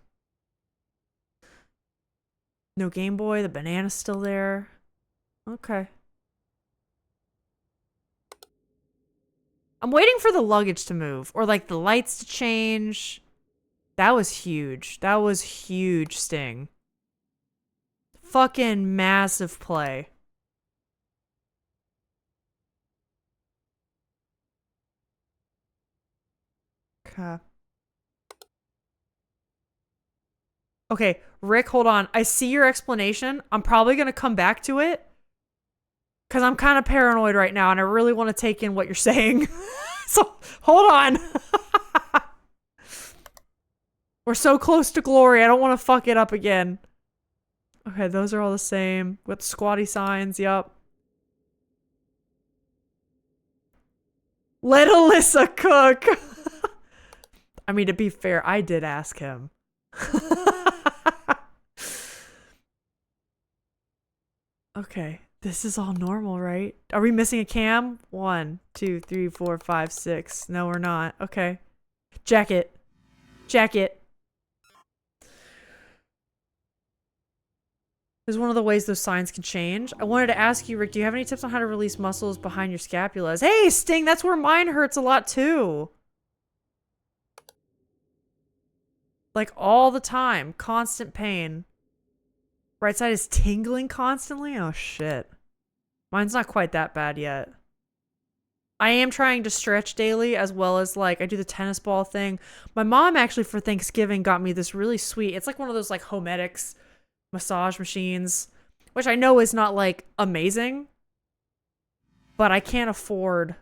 No Game Boy. The banana's still there. Okay. I'm waiting for the luggage to move. Or, like, the lights to change. That was huge. That was huge, Sting. Fucking massive play. Okay. Okay, Rick, hold on. I see your explanation. I'm probably going to come back to it. Because I'm kind of paranoid right now, and I really want to take in what you're saying. So, hold on. We're so close to glory. I don't want to fuck it up again. Okay, those are all the same. With squatty signs, yup. Let Alyssa cook. I mean, to be fair, I did ask him. Okay, this is all normal, right? Are we missing a cam? 1, 2, 3, 4, 5, 6. No, we're not. Okay. Jacket. Jacket. This is one of the ways those signs can change. I wanted to ask you, Rick, do you have any tips on how to release muscles behind your scapulas? Hey, Sting, that's where mine hurts a lot too. Like all the time. Constant pain. Right side is tingling constantly? Oh, shit. Mine's not quite that bad yet. I am trying to stretch daily as well as like I do the tennis ball thing. My mom actually for Thanksgiving got me this really sweet. It's like one of those like Homedics massage machines, which I know is not like amazing, but I can't afford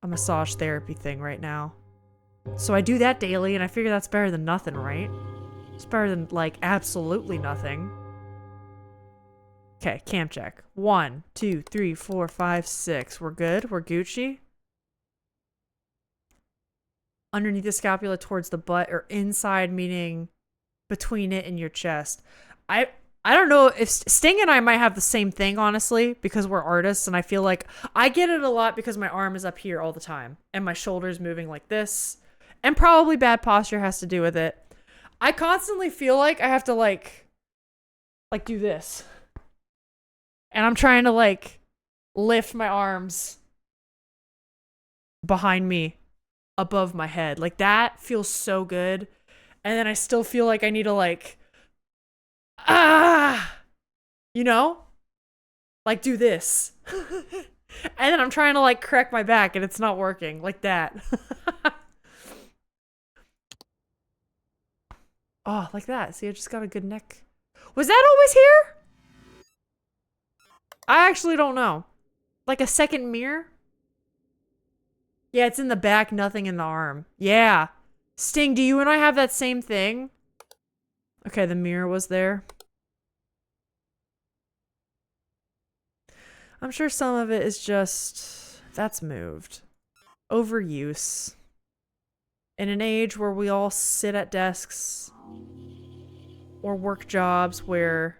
a massage therapy thing right now. So I do that daily and I figure that's better than nothing, right? It's better than like absolutely nothing. Okay, cam check. 1, 2, 3, 4, 5, 6. We're good. We're Gucci. Underneath the scapula towards the butt or inside, meaning between it and your chest. I don't know if Sting and I might have the same thing, honestly, because we're artists and I feel like I get it a lot because my arm is up here all the time and my shoulder's moving like this and probably bad posture has to do with it. I constantly feel like I have to like do this. And I'm trying to like lift my arms behind me above my head. Like that feels so good. And then I still feel like I need to like, you know, like do this. And then I'm trying to like correct my back and it's not working like that. Oh, like that. See, I just got a good neck. Was that always here? I actually don't know. Like a second mirror? Yeah, it's in the back, nothing in the arm. Yeah. Sting, do you and I have that same thing? Okay, the mirror was there. I'm sure some of it is just... That's moved. Overuse. In an age where we all sit at desks or work jobs where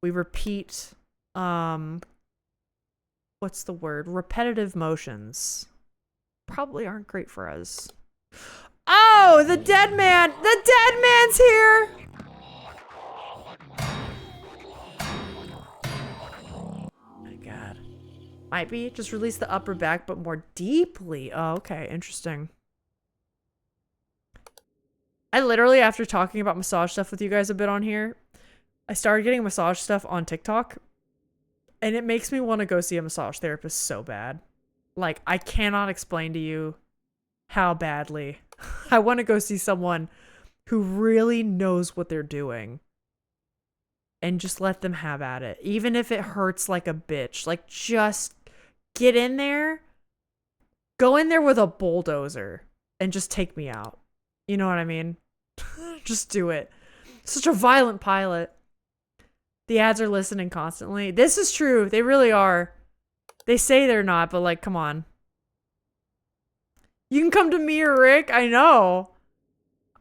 we repeat... what's the word? Repetitive motions. Probably aren't great for us. Oh, the dead man! The dead man's here! Oh my god. Might be. Just release the upper back, but more deeply. Oh, okay. Interesting. I literally, after talking about massage stuff with you guys a bit on here, I started getting massage stuff on TikTok. And it makes me want to go see a massage therapist so bad. Like, I cannot explain to you how badly I want to go see someone who really knows what they're doing. And just let them have at it. Even if it hurts like a bitch. Like, just get in there. Go in there with a bulldozer. And just take me out. You know what I mean? Just do it. Such a violent pilot. The ads are listening constantly. This is true. They really are. They say they're not, but like, come on. You can come to me or Rick. I know.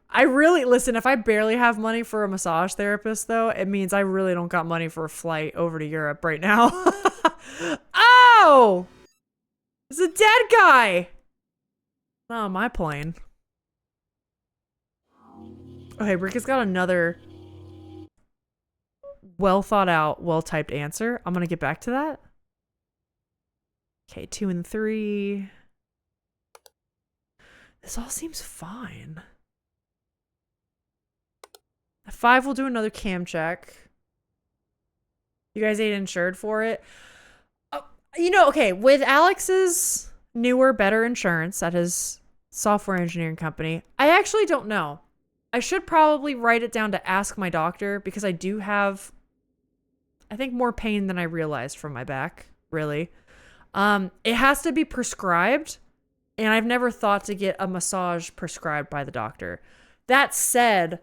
I really, listen, if I barely have money for a massage therapist, though, it means I really don't got money for a flight over to Europe right now. Oh! It's a dead guy! Not on my plane. Okay, Rick has got another well thought out, well typed answer. I'm gonna get back to that. Okay, 2 and 3. This all seems fine. At 5, we'll do another cam check. You guys ain't insured for it. You know, okay, with Alex's newer, better insurance at his software engineering company, I actually don't know. I should probably write it down to ask my doctor because I do have, I think, more pain than I realized from my back, really. It has to be prescribed, and I've never thought to get a massage prescribed by the doctor. That said,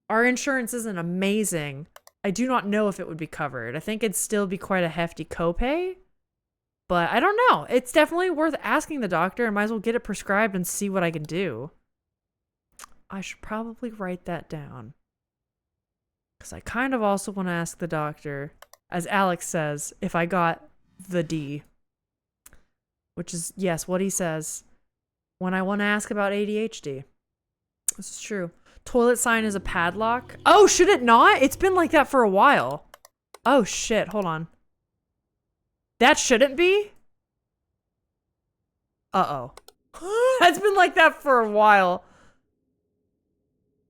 Our insurance isn't amazing. I do not know if it would be covered. I think it'd still be quite a hefty copay. But I don't know. It's definitely worth asking the doctor. I might as well get it prescribed and see what I can do. I should probably write that down. Because I kind of also want to ask the doctor, as Alex says, if I got the D. Which is, yes, what he says when I want to ask about ADHD. This is true. Toilet sign is a padlock. Oh, should it not? It's been like that for a while. Oh, shit. Hold on. That shouldn't be? Uh-oh. That's been like that for a while.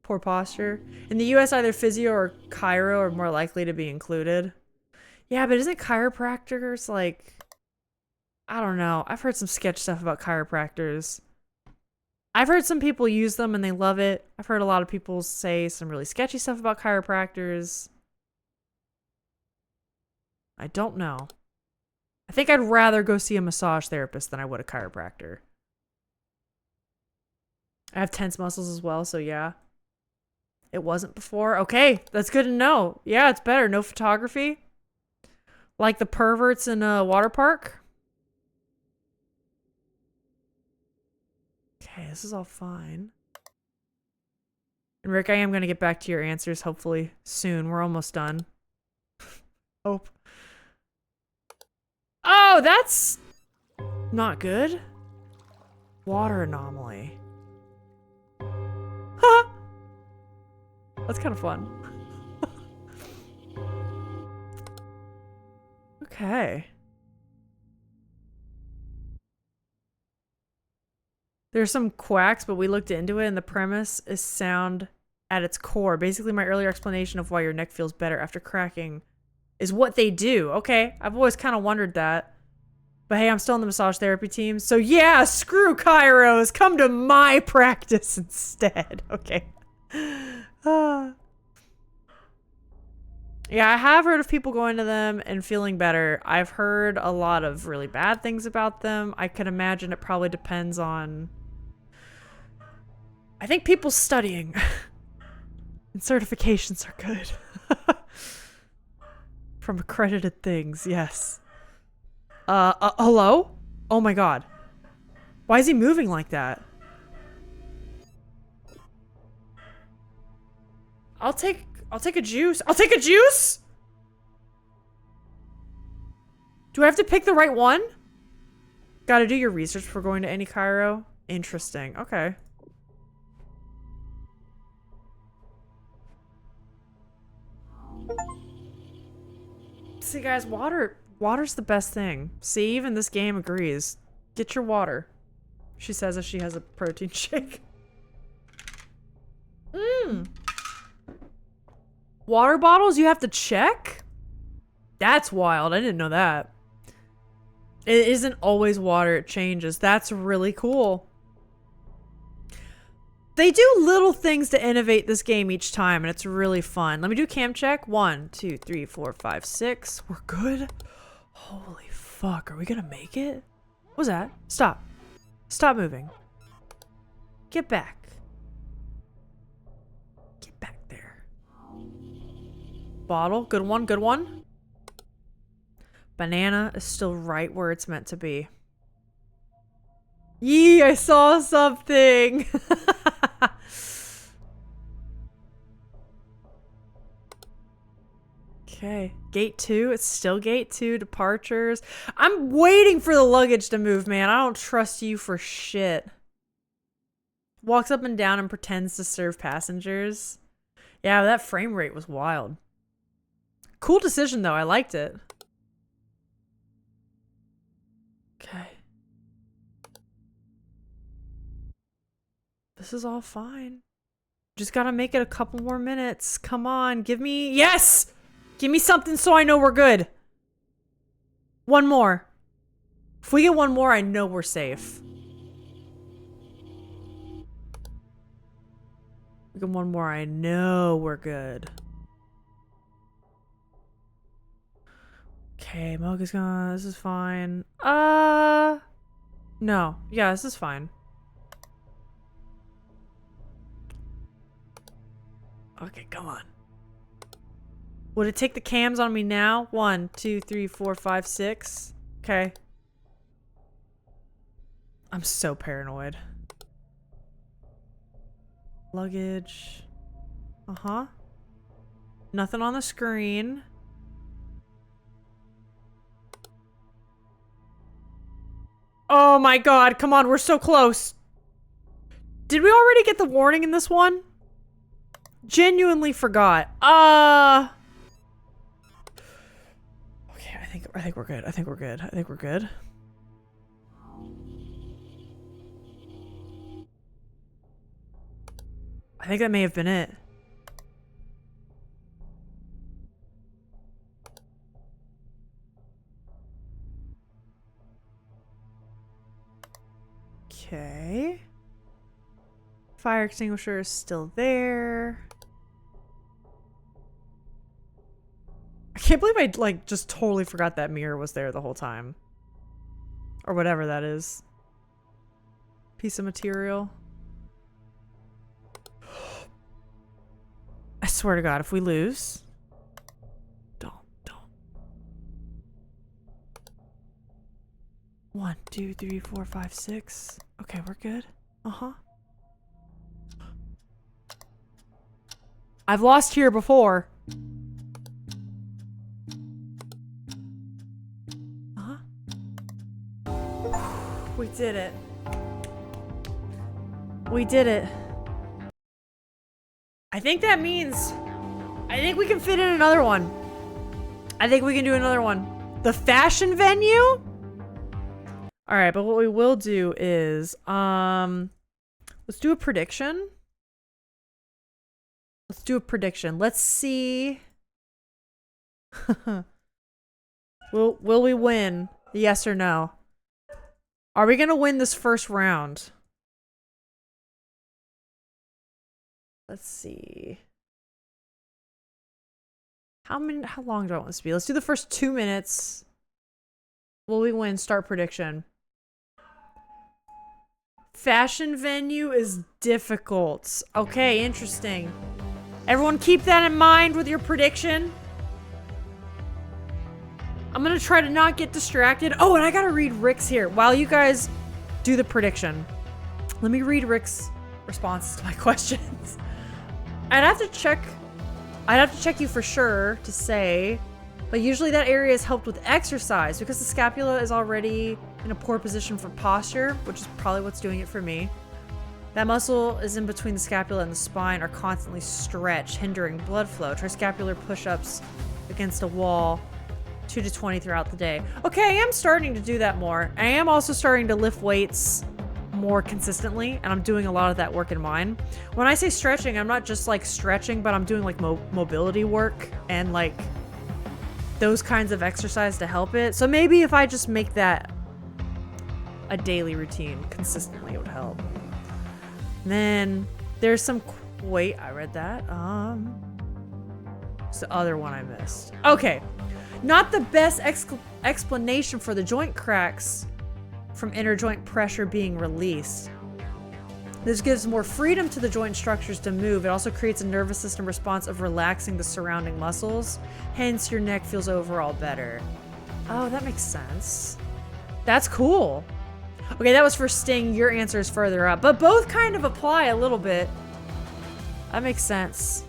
Poor posture. In the US, either physio or chiro are more likely to be included. Yeah, but isn't chiropractors like... I don't know. I've heard some sketch stuff about chiropractors. I've heard some people use them and they love it. I've heard a lot of people say some really sketchy stuff about chiropractors. I don't know. I think I'd rather go see a massage therapist than I would a chiropractor. I have tense muscles as well, so yeah. It wasn't before. Okay, that's good to know. Yeah, it's better. No photography. Like the perverts in a water park. Okay, this is all fine. And Rick, I am going to get back to your answers hopefully soon. We're almost done. Hope. Oh, that's not good. Water anomaly. Ha! That's kind of fun. Okay. There's some quacks, but we looked into it and the premise is sound at its core. Basically, my earlier explanation of why your neck feels better after cracking is what they do. Okay, I've always kind of wondered that. But hey, I'm still in the massage therapy team. So yeah, screw chiros. Come to my practice instead. Okay. Yeah, I have heard of people going to them and feeling better. I've heard a lot of really bad things about them. I can imagine it probably depends on... I think people studying. And certifications are good. From accredited things, yes. Hello? Oh my god. Why is he moving like that? I'll take a juice. I'll take a juice? Do I have to pick the right one? Gotta do your research before going to any chiro. Interesting. Okay. See guys, water's the best thing. See, even this game agrees. Get your water. She says as she has a protein shake. Water bottles you have to check? That's wild. I didn't know that. It isn't always water, it changes. That's really cool. They do little things to innovate this game each time, and it's really fun. Let me do cam check. 1, 2, 3, 4, 5, 6. We're good. Holy fuck, are we gonna make it? What was that? Stop. Stop moving. Get back. Get back there. Bottle. Good one, good one. Banana is still right where it's meant to be. Yee, I saw something. Okay, gate 2. It's still gate 2. Departures. I'm waiting for the luggage to move, man. I don't trust you for shit. Walks up and down and pretends to serve passengers. Yeah, that frame rate was wild. Cool decision, though. I liked it. Okay. This is all fine. Just gotta make it a couple more minutes. Come on, give me... Yes! Give me something so I know we're good. One more. If we get one more, I know we're safe. We get one more, I know we're good. Okay, milk is gone. This is fine. No. Yeah, this is fine. Okay, come on. Would it take the cams on me now? 1, 2, 3, 4, 5, 6. Okay. I'm so paranoid. Luggage. Uh-huh. Nothing on the screen. Oh my god, come on, we're so close. Did we already get the warning in this one? Genuinely forgot. Okay, I think we're good. I think we're good. I think we're good. I think that may have been it. Okay. Fire extinguisher is still there. I can't believe I, like, just totally forgot that mirror was there the whole time. Or whatever that is. Piece of material. I swear to God, if we lose... Don't. 1, 2, 3, 4, 5, 6. Okay, we're good. Uh-huh. I've lost here before. Uh-huh. We did it. We did it. I think that means... I think we can fit in another one. I think we can do another one. The fashion venue? Alright, but what we will do is... let's do a prediction. Let's do a prediction. Let's see... Will we win? Yes or no? Are we gonna win this first round? Let's see. How long do I want this to be? Let's do the first 2 minutes. Will we win? Start prediction. Fashion venue is difficult. Okay, interesting. Everyone keep that in mind with your prediction. I'm gonna try to not get distracted. Oh, and I gotta read Rick's here while you guys do the prediction. Let me read Rick's responses to my questions. I'd have to check you for sure to say, but usually that area is helped with exercise because the scapula is already in a poor position for posture, which is probably what's doing it for me. That muscle is in between the scapula and the spine are constantly stretched, hindering blood flow. Try scapular push-ups against a wall 2 to 20 throughout the day. Okay, I am starting to do that more. I am also starting to lift weights more consistently, and I'm doing a lot of that work in mine. When I say stretching, I'm not just like stretching, but I'm doing like mobility work and like those kinds of exercise to help it. So maybe if I just make that a daily routine consistently, it would help. And then there's some, wait, I read that. It's the other one I missed. Okay. Not the best explanation for the joint cracks from inner joint pressure being released. This gives more freedom to the joint structures to move. It also creates a nervous system response of relaxing the surrounding muscles. Hence, your neck feels overall better. Oh, that makes sense. That's cool. Okay, that was for Sting. Your answer is further up. But both kind of apply a little bit. That makes sense.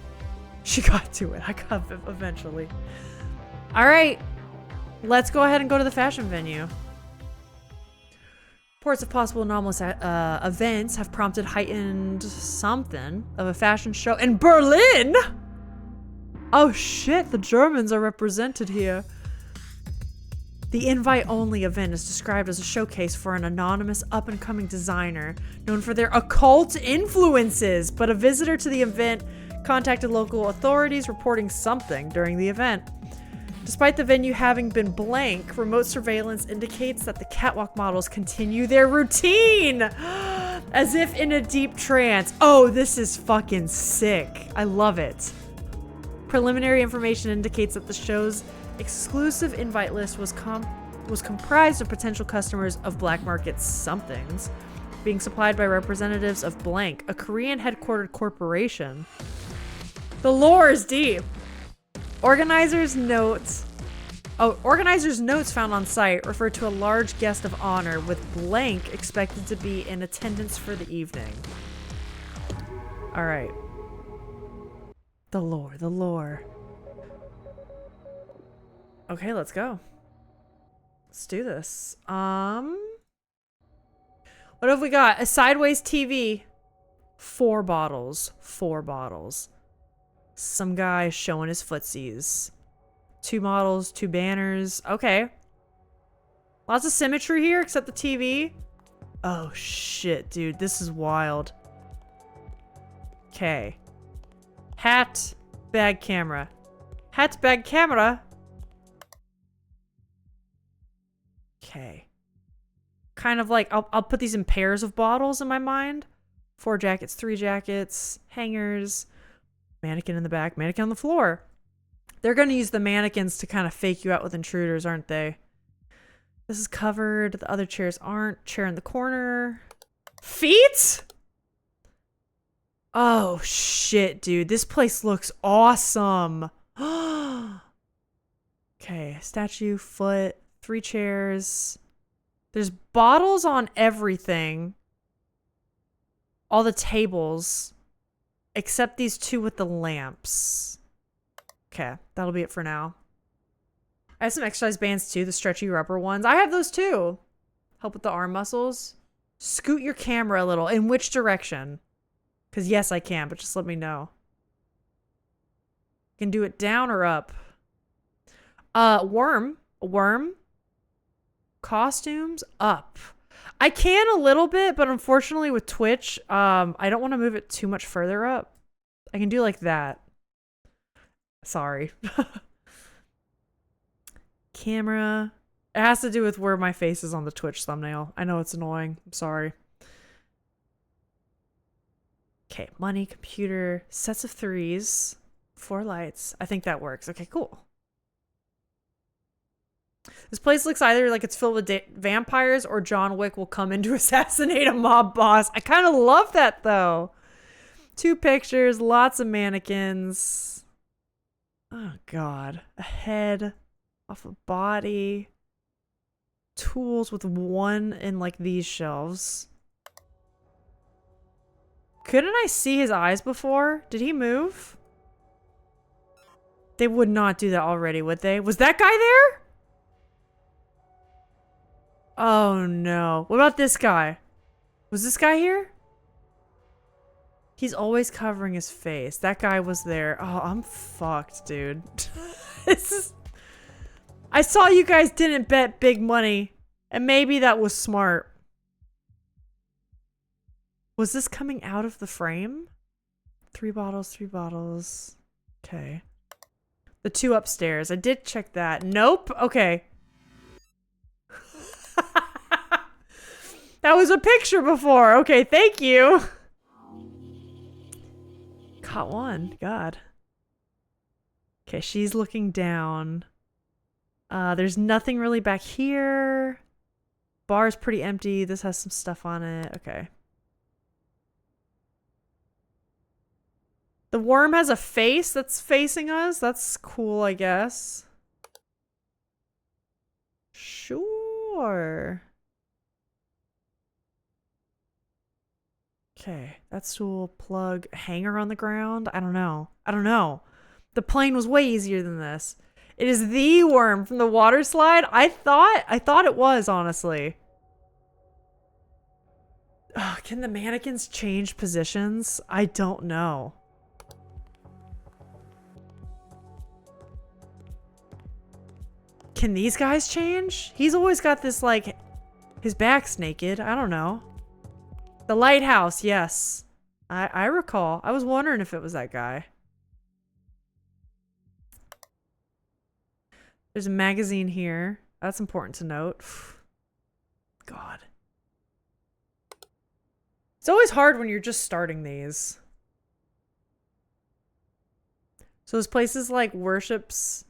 She got to it. I got it eventually. All right. Let's go ahead and go to the fashion venue. Reports of possible anomalous events have prompted heightened something of a fashion show in Berlin. Oh shit, the Germans are represented here. The invite-only event is described as a showcase for an anonymous up-and-coming designer known for their occult influences, but a visitor to the event contacted local authorities reporting something during the event. Despite the venue having been blank, remote surveillance indicates that the catwalk models continue their routine as if in a deep trance. Oh, this is fucking sick. I love it. Preliminary information indicates that the show's exclusive invite list was comprised of potential customers of black market somethings being supplied by representatives of blank, a Korean headquartered corporation. The lore is deep. Organizer's notes. Oh, organizer's notes found on site refer to a large guest of honor with blank expected to be in attendance for the evening. All right. The lore, the lore. Okay, let's go. Let's do this. What have we got? A sideways TV. 4 bottles. 4 bottles. Some guy showing his footsies. 2 models, 2 banners. Okay. Lots of symmetry here, except the TV. Oh, shit, dude. This is wild. Okay. Hat, bag, camera. Hat, bag, camera. Okay. Kind of like, I'll put these in pairs of bottles in my mind. 4 jackets, 3 jackets, hangers, mannequin in the back, mannequin on the floor. They're going to use the mannequins to kind of fake you out with intruders, aren't they? This is covered. The other chairs aren't. Chair in the corner. Feet? Oh, shit, dude. This place looks awesome. Okay, statue, foot, 3 chairs. There's bottles on everything. All the tables. Except these 2 with the lamps. Okay, that'll be it for now. I have some exercise bands too, the stretchy rubber ones. I have those too. Help with the arm muscles. Scoot your camera a little. In which direction? Because yes, I can, but just let me know. You can do it down or up. Worm. Worm. Costumes. Up. I can a little bit, but unfortunately with Twitch, I don't want to move it too much further up. I can do like that. Sorry. Camera. It has to do with where my face is on the Twitch thumbnail. I know it's annoying. I'm sorry. Okay, money, computer, sets of 3s, 4 lights. I think that works. Okay, cool. This place looks either like it's filled with vampires or John Wick will come in to assassinate a mob boss. I kind of love that though. 2 pictures, lots of mannequins. Oh god. A head off a body. Tools with 1 in like these shelves. Couldn't I see his eyes before? Did he move? They would not do that already, would they? Was that guy there? Oh no. What about this guy? Was this guy here? He's always covering his face. That guy was there. Oh, I'm fucked, dude. This is... I saw you guys didn't bet big money. And maybe that was smart. Was this coming out of the frame? 3 bottles, 3 bottles. Okay. The 2 upstairs. I did check that. Nope. Okay. That was a picture before. Okay, thank you. Caught 1. God. Okay, she's looking down. There's nothing really back here. Bar's pretty empty. This has some stuff on it. Okay. The worm has a face that's facing us. That's cool, I guess. Sure. Okay, that stool, plug, hanger on the ground. I don't know. I don't know. The plane was way easier than this. It is the worm from the water slide. I thought it was, honestly. Oh, can the mannequins change positions? I don't know. Can these guys change? He's always got this, like, his back's naked. I don't know. The lighthouse, yes. I recall. I was wondering if it was that guy. There's a magazine here. That's important to note. God. It's always hard when you're just starting these. So this place is like worships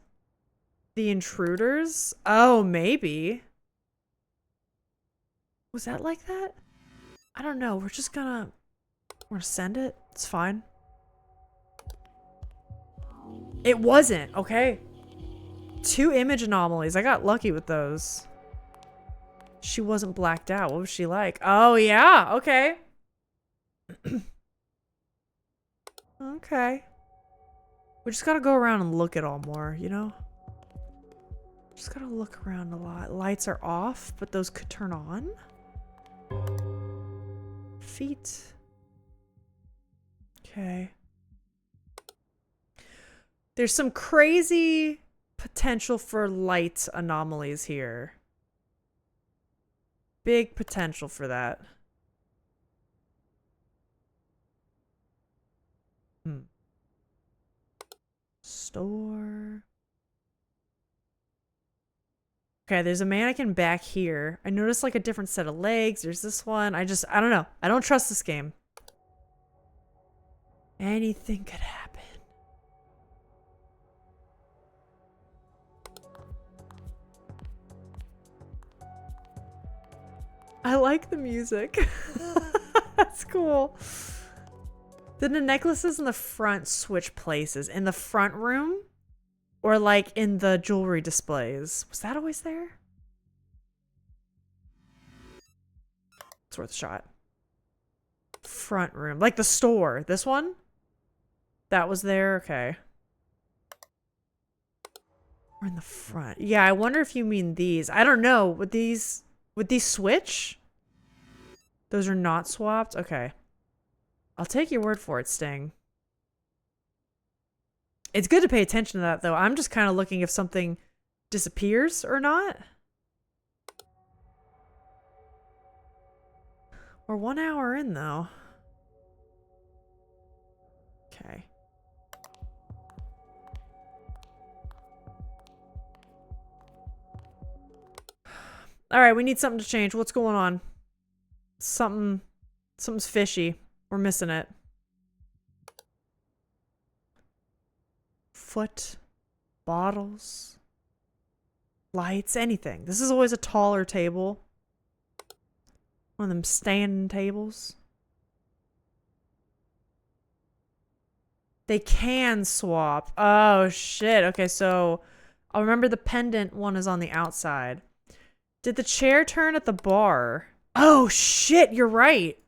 the intruders? Oh, maybe. Was that like that? I don't know. We're gonna send it. It's fine. It wasn't. Okay. 2 image anomalies. I got lucky with those. She wasn't blacked out. What was she like? Oh, yeah. Okay. Okay. We just gotta go around and look at all more, you know? Just gotta look around a lot. Lights are off, but those could turn on. Feet. Okay. There's some crazy potential for light anomalies here. Big potential for that. Store. Okay, there's a mannequin back here. I noticed like a different set of legs. There's this one. I don't know. I don't trust this game. Anything could happen. I like the music. That's cool. Did the necklaces in the front switch places? In the front room? Or like in the jewelry displays? Was that always there? It's worth a shot. Front room. Like the store. This one? That was there? Okay. Or in the front. Yeah, I wonder if you mean these. I don't know. Would these switch? Those are not swapped? Okay. I'll take your word for it, Sting. It's good to pay attention to that, though. I'm just kind of looking if something disappears or not. We're 1 hour in, though. Okay. Alright, we need something to change. What's going on? Something's fishy. We're missing it. Foot. Bottles. Lights. Anything. This is always a taller table. One of them standing tables. They can swap. Oh, shit. Okay, so I'll remember the pendant one is on the outside. Did the chair turn at the bar? Oh, shit. You're right.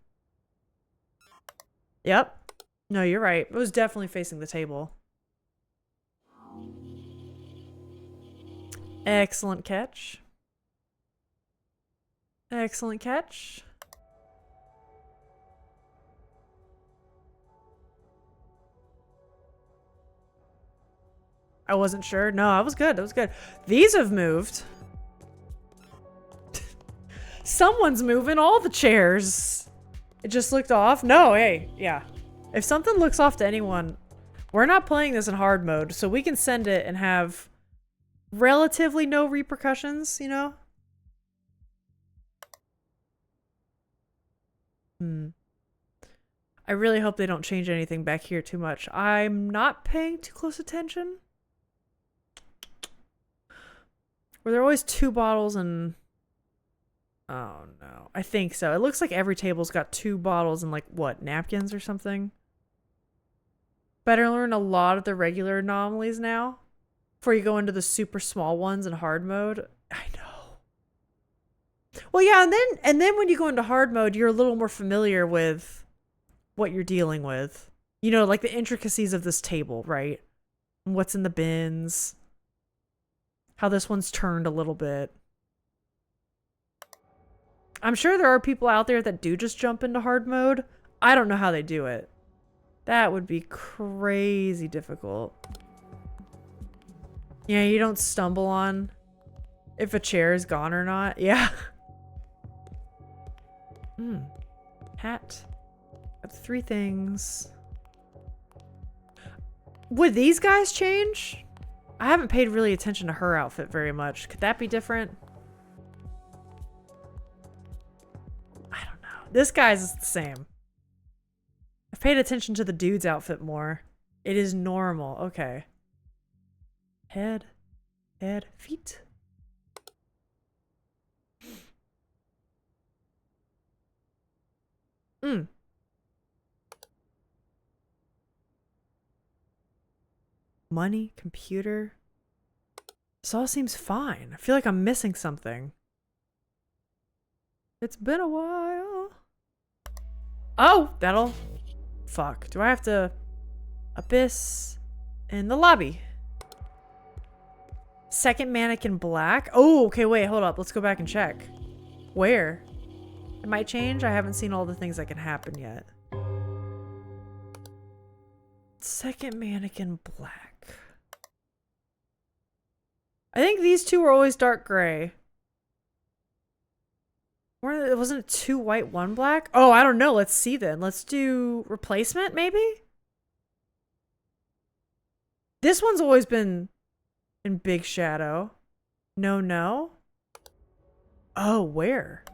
Yep. No, you're right. It was definitely facing the table. Excellent catch. Excellent catch. I wasn't sure. No, I was good. That was good. These have moved. Someone's moving all the chairs. It just looked off. No, hey, yeah. If something looks off to anyone, we're not playing this in hard mode, so we can send it and have relatively no repercussions, you know? I really hope they don't change anything back here too much. I'm not paying too close attention. Were there always 2 bottles and... Oh no. I think so. It looks like every table's got 2 bottles and like, what, napkins or something? Better learn a lot of the regular anomalies now before you go into the super small ones in hard mode. I know. Well, yeah, and then when you go into hard mode, you're a little more familiar with what you're dealing with. You know, like the intricacies of this table, right? And what's in the bins. How this one's turned a little bit. I'm sure there are people out there that do just jump into hard mode. I don't know how they do it. That would be crazy difficult. Yeah, you don't stumble on if a chair is gone or not. Yeah. Hat. Got 3 things. Would these guys change? I haven't paid really attention to her outfit very much. Could that be different? I don't know. This guy's the same. I've paid attention to the dude's outfit more. It is normal. Okay. Head. Head. Feet. Money, computer. This all seems fine. I feel like I'm missing something. It's been a while. Oh, that'll... Fuck. Do I have to... Abyss in the lobby. Second mannequin black. Oh, okay, wait, hold up. Let's go back and check. Where? It might change. I haven't seen all the things that can happen yet. Second mannequin black. I think these two were always dark gray. Wasn't it 2 white, 1 black? Oh, I don't know. Let's see then. Let's do replacement, maybe? This one's always been in big shadow. No, no. Oh, where?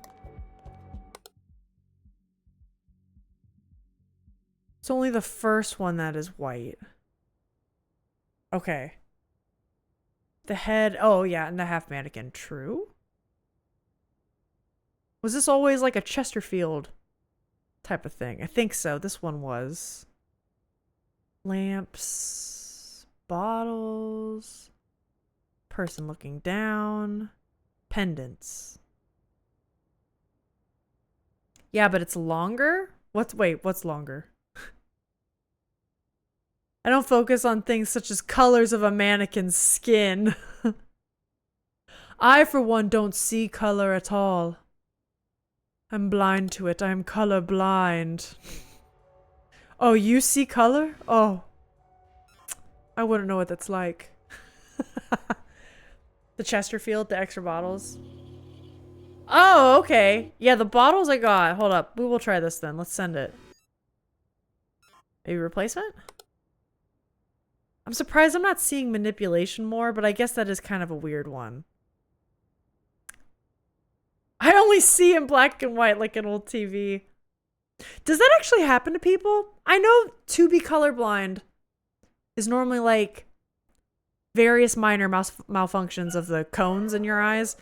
It's only the first one that is white. Okay. The head. Oh, yeah, and the half mannequin. True. Was this always like a Chesterfield type of thing? I think so. This one was. Lamps. Bottles. Person looking down. Pendants. Yeah, but it's longer? Wait, what's longer? I don't focus on things such as colors of a mannequin's skin. I, for one, don't see color at all. I'm blind to it. I'm color blind. Oh, you see color? Oh. I wouldn't know what that's like. The Chesterfield, the extra bottles. Oh, okay. Yeah, the bottles I got. Hold up. We will try this then. Let's send it. Maybe replacement? I'm surprised I'm not seeing manipulation more, but I guess that is kind of a weird one. I only see in black and white like an old TV. Does that actually happen to people? I know to be colorblind is normally like various minor malfunctions of the cones in your eyes.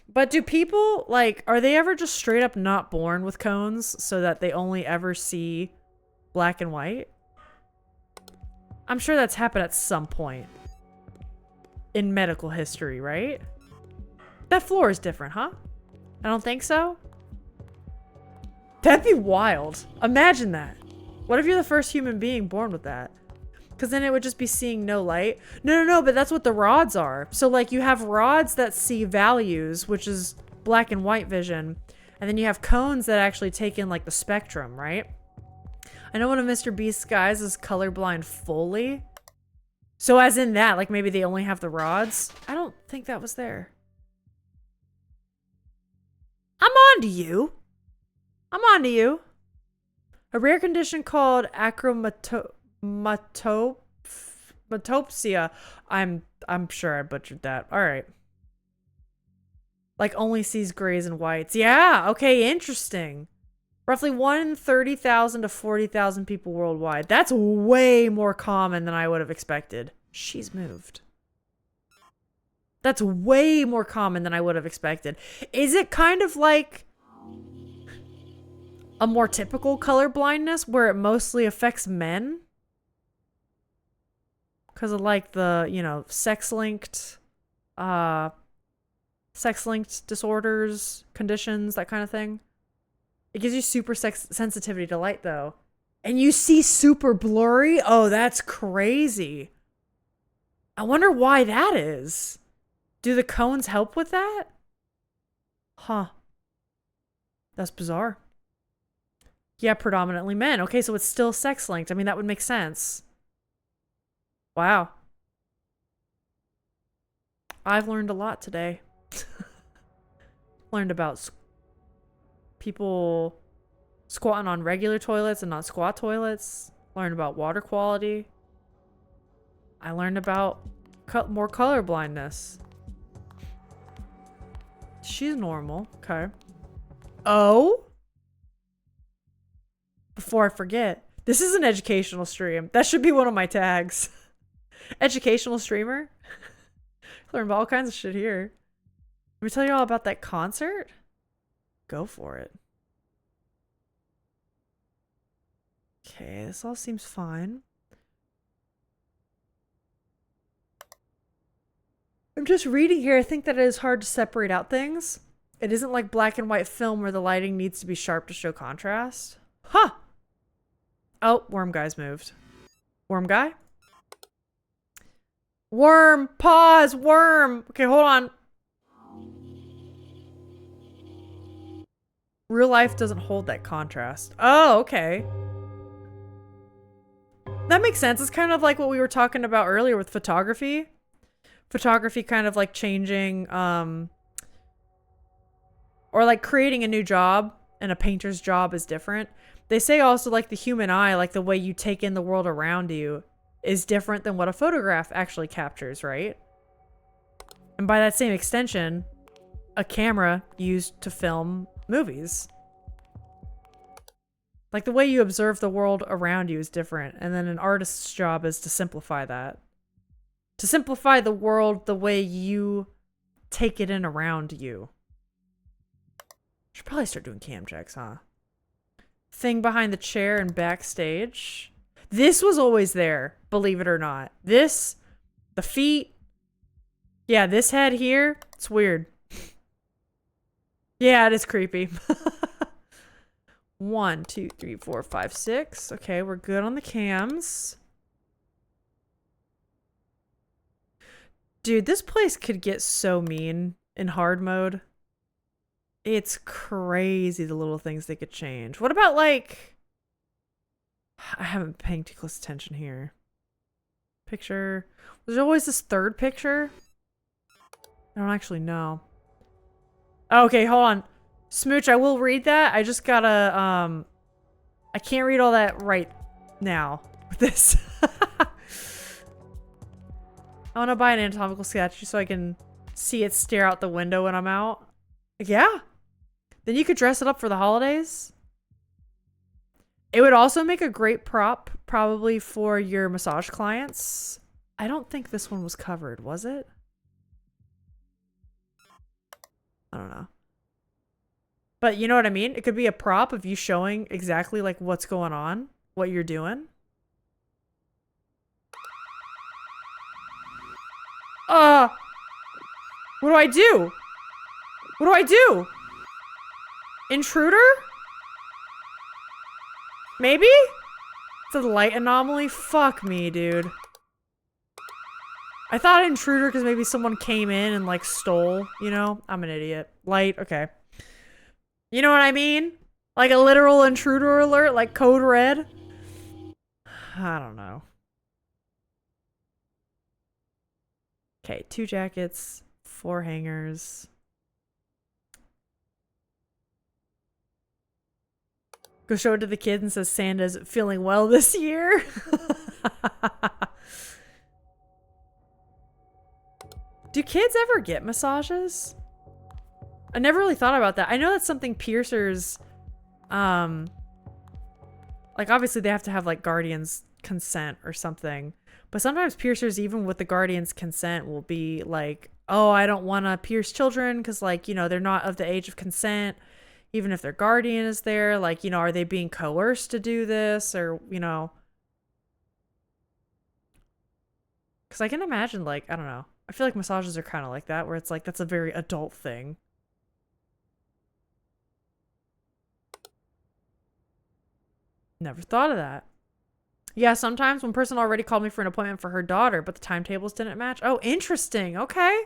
But do people, like, are they ever just straight up not born with cones so that they only ever see black and white? I'm sure that's happened at some point in medical history, right? That floor is different, huh? I don't think so. That'd be wild. Imagine that. What if you're the first human being born with that? Because then it would just be seeing no light. No, but that's what the rods are. So, like, you have rods that see values, which is black and white vision. And then you have cones that actually take in, like, the spectrum, right? I know one of Mr. Beast's guys is colorblind fully. So as in that, like, maybe they only have the rods. I don't think that was there. I'm on to you. I'm on to you. A rare condition called acromatopsia. I'm sure I butchered that. All right. Like only sees grays and whites. Yeah. Okay. Interesting. Roughly 1 in 30,000 to 40,000 people worldwide. That's way more common than I would have expected. She's moved. That's way more common than I would have expected. Is it kind of like a more typical color blindness where it mostly affects men? Because of like the, you know, sex-linked disorders, conditions, that kind of thing. It gives you super sensitivity to light though. And you see super blurry? Oh, that's crazy. I wonder why that is. Do the cones help with that? Huh. That's bizarre. Yeah, predominantly men. Okay, so it's still sex-linked. I mean, that would make sense. Wow. I've learned a lot today. Learned about people squatting on regular toilets and not squat toilets. Learned about water quality. I learned about more color blindness. She's normal. Okay. Oh? Before I forget, this is an educational stream. That should be one of my tags. Educational streamer? Learn about all kinds of shit here. Let me tell you all about that concert. Go for it. Okay, this all seems fine. I'm just reading here. I think that it is hard to separate out things. It isn't like black and white film where the lighting needs to be sharp to show contrast. Huh. Oh, worm guy's moved. Worm guy? Worm! Pause! Worm! Okay, hold on. Real life doesn't hold that contrast. Oh, okay. That makes sense. It's kind of like what we were talking about earlier with photography. Photography kind of like changing, or like creating a new job, and a painter's job is different. They say also like the human eye, like the way you take in the world around you, is different than what a photograph actually captures, right? And by that same extension, a camera used to film movies. Like the way you observe the world around you is different, and then an artist's job is to simplify that. To simplify the world the way you take it in around you. Should probably start doing cam checks, huh? Thing behind the chair and backstage. This was always there, believe it or not. This, the feet. Yeah, this head here, it's weird. Yeah, it is creepy. 1, 2, 3, 4, 5, 6. Okay, we're good on the cams. Dude, this place could get so mean in hard mode. It's crazy the little things they could change. What about like... I haven't been paying too close attention here. Picture. Was there always this third picture? I don't actually know. Okay, hold on. Smooch, I will read that. I just gotta, I can't read all that right now with this. I want to buy an anatomical sketch so I can see it stare out the window when I'm out. Yeah. Then you could dress it up for the holidays. It would also make a great prop, probably for your massage clients. I don't think this one was covered, was it? I don't know. But you know what I mean? It could be a prop of you showing exactly like what's going on, what you're doing. What do I do? What do I do? Intruder? Maybe? It's a light anomaly? Fuck me, dude. I thought intruder because maybe someone came in and like stole, you know? I'm an idiot. Light, okay. You know what I mean? Like a literal intruder alert, like code red? I don't know. Okay, 2 jackets, 4 hangers. Go show it to the kid and says Santa's feeling well this year. Do kids ever get massages? I never really thought about that. I know that's something piercers, like obviously they have to have like guardian's consent or something. But sometimes piercers, even with the guardian's consent, will be like, oh, I don't want to pierce children because, like, you know, they're not of the age of consent. Even if their guardian is there, like, you know, are they being coerced to do this? Or, you know. Because I can imagine, like, I don't know. I feel like massages are kind of like that, where it's like, that's a very adult thing. Never thought of that. Yeah, sometimes one person already called me for an appointment for her daughter, but the timetables didn't match. Oh, interesting. Okay.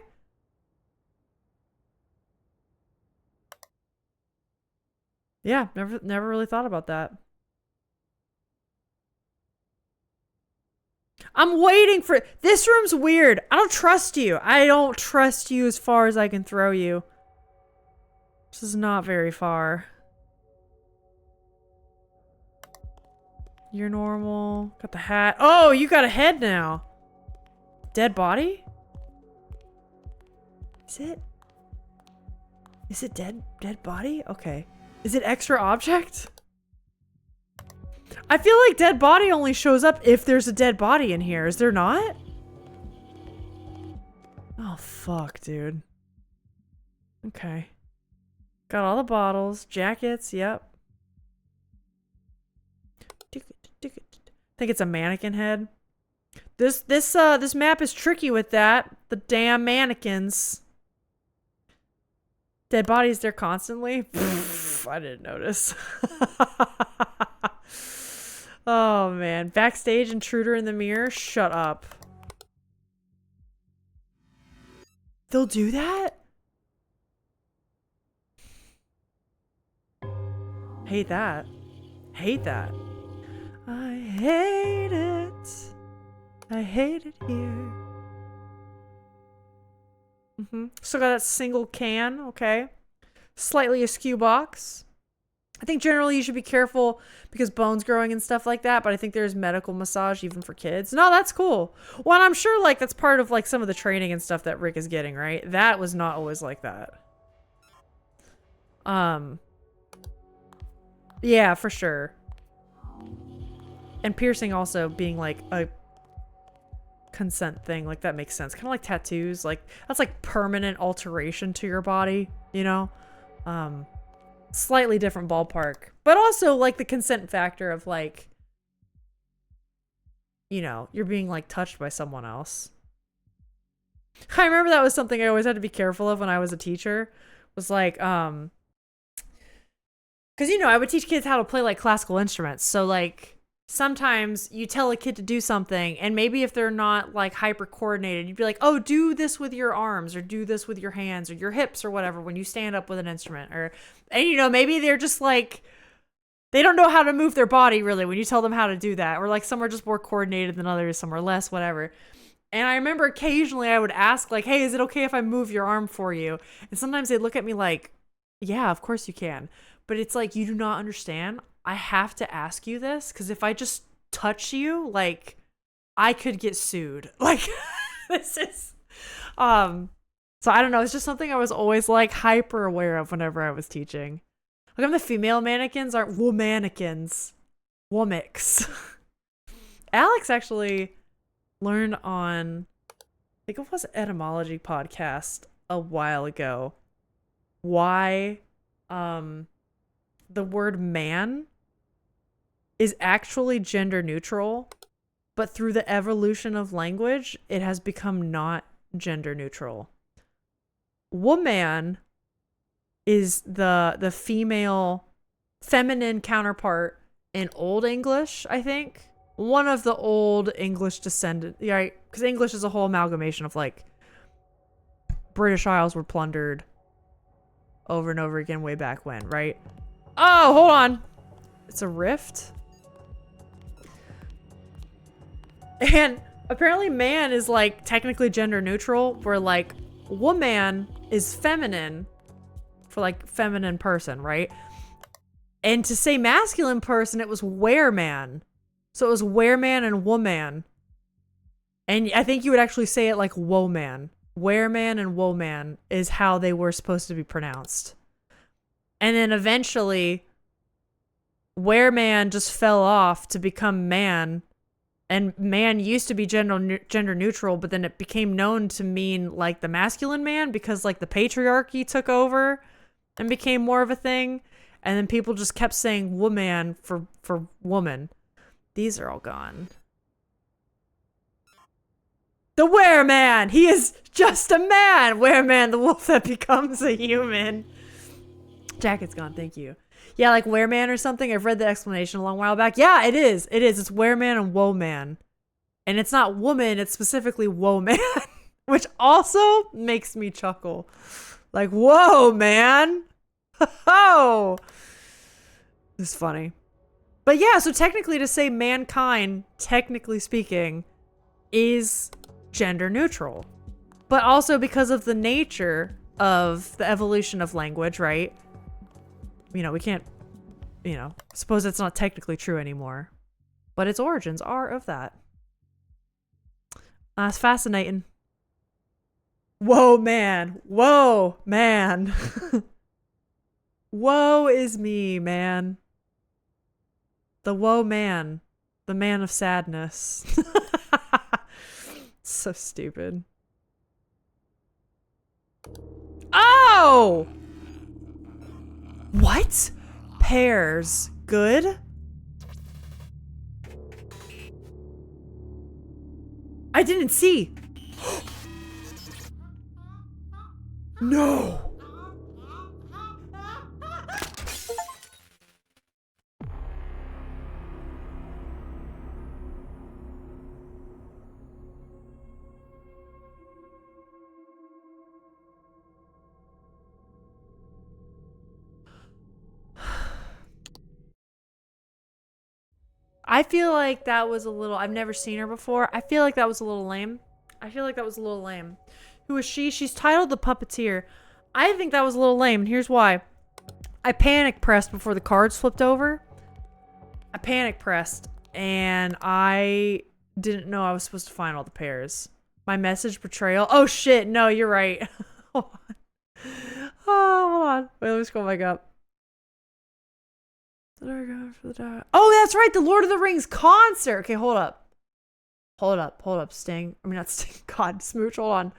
Yeah, never really thought about that. I'm waiting for... This room's weird. I don't trust you. I don't trust you as far as I can throw you. This is not very far. You're normal. Got the hat. Oh, you got a head now. Dead body? Is it? Is it dead body? Okay. Is it extra object? I feel like dead body only shows up if there's a dead body in here. Is there not? Oh, fuck, dude. Okay. Got all the bottles. Jackets, yep. I think it's a mannequin head. This map is tricky with that. The damn mannequins. Dead bodies there constantly? Pfft, I didn't notice. Oh, man. Backstage intruder in the mirror? Shut up. They'll do that? Hate that. Hate that. I hate it. I hate it here. Still got that single can, okay. Slightly askew box. I think generally you should be careful because bones growing and stuff like that, but I think there's medical massage even for kids. No, that's cool. Well, and I'm sure like that's part of like some of the training and stuff that Rick is getting, right? That was not always like that. Yeah, for sure. And piercing also being like a consent thing, like that makes sense. Kind of like tattoos, like that's like permanent alteration to your body, you know? Slightly different ballpark, but also like the consent factor of like, you know, you're being like touched by someone else. I remember that was something I always had to be careful of when I was a teacher, was like, because, you know, I would teach kids how to play like classical instruments. So like sometimes you tell a kid to do something and maybe if they're not like hyper coordinated, you'd be like, oh, do this with your arms or do this with your hands or your hips or whatever when you stand up with an instrument. And you know, maybe they're just like, they don't know how to move their body really when you tell them how to do that. Or like some are just more coordinated than others, some are less, whatever. And I remember occasionally I would ask like, hey, is it okay if I move your arm for you? And sometimes they'd look at me like, yeah, of course you can. But it's like, you do not understand. I have to ask you this because if I just touch you, like, I could get sued. Like, this is, so I don't know. It's just something I was always like hyper aware of whenever I was teaching. Like, the female mannequins aren't womannequins, womics. Alex actually learned on, I think it was an etymology podcast a while ago, why, the word man is actually gender neutral, but through the evolution of language, it has become not gender neutral. Woman is the female, feminine counterpart in Old English, I think. One of the old English descendant, right? Because English is a whole amalgamation of like British Isles were plundered over and over again way back when, right? Oh, hold on. It's a rift. And apparently man is like technically gender neutral, where like woman is feminine for like feminine person, right? And to say masculine person, it was wereman. So it was wereman and woman. And I think you would actually say it like woman. Wereman and woman is how they were supposed to be pronounced. And then eventually wereman just fell off to become man. And man used to be gender neutral, but then it became known to mean like the masculine man because like the patriarchy took over and became more of a thing. And then people just kept saying woman for woman. These are all gone. The wereman! He is just a man! Wereman, the wolf that becomes a human. Jacket's gone, thank you. Yeah, like wereman or something. I've read the explanation a long while back. Yeah, it is. It is. It's wereman and woman. And it's not woman, it's specifically woman. Which also makes me chuckle. Like, whoa, man. Oh. This is funny. But yeah, so technically to say mankind, technically speaking, is gender neutral. But also because of the nature of the evolution of language, right? You know, we can't, you know, suppose it's not technically true anymore. But its origins are of that. That's fascinating. Whoa, man. Whoa, man. Woe is me, man. The woe man. The man of sadness. So stupid. Oh! What? Pears. Good? I didn't see. No! I feel like that was a little... I've never seen her before. I feel like that was a little lame. Who is she? She's titled The Puppeteer. I think that was a little lame, and here's why. I panic pressed before the cards flipped over. I panic pressed, and I didn't know I was supposed to find all the pairs. My message betrayal. Oh shit, no, you're right. Hold on. Oh, hold on. Wait, let me scroll back up. Oh, that's right, the Lord of the Rings concert. Okay, hold up. Hold up, Sting. I mean, not Sting. God, Smooch, hold on.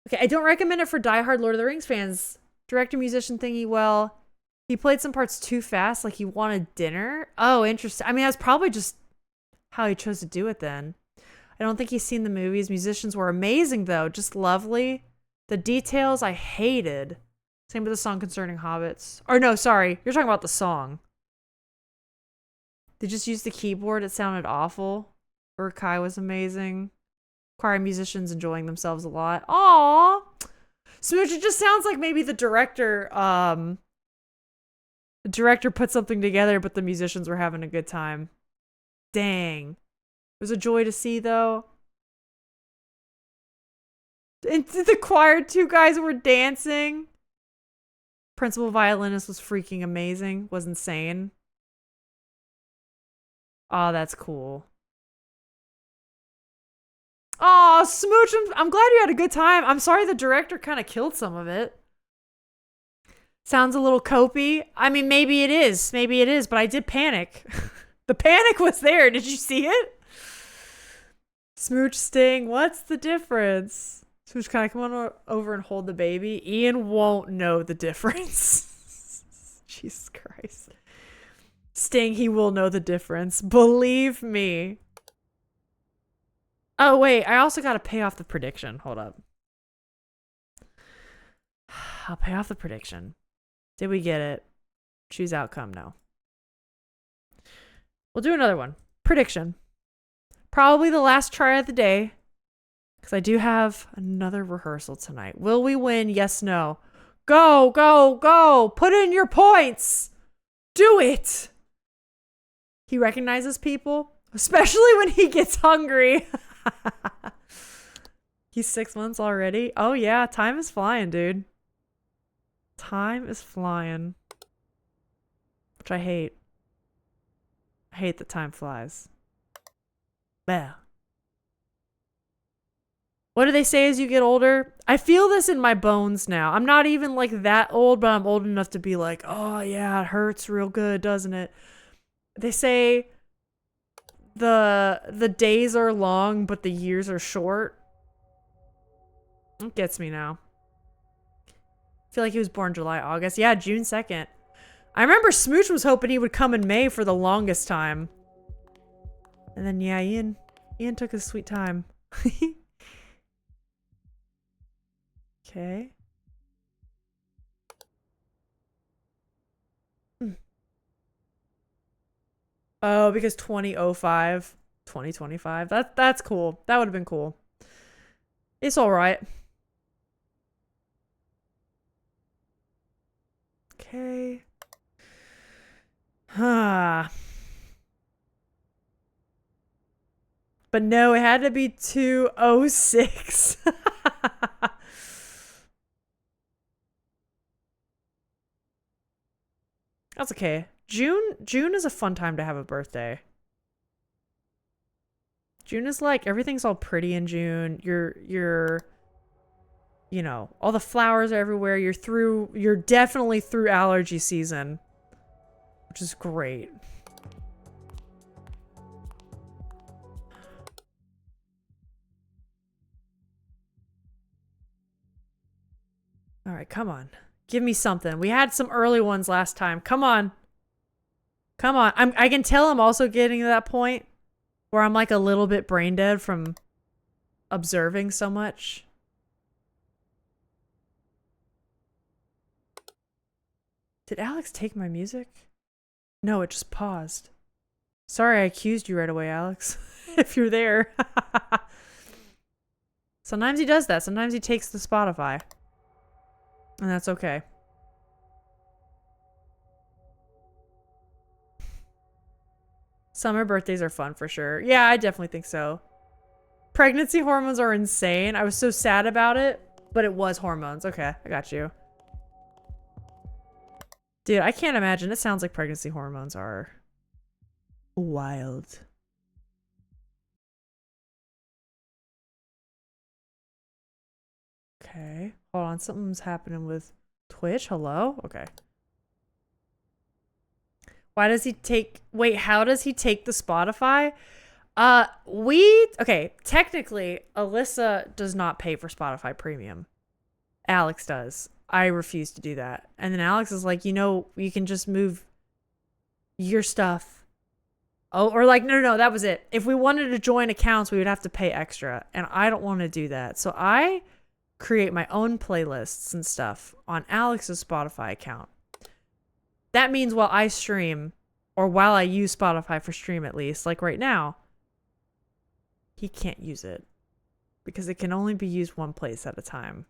Okay, I don't recommend it for diehard Lord of the Rings fans. Director, musician thingy, well, he played some parts too fast, like he wanted dinner. Oh, interesting. I mean, that's probably just how he chose to do it then. I don't think he's seen the movies. Musicians were amazing, though. Just lovely. The details I hated. Same with the song concerning hobbits. Or no, sorry. You're talking about the song. They just used the keyboard. It sounded awful. Urkai was amazing. Choir musicians enjoying themselves a lot. Aww. Smooch, it just sounds like maybe the director put something together, but the musicians were having a good time. Dang. It was a joy to see, though. And the choir, two guys were dancing. Principal violinist was freaking amazing. Was insane. Oh, that's cool. Oh, Smooch, I'm glad you had a good time. I'm sorry the director kind of killed some of it. Sounds a little copy. I mean, maybe it is, but I did panic. The panic was there. Did you see it? Smooch, Sting, what's the difference? Smooch, can I come on over and hold the baby? Ian won't know the difference. Jesus Christ. Sting, he will know the difference. Believe me. Oh, wait. I also got to pay off the prediction. Hold up. I'll pay off the prediction. Did we get it? Choose outcome. No. We'll do another one. Prediction. Probably the last try of the day. Because I do have another rehearsal tonight. Will we win? Yes, no. Go, go, go. Put in your points. Do it. He recognizes people. Especially when he gets hungry. He's 6 months already. Oh, yeah. Time is flying, dude. Time is flying. Which I hate. I hate that time flies. Yeah. What do they say as you get older? I feel this in my bones now. I'm not even like that old, but I'm old enough to be like, oh yeah, it hurts real good, doesn't it? They say the days are long, but the years are short. It gets me now. I feel like he was born July, August. Yeah, June 2nd. I remember Smooch was hoping he would come in May for the longest time. And then, yeah, Ian took his sweet time. Okay. Oh, because 2005, 2025. That's cool. That would have been cool. It's all right. Okay. Huh. But no, it had to be 206. That's okay. June is a fun time to have a birthday. June is like everything's all pretty in June. You're you know, all the flowers are everywhere. You're definitely through allergy season, which is great. All right, come on. Give me something. We had some early ones last time. Come on. Come on. I can tell I'm also getting to that point where I'm like a little bit brain dead from observing so much. Did Alex take my music? No, it just paused. Sorry I accused you right away, Alex. If you're there. Sometimes he does that. Sometimes he takes the Spotify. And that's okay. Summer birthdays are fun for sure. Yeah, I definitely think so. Pregnancy hormones are insane. I was so sad about it, but it was hormones. Okay, I got you. Dude, I can't imagine. It sounds like pregnancy hormones are wild. Okay. Hold on. Something's happening with Twitch. Hello? Okay. Why does he take... Wait, how does he take the Spotify? Okay, technically, Alyssa does not pay for Spotify Premium. Alex does. I refuse to do that. And then Alex is like, you know, you can just move your stuff. Oh, or like, no, that was it. If we wanted to join accounts, we would have to pay extra. And I don't want to do that. So I create my own playlists and stuff on Alex's Spotify account. That means while I stream, or while I use Spotify for stream at least, like right now, he can't use it because it can only be used one place at a time.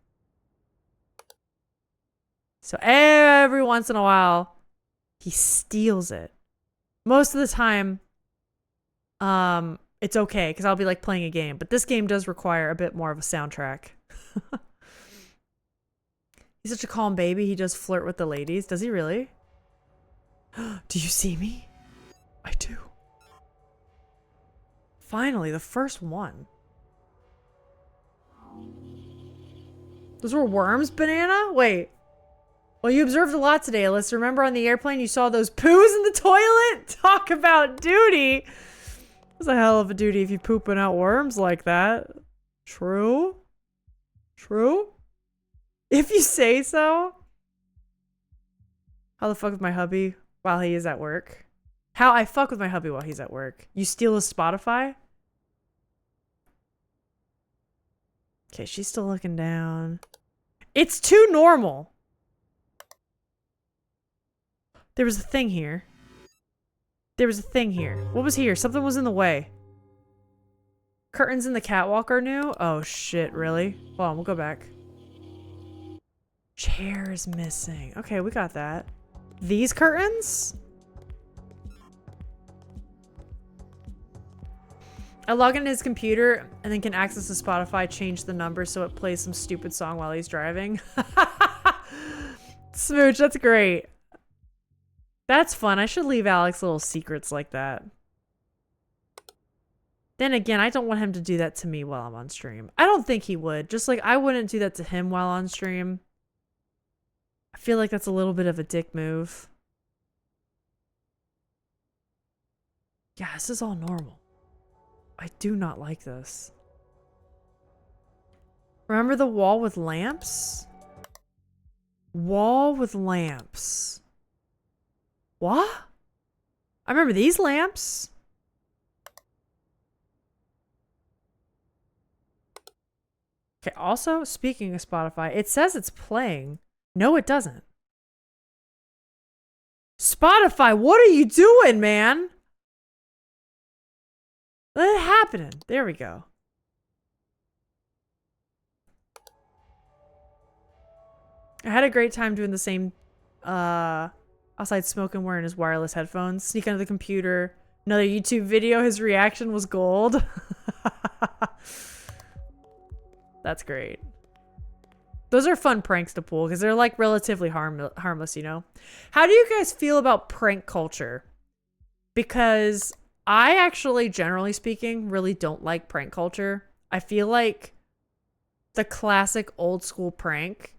So every once in a while, he steals it. Most of the time, it's okay because I'll be like playing a game, but this game does require a bit more of a soundtrack. He's such a calm baby. He does flirt with the ladies. Does he really? Do you see me? I do. Finally, the first one. Those were worms, Banana? Wait. Well, you observed a lot today, Alyssa. Remember on the airplane you saw those poos in the toilet? Talk about duty. That's a hell of a duty if you're pooping out worms like that. True? True? If you say so. How the fuck with my hubby while he is at work? How I fuck with my hubby while he's at work. You steal his Spotify? Okay, she's still looking down. It's too normal. There was a thing here. There was a thing here. What was here? Something was in the way. Curtains in the catwalk are new? Oh shit, really? Hold on, we'll go back. Chair is missing. Okay, we got that. These curtains? I log into his computer and then can access the Spotify, change the number so it plays some stupid song while he's driving. Smooch, that's great. That's fun. I should leave Alex little secrets like that. Then again, I don't want him to do that to me while I'm on stream. I don't think he would. Just like I wouldn't do that to him while on stream. I feel like that's a little bit of a dick move. Yeah, this is all normal. I do not like this. Remember the wall with lamps? Wall with lamps. What? I remember these lamps. Okay, also, speaking of Spotify, it says it's playing. No, it doesn't. Spotify, what are you doing, man? What's happening? There we go. I had a great time doing the same outside smoking wearing his wireless headphones. Sneak under the computer. Another YouTube video. His reaction was gold. That's great. Those are fun pranks to pull because they're like relatively harmless, you know? How do you guys feel about prank culture? Because I actually, generally speaking, really don't like prank culture. I feel like the classic old school prank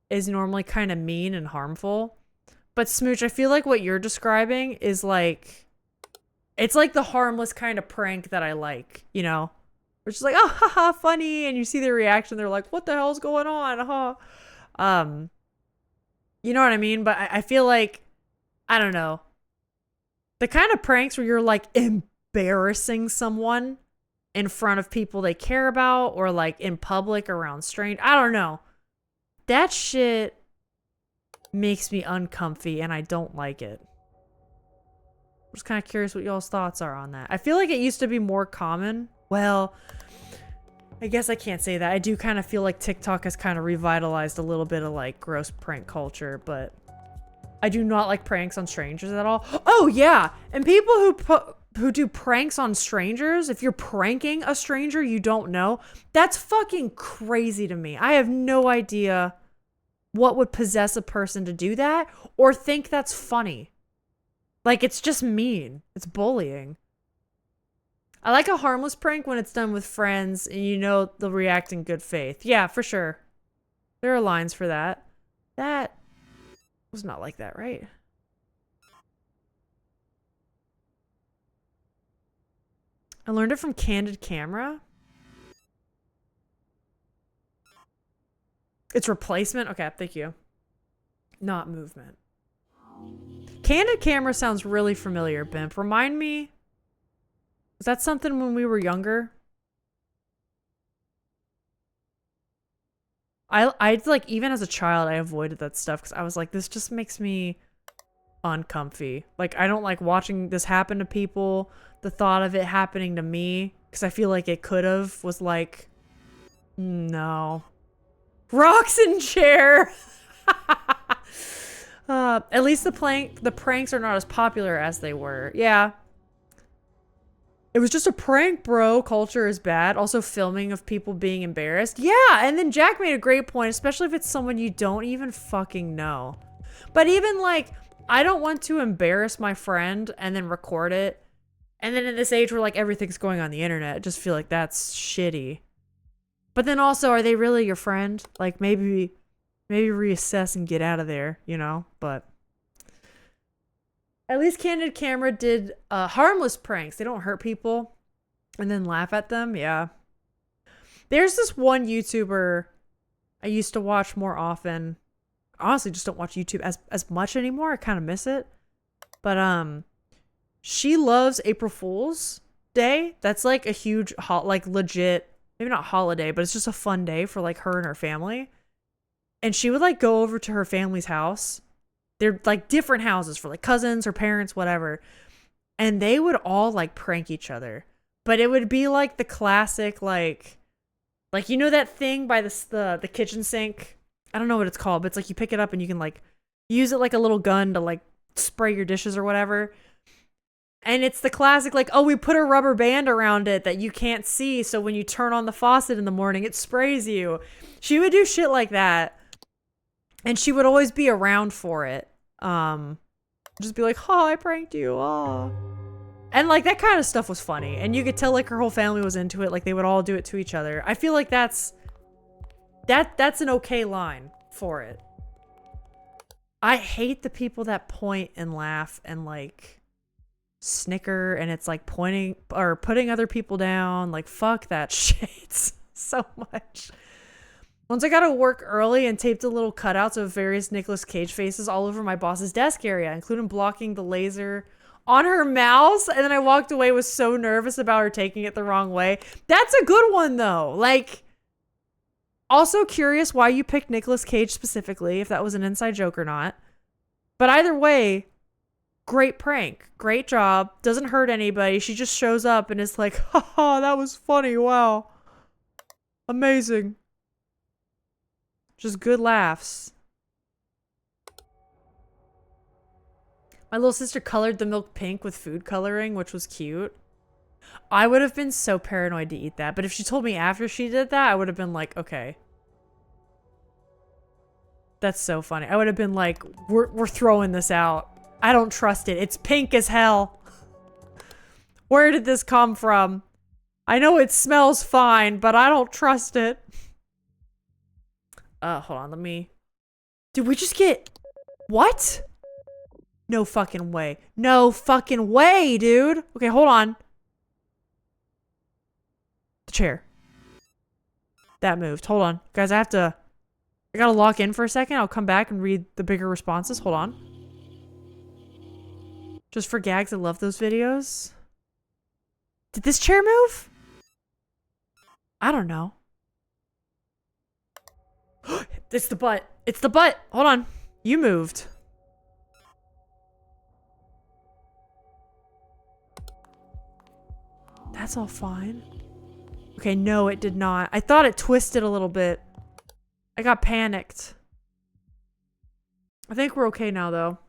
is normally kind of mean and harmful. But Smooch, I feel like what you're describing is like, it's like the harmless kind of prank that I like, you know? Which is like, oh, haha, funny. And you see their reaction. They're like, what the hell's going on? Huh? You know what I mean? But I feel like, I don't know. The kind of pranks where you're like embarrassing someone in front of people they care about or like in public around strangers. I don't know. That shit makes me uncomfy and I don't like it. I'm just kind of curious what y'all's thoughts are on that. I feel like it used to be more common. Well, I guess I can't say that. I do kind of feel like TikTok has kind of revitalized a little bit of like gross prank culture, but I do not like pranks on strangers at all. Oh yeah, and people who do pranks on strangers, if you're pranking a stranger you don't know, that's fucking crazy to me. I have no idea what would possess a person to do that or think that's funny. Like, it's just mean. It's bullying. I like a harmless prank when it's done with friends and you know they'll react in good faith. Yeah, for sure. There are lines for that. That was not like that, right? I learned it from Candid Camera. It's replacement? Okay, thank you. Not movement. Candid Camera sounds really familiar, Bimp. Remind me. Was that something when we were younger? I like, even as a child, I avoided that stuff because I was like, this just makes me uncomfy. Like, I don't like watching this happen to people. The thought of it happening to me, because I feel like it could have, was like, no. Rocks and chair. At least the pranks are not as popular as they were. Yeah. It was just a prank, bro. Culture is bad. Also, filming of people being embarrassed. Yeah, and then Jack made a great point, especially if it's someone you don't even fucking know. But even like, I don't want to embarrass my friend and then record it. And then in this age where like everything's going on the internet, I just feel like that's shitty. But then also, are they really your friend? Like, maybe reassess and get out of there, you know? But at least Candid Camera did harmless pranks. They don't hurt people and then laugh at them. Yeah. There's this one YouTuber I used to watch more often. Honestly, just don't watch YouTube as much anymore. I kind of miss it. But she loves April Fool's Day. That's like a huge like legit, maybe not holiday, but it's just a fun day for like her and her family. And she would like go over to her family's house. They're like different houses for like cousins or parents, whatever. And they would all like prank each other. But it would be like the classic, like you know that thing by the kitchen sink? I don't know what it's called, but it's like you pick it up and you can like use it like a little gun to like spray your dishes or whatever. And it's the classic, like, oh, we put a rubber band around it that you can't see. So when you turn on the faucet in the morning, it sprays you. She would do shit like that. And she would always be around for it. Just be like, oh, I pranked you. Oh. And like that kind of stuff was funny. And you could tell like her whole family was into it. Like they would all do it to each other. I feel like that's an okay line for it. I hate the people that point and laugh and like snicker and it's like pointing or putting other people down. Like, fuck that shit so much. Once I got to work early and taped a little cutouts of various Nicolas Cage faces all over my boss's desk area, including blocking the laser on her mouse. And then I walked away, was so nervous about her taking it the wrong way. That's a good one though. Like, also curious why you picked Nicolas Cage specifically, if that was an inside joke or not. But either way, great prank. Great job. Doesn't hurt anybody. She just shows up and is like, haha, that was funny. Wow. Amazing. Just good laughs. My little sister colored the milk pink with food coloring, which was cute. I would have been so paranoid to eat that. But if she told me after she did that, I would have been like, okay. That's so funny. I would have been like, we're throwing this out. I don't trust it. It's pink as hell. Where did this come from? I know it smells fine, but I don't trust it. Hold on, let me... Did we just get... What? No fucking way. No fucking way, dude. Okay, hold on. The chair. That moved. Hold on. Guys, I gotta lock in for a second. I'll come back and read the bigger responses. Hold on. Just for gags, I love those videos. Did this chair move? I don't know. It's the butt. It's the butt. Hold on. You moved. That's all fine. Okay, no, it did not. I thought it twisted a little bit. I got panicked. I think we're okay now, though.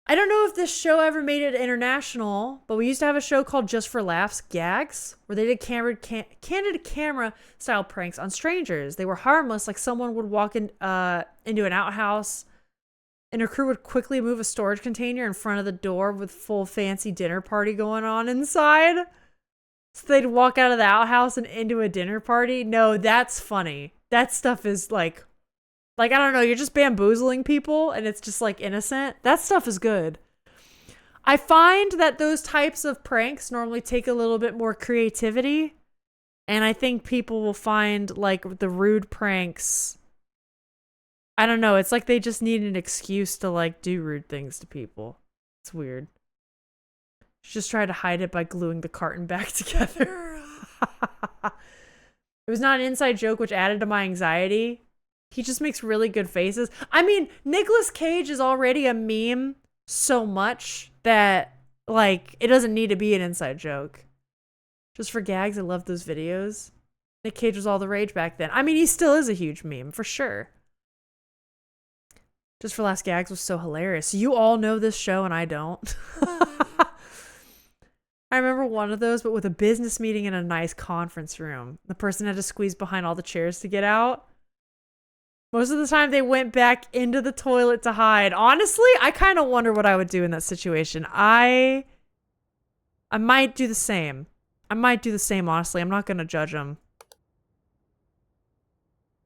I don't know if this show ever made it international, but we used to have a show called Just for Laughs, Gags, where they did candid camera style pranks on strangers. They were harmless, like someone would walk into an outhouse and her crew would quickly move a storage container in front of the door with full fancy dinner party going on inside. So they'd walk out of the outhouse and into a dinner party. No, that's funny. That stuff is like, I don't know, you're just bamboozling people and it's just like innocent. That stuff is good. I find that those types of pranks normally take a little bit more creativity. And I think people will find like the rude pranks, I don't know, it's like they just need an excuse to like do rude things to people. It's weird. Just try to hide it by gluing the carton back together. It was not an inside joke, which added to my anxiety. He just makes really good faces. I mean, Nicolas Cage is already a meme so much that, like, it doesn't need to be an inside joke. Just for gags, I love those videos. Nick Cage was all the rage back then. I mean, he still is a huge meme, for sure. Just for Last Gags was so hilarious. You all know this show and I don't. I remember one of those, but with a business meeting in a nice conference room. The person had to squeeze behind all the chairs to get out. Most of the time, they went back into the toilet to hide. Honestly, I kind of wonder what I would do in that situation. I might do the same. Honestly. I'm not going to judge them.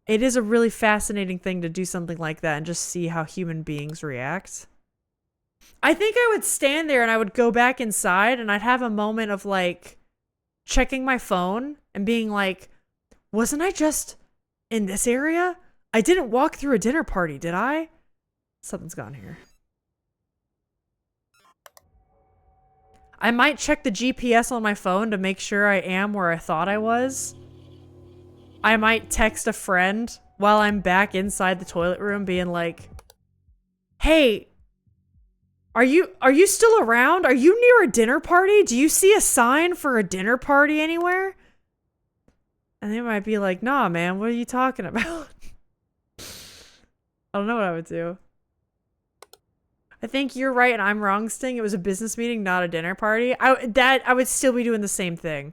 It is a really fascinating thing to do something like that and just see how human beings react. I think I would stand there and I would go back inside and I'd have a moment of like checking my phone and being like, wasn't I just in this area? I didn't walk through a dinner party, did I? Something's gone here. I might check the GPS on my phone to make sure I am where I thought I was. I might text a friend while I'm back inside the toilet room being like, hey, are you still around? Are you near a dinner party? Do you see a sign for a dinner party anywhere? And they might be like, nah, man, what are you talking about? I don't know what I would do. I think you're right and I'm wrong, Sting. It was a business meeting, not a dinner party. I would still be doing the same thing.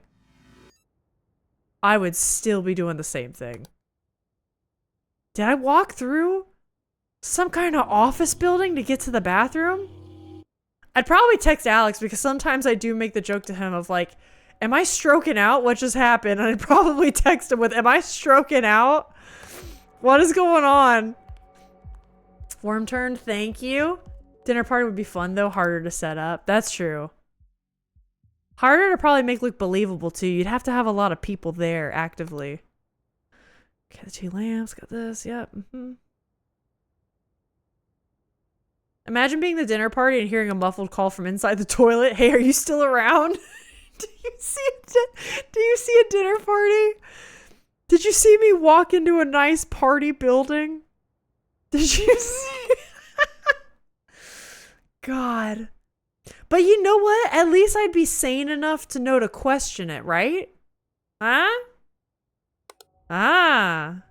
I would still be doing the same thing. Did I walk through some kind of office building to get to the bathroom? I'd probably text Alex because sometimes I do make the joke to him of like, am I stroking out? What just happened? And I'd probably text him with, am I stroking out? What is going on? Worm turn, thank you. Dinner party would be fun though, harder to set up. That's true. Harder to probably make look believable too. You'd have to have a lot of people there actively. Okay, the 2 lamps, got this, yep. Imagine being the dinner party and hearing a muffled call from inside the toilet. Hey, are you still around? Do you see a dinner party? Did you see me walk into a nice party building? Did you see? God. But you know what? At least I'd be sane enough to know to question it, right? Huh? Ah.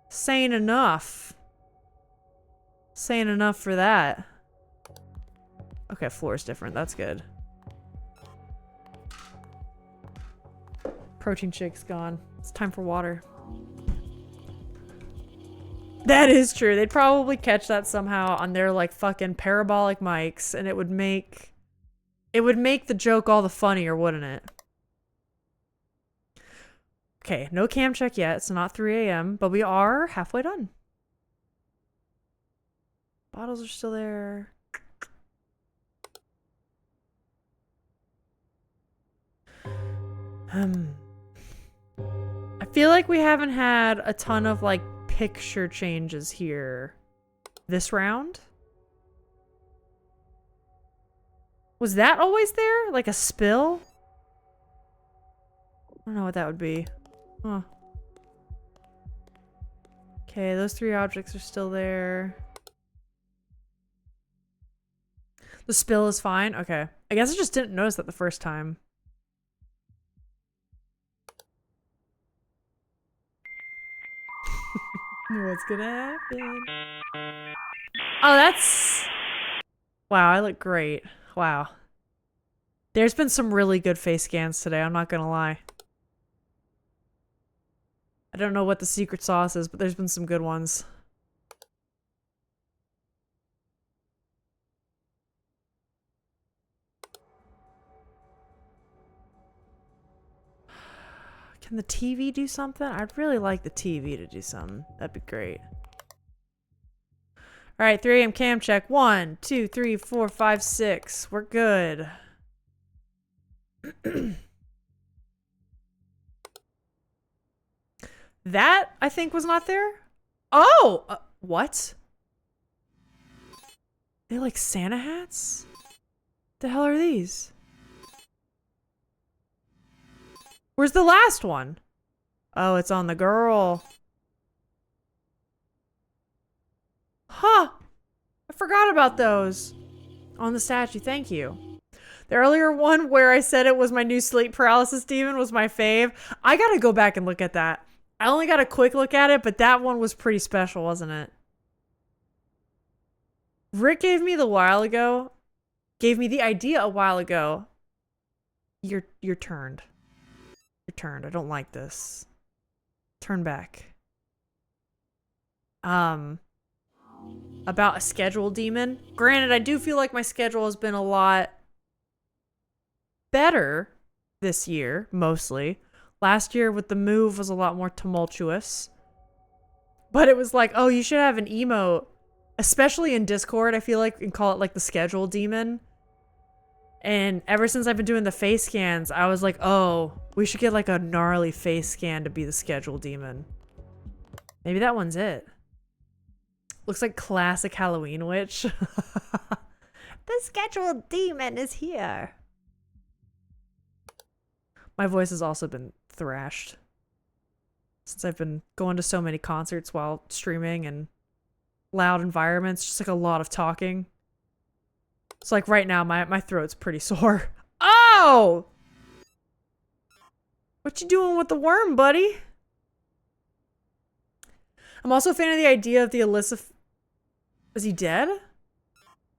Sane enough. Sane enough for that. Okay, floor's different. That's good. Protein shake's gone. It's time for water. That is true. They'd probably catch that somehow on their like fucking parabolic mics and it would make the joke all the funnier, wouldn't it? Okay, no cam check yet. It's not 3 a.m., but we are halfway done. Bottles are still there. I feel like we haven't had a ton of like picture changes here this round. Was that always there? Like a spill? I don't know what that would be. Huh. Okay, those 3 objects are still there. The spill is fine? Okay. I guess I just didn't notice that the first time. What's gonna happen? Oh, that's... Wow, I look great. Wow. There's been some really good face scans today, I'm not gonna lie. I don't know what the secret sauce is, but there's been some good ones. Can the TV do something? I'd really like the TV to do something. That'd be great. Alright, 3 AM cam check. 1, 2, 3, 4, 5, 6. We're good. That, I think, was not there. Oh! What? They like Santa hats? The hell are these? Where's the last one? Oh, it's on the girl. Huh. I forgot about those. On the statue, thank you. The earlier one where I said it was my new sleep paralysis demon was my fave. I gotta go back and look at that. I only got a quick look at it, but that one was pretty special, wasn't it? Rick gave me the idea a while ago. You're turned. You're turned. I don't like this. Turn back. About a schedule demon. Granted, I do feel like my schedule has been a lot better this year, mostly. Last year with the move was a lot more tumultuous. But it was like, oh, you should have an emote. Especially in Discord, I feel like, and call it like the schedule demon. And ever since I've been doing the face scans, I was like, oh, we should get like a gnarly face scan to be the schedule demon. Maybe that one's it. Looks like classic Halloween witch. The schedule demon is here. My voice has also been thrashed. Since I've been going to so many concerts while streaming and loud environments, just like a lot of talking. So like right now, my throat's pretty sore. Oh! What you doing with the worm, buddy? I'm also a fan of the idea of the Alyssa... Is he dead?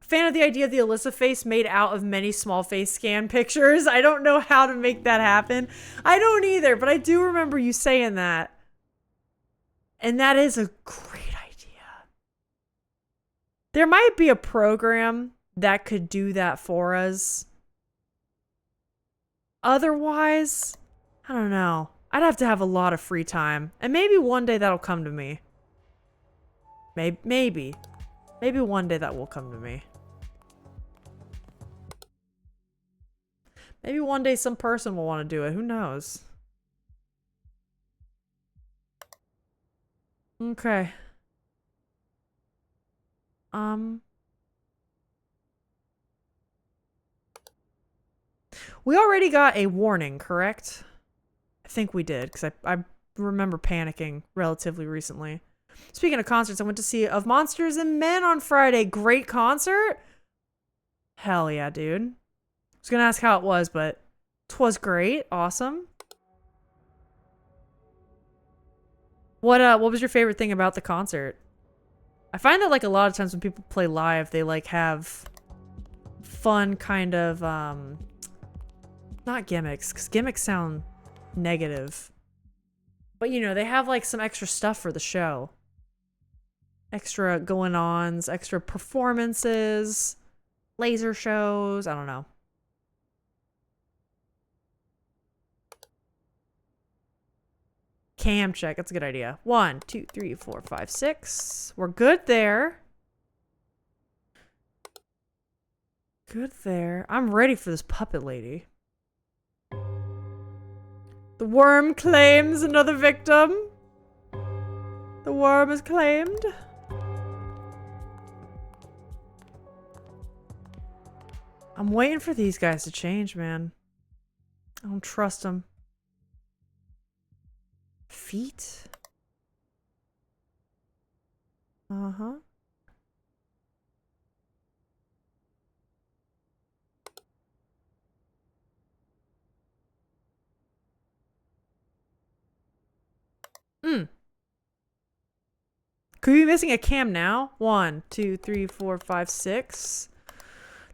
Fan of the idea of the Alyssa face made out of many small face scan pictures. I don't know how to make that happen. I don't either, but I do remember you saying that. And that is a great idea. There might be a program that could do that for us. Otherwise, I don't know. I'd have to have a lot of free time. And maybe one day that'll come to me. Maybe. Maybe one day that will come to me. Maybe one day some person will want to do it. Who knows? Okay. We already got a warning, correct? I think we did, because I remember panicking relatively recently. Speaking of concerts, I went to see Of Monsters and Men on Friday. Great concert? Hell yeah, dude. I was gonna ask how it was, but 'twas great. Awesome. What was your favorite thing about the concert? I find that like a lot of times when people play live, they like have fun kind of not gimmicks, because gimmicks sound negative. But you know, they have like some extra stuff for the show. Extra going-ons, extra performances, laser shows, I don't know. Cam check, that's a good idea. 1, 2, 3, 4, 5, 6. We're good there. Good there. I'm ready for this puppet lady. The worm claims another victim. The worm is claimed. I'm waiting for these guys to change, man. I don't trust them. Feet? Uh-huh. Hmm. Could we be missing a cam now? 1, 2, 3, 4, 5, 6.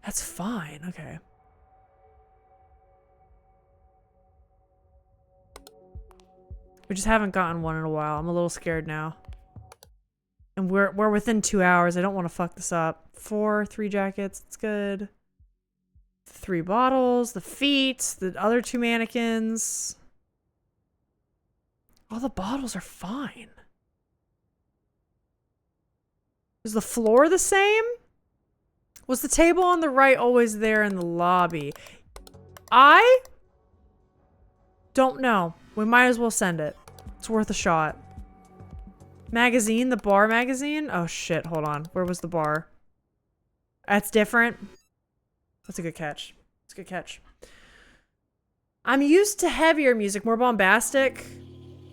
That's fine. Okay. We just haven't gotten one in a while. I'm a little scared now. And we're within 2 hours. I don't want to fuck this up. 4, 3 jackets. It's good. 3 bottles. The feet. The other 2 mannequins. All the bottles are fine. Is the floor the same? Was the table on the right always there in the lobby? I don't know. We might as well send it. It's worth a shot. Magazine? The bar magazine? Oh shit, hold on. Where was the bar? That's different. That's a good catch. That's a good catch. I'm used to heavier music, more bombastic.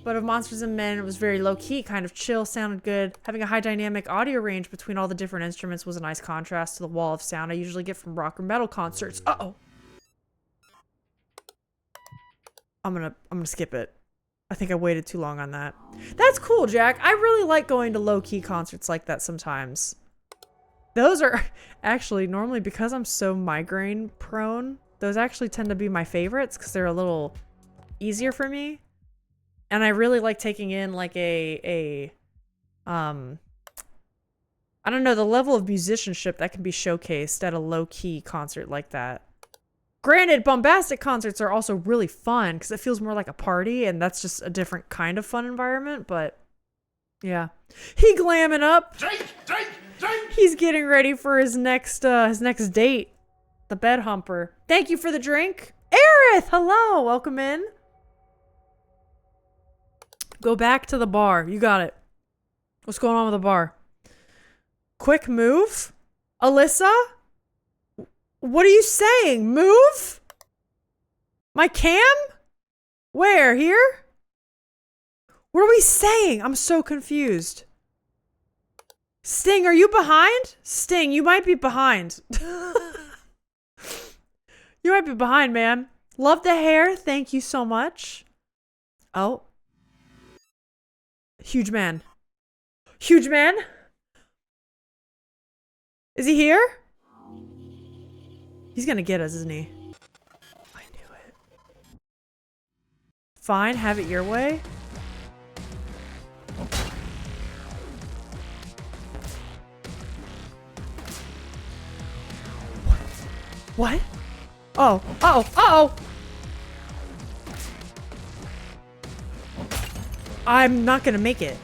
But of Monsters and Men, it was very low-key, kind of chill, sounded good. Having a high dynamic audio range between all the different instruments was a nice contrast to the wall of sound I usually get from rock or metal concerts. Uh-oh. I'm gonna skip it. I think I waited too long on that. That's cool, Jack. I really like going to low-key concerts like that sometimes. Those are actually normally, because I'm so migraine prone, those actually tend to be my favorites because they're a little easier for me. And I really like taking in like I don't know, the level of musicianship that can be showcased at a low-key concert like that. Granted, bombastic concerts are also really fun because it feels more like a party, and that's just a different kind of fun environment, but yeah. He glamming up. Drink, drink, drink. He's getting ready for his next date. The bed humper. Thank you for the drink. Aerith, hello, welcome in. Go back to the bar. You got it. What's going on with the bar? Quick move? Alyssa? What are you saying? Move? My cam? Where? Here? What are we saying? I'm so confused. Sting, are you behind? Sting, you might be behind. You might be behind, man. Love the hair. Thank you so much. Oh. Huge man. Huge man? Is he here? He's gonna get us, isn't he? I knew it. Fine, have it your way. What? Oh, uh-oh, uh-oh! I'm not gonna make it.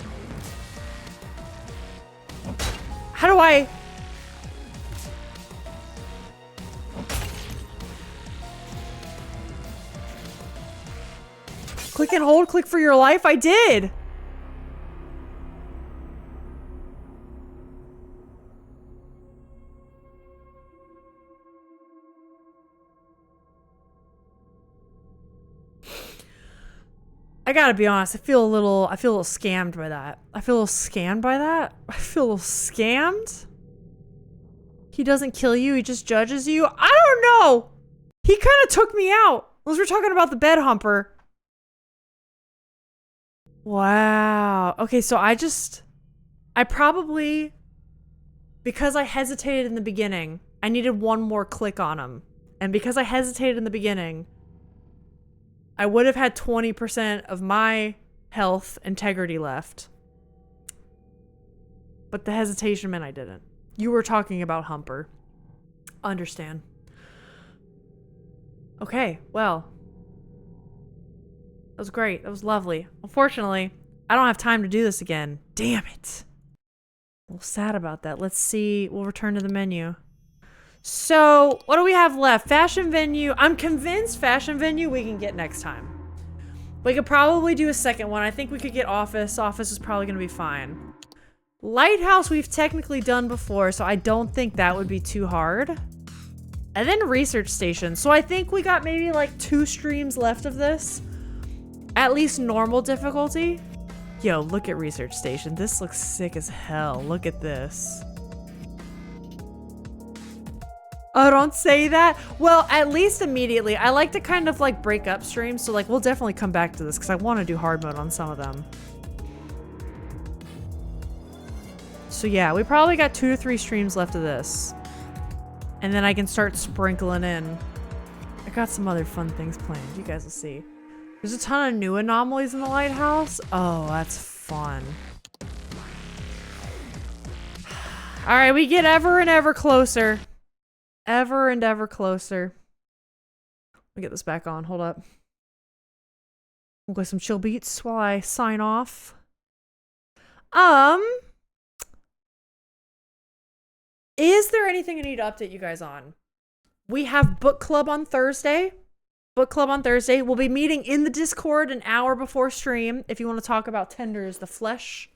How do I... Click and hold, click for your life? I did! I gotta be honest, I feel a little scammed by that. I feel a little scammed by that? I feel a little scammed? He doesn't kill you, he just judges you? I don't know! He kind of took me out. Unless we're talking about the bed humper. Wow. Okay, so I probably, because I hesitated in the beginning, I needed one more click on him. And because I hesitated in the beginning, I would have had 20% of my health integrity left. But the hesitation meant I didn't. You were talking about Humper. Understand. Okay, well. That was great. That was lovely. Unfortunately, I don't have time to do this again. Damn it. A little sad about that. Let's see. We'll return to the menu. So, what do we have left? Fashion venue. I'm convinced fashion venue we can get next time. We could probably do a second one. I think we could get office. Office is probably going to be fine. Lighthouse we've technically done before, so I don't think that would be too hard. And then research station. So I think we got maybe like 2 streams left of this. At least normal difficulty. Yo, look at Research Station. This looks sick as hell. Look at this. Oh, don't say that. Well, at least immediately. I like to kind of like break up streams. So like we'll definitely come back to this because I want to do hard mode on some of them. So yeah, we probably got 2 to 3 streams left of this. And then I can start sprinkling in. I got some other fun things planned. You guys will see. There's a ton of new anomalies in the lighthouse. Oh, that's fun. All right, we get ever and ever closer. Ever and ever closer. Let me get this back on. Hold up. We'll get some chill beats while I sign off. Is there anything I need to update you guys on? We have book club on Thursday. Book club on Thursday. We'll be meeting in the Discord an hour before stream if you want to talk about Tenders the Flesh.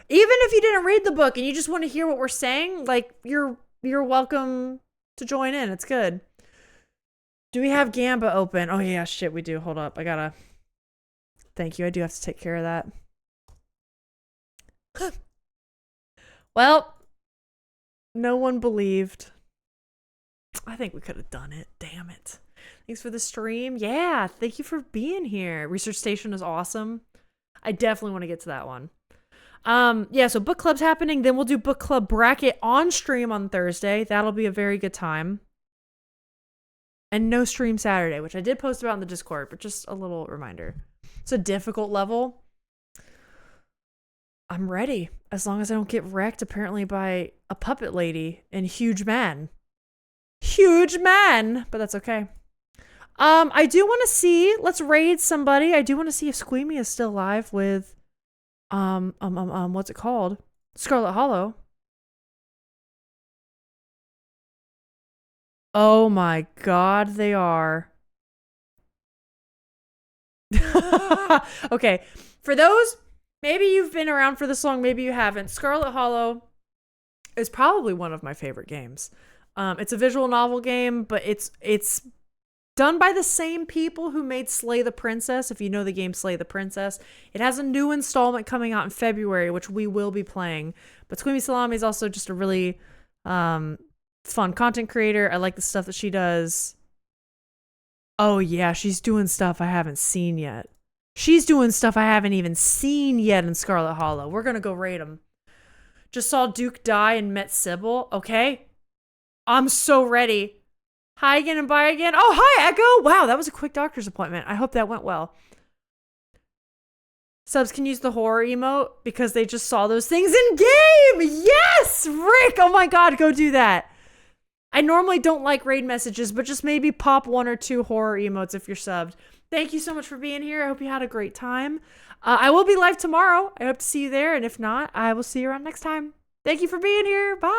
Even if you didn't read the book and you just want to hear what we're saying, like you're welcome to join in. It's good. Do we have Gamba open? Oh yeah, shit, we do. Hold up. I gotta. Thank you. I do have to take care of that. Well, no one believed. I think we could have done it. Damn it. Thanks for the stream. Yeah, thank you for being here. Research Station is awesome. I definitely want to get to that one. Yeah, so book club's happening. Then we'll do book club bracket on stream on Thursday. That'll be a very good time. And no stream Saturday, which I did post about in the Discord, but just a little reminder. It's a difficult level. I'm ready. As long as I don't get wrecked, apparently, by a puppet lady and huge man. Huge man! But that's okay. I do want to see, let's raid somebody. I do want to see if Squeamy is still alive with, what's it called? Scarlet Hollow. Oh my god, they are. Okay, for those, maybe you've been around for this long, maybe you haven't. Scarlet Hollow is probably one of my favorite games. It's a visual novel game, but it's done by the same people who made Slay the Princess, if you know the game Slay the Princess. It has a new installment coming out in February, which we will be playing. But Squeamy Salami is also just a really fun content creator. I like the stuff that she does. Oh yeah, she's doing stuff I haven't seen yet. She's doing stuff I haven't even seen yet in Scarlet Hollow. We're gonna go raid them. Just saw Duke die and met Sybil. Okay. I'm so ready. Hi again and bye again. Oh, hi, Echo. Wow, that was a quick doctor's appointment. I hope that went well. Subs can use the horror emote because they just saw those things in game. Yes, Rick. Oh my God, go do that. I normally don't like raid messages, but just maybe pop 1 or 2 horror emotes if you're subbed. Thank you so much for being here. I hope you had a great time. I will be live tomorrow. I hope to see you there. And if not, I will see you around next time. Thank you for being here. Bye.